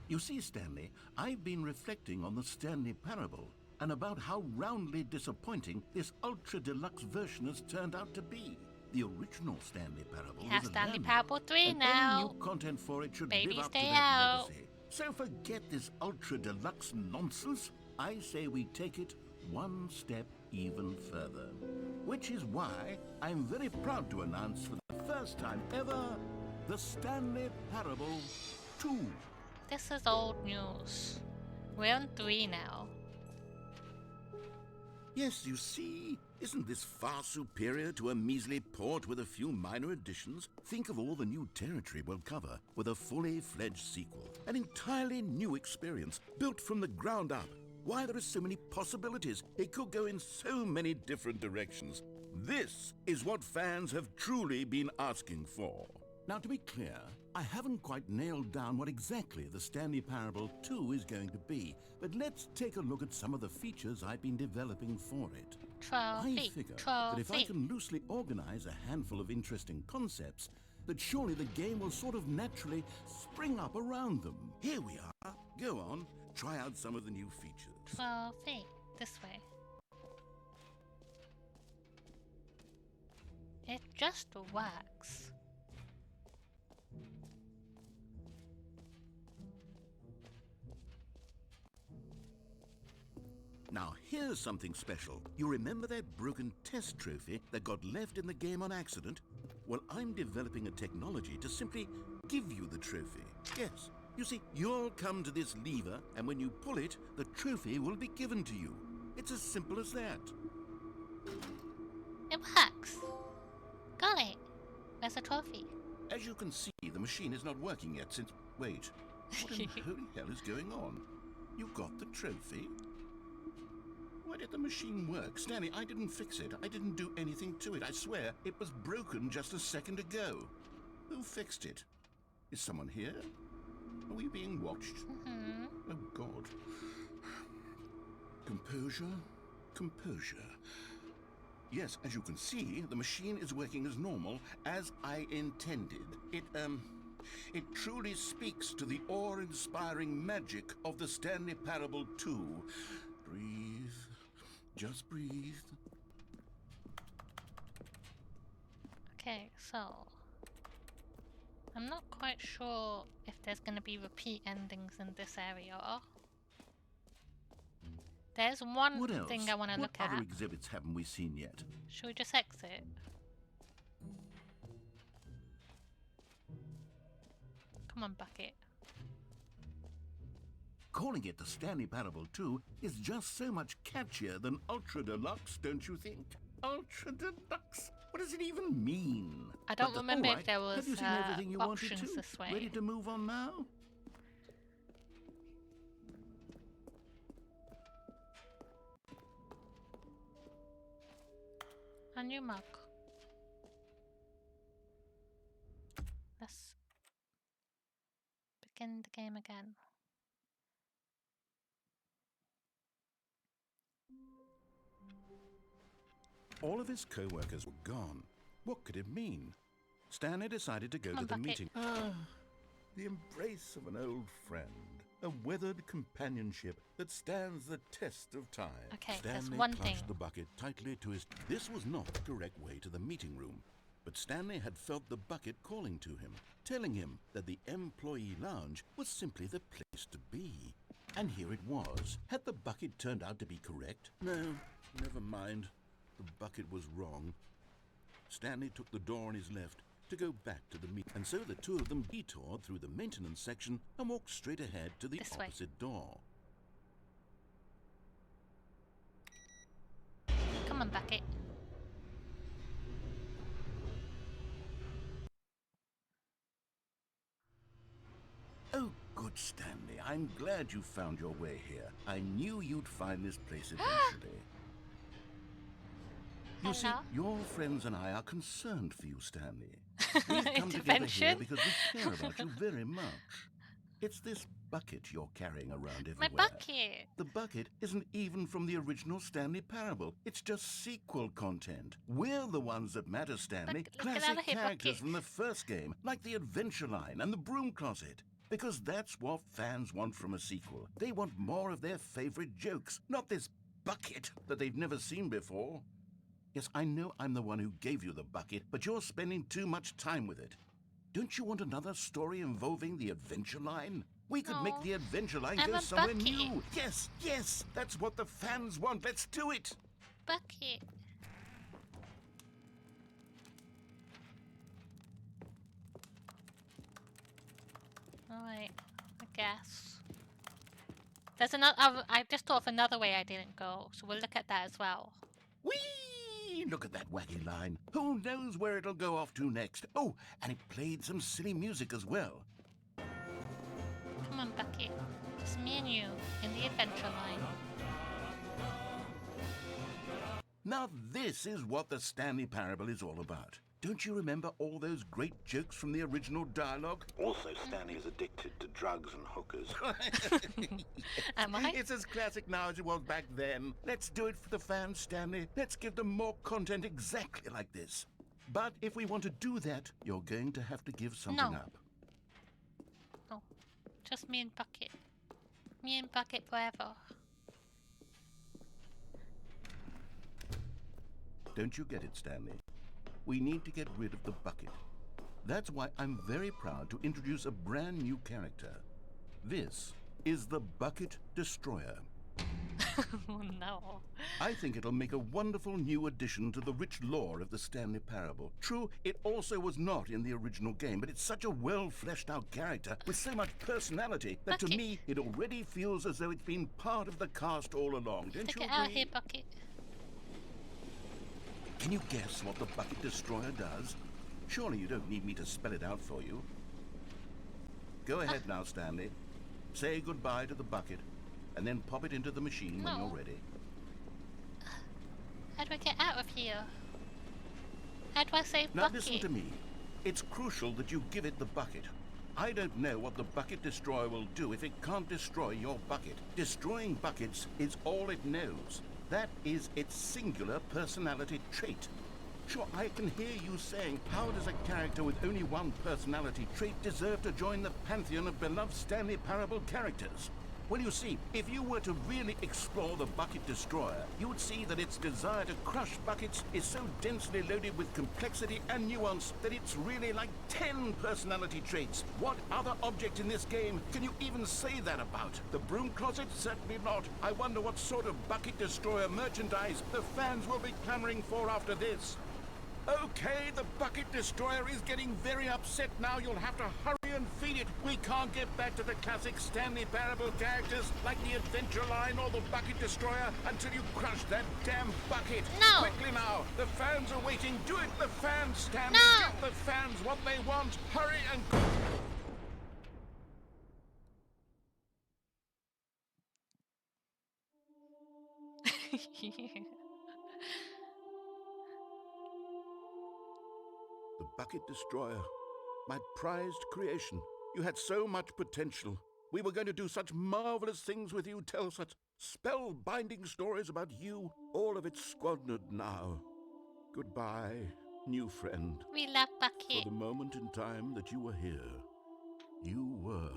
You see, Stanley, I've been reflecting on the Stanley Parable and about how roundly disappointing this ultra-deluxe version has turned out to be. The original Stanley Parable Yeah, was a Stanley landmark, Parable 3 and now. any new content for it should Baby live up to stay that out. legacy. So forget this ultra-deluxe nonsense. I say we take it one step even further. Which is why I'm very proud to announce for the first time ever, the Stanley Parable 2. This is old news. We're on 3 now. Yes, you see, isn't this far superior to a measly port with a few minor additions? Think of all the new territory we'll cover with a fully fledged sequel. An entirely new experience, built from the ground up. Why, there are so many possibilities. It could go in so many different directions. This is what fans have truly been asking for. Now, to be clear, I haven't quite nailed down what exactly the Stanley Parable 2 is going to be, but let's take a look at some of the features I've been developing for it. I figure that if I can loosely organize a handful of interesting concepts, that surely the game will sort of naturally spring up around them. Here we are. Go on, try out some of the new features. 12 feet. This way. It just works. Now, here's something special. You remember that broken test trophy that got left in the game on accident? Well, I'm developing a technology to simply give you the trophy. Yes. You see, you'll come to this lever, and when you pull it, the trophy will be given to you. It's as simple as that. It works. Got it. Where's the trophy? As you can see, the machine is not working yet since... Wait. What in the holy hell is going on? You got the trophy? Why did the machine work? Stanley, I didn't fix it. I didn't do anything to it. I swear, it was broken just a second ago. Who fixed it? Is someone here? Are we being watched? Oh, God. Composure. Composure. Yes, as you can see, the machine is working as normal, as I intended. It truly speaks to the awe-inspiring magic of the Stanley Parable 2. Breathe. Just breathe. Okay, so I'm not quite sure if there's going to be repeat endings in this area. There's one What else? thing I want to look What at. other exhibits haven't we seen yet? Should we just exit? Come on, Bucket. Calling it the Stanley Parable 2 is just so much catchier than Ultra Deluxe, don't you think? Ultra Deluxe? What does it even mean? I don't But, remember all if right, there was have you seen everything you wanted options to? this way. Ready to move on now? A new mug. Let's begin the game again. All of his co-workers were gone. What could it mean? Stanley decided to go Come to on, the Bucket. meeting. Ah, the embrace of an old friend. A weathered companionship that stands the test of time. Okay, there's Stanley one thing. clutched the bucket tightly to his... This was not the correct way to the meeting room, but Stanley had felt the bucket calling to him, telling him that the employee lounge was simply the place to be. And here it was. Had the bucket turned out to be correct? No, never mind. The bucket was wrong. Stanley took the door on his left to go back to the meeting, and so the two of them detoured through the maintenance section and walked straight ahead to the This way. opposite door. Come on, Bucket. Oh, good Stanley. I'm glad you found your way here. I knew you'd find this place eventually. You see, Hello? your friends and I are concerned for you, Stanley. We've come together here Intervention? because we care about you very much. It's this bucket you're carrying around everywhere. My bucket! The bucket isn't even from the original Stanley Parable. It's just sequel content. We're the ones that matter, Stanley. Look, get out Classic of here, characters Bucket. from the first game, like the Adventure Line and the Broom Closet. Because that's what fans want from a sequel. They want more of their favorite jokes, not this bucket that they've never seen before. Yes, I know I'm the one who gave you the bucket, but you're spending too much time with it. Don't you want another story involving the Adventure Line? We could make No, the Adventure Line I'm go a somewhere bucket. new. Yes, yes, that's what the fans want. Let's do it. Bucket! Alright, I guess. There's another. I just thought of another way I didn't go, so we'll look at that as well. Whee! Look at that wacky line. Who knows where it'll go off to next? Oh, and it played some silly music as well. Come on, Bucket. It's me and you in the Adventure Line. Now this is what the Stanley Parable is all about. Don't you remember all those great jokes from the original dialogue? Also, Stanley is addicted to drugs and hookers. Am I? It's as classic now as it was back then. Let's do it for the fans, Stanley. Let's give them more content exactly like this. But if we want to do that, you're going to have to give something No. up. No, just me and Bucket. Me and Bucket forever. Don't you get it, Stanley? We need to get rid of the bucket. That's why I'm very proud to introduce a brand new character. This is the Bucket Destroyer. Oh no. I think it'll make a wonderful new addition to the rich lore of the Stanley Parable. True, it also was not in the original game, but it's such a well-fleshed-out character with so much personality that to Bucket. me, it already feels as though it's been part of the cast all along. Don't you Get out agree? here, Bucket. Can you guess what the Bucket Destroyer does? Surely you don't need me to spell it out for you. Go ahead now, Stanley. Say goodbye to the bucket, and then pop it into the machine when No. you're ready. How do I get out of here? How do I save Now Bucket? listen to me. It's crucial that you give it the bucket. I don't know what the Bucket Destroyer will do if it can't destroy your bucket. Destroying buckets is all it knows. That is its singular personality trait. Sure, I can hear you saying, how does a character with only one personality trait deserve to join the pantheon of beloved Stanley Parable characters? Well, you see, if you were to really explore the Bucket Destroyer, you would see that its desire to crush buckets is so densely loaded with complexity and nuance that it's really like 10 personality traits. What other object in this game can you even say that about? The broom closet? Certainly not. I wonder what sort of Bucket Destroyer merchandise the fans will be clamoring for after this. Okay, the Bucket Destroyer is getting very upset now. You'll have to hurry and feed it. We can't get back to the classic Stanley Parable characters like the Adventure Line or the Bucket Destroyer until you crush that damn bucket. No! Quickly now. The fans are waiting. Do it, the fans, Stanley. No! Give the fans what they want. Hurry and... The Bucket Destroyer. My prized creation. You had so much potential. We were going to do such marvelous things with you, tell such spellbinding stories about you. All of it squandered now. Goodbye, new friend. We love For Bucket. the moment in time that you were here, you were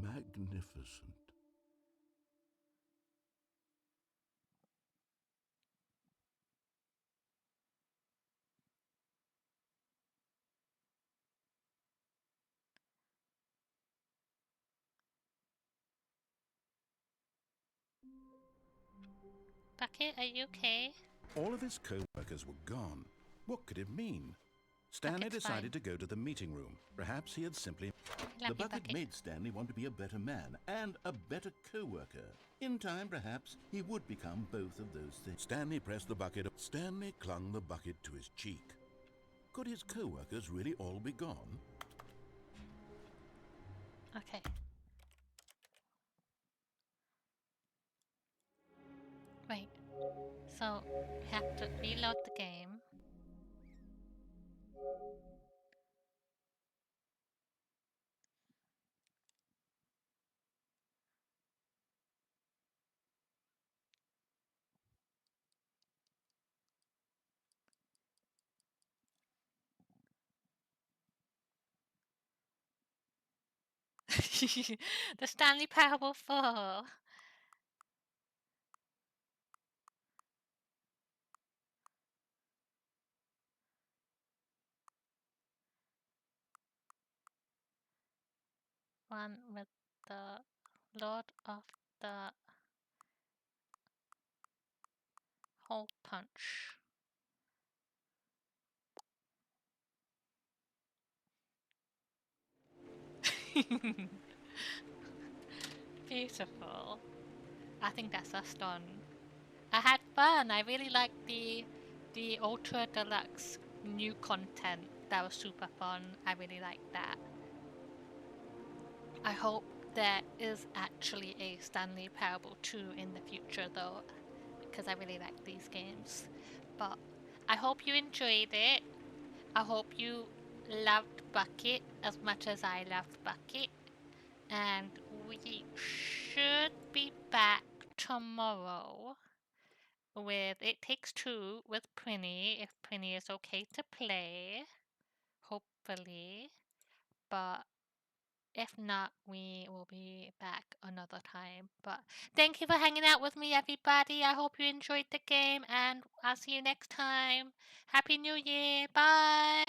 magnificent. Bucket, are you okay? All of his co-workers were gone. What could it mean? Stanley Bucket's decided fine. to go to the meeting room. Perhaps he had simply... Love The you, bucket Bucket. made Stanley want to be a better man and a better co-worker. In time, perhaps, he would become both of those things. Stanley pressed the bucket. Stanley clung the bucket to his cheek. Could his co-workers really all be gone? Okay. Wait. So, we have to reload the game. The Stanley Parable 4. One with the Lord of the Hole Punch. Beautiful. I think that's us done. I had fun. I really liked the Ultra Deluxe new content. That was super fun. I really liked that. I hope there is actually a Stanley Parable 2 in the future though, because I really like these games. But I hope you enjoyed it. I hope you loved Bucket as much as I loved Bucket. And we should be back tomorrow with It Takes Two with Prinny, if Prinny is okay to play. Hopefully. But If not, we will be back another time. But thank you for hanging out with me, everybody. I hope you enjoyed the game, and I'll see you next time. Happy New Year. Bye.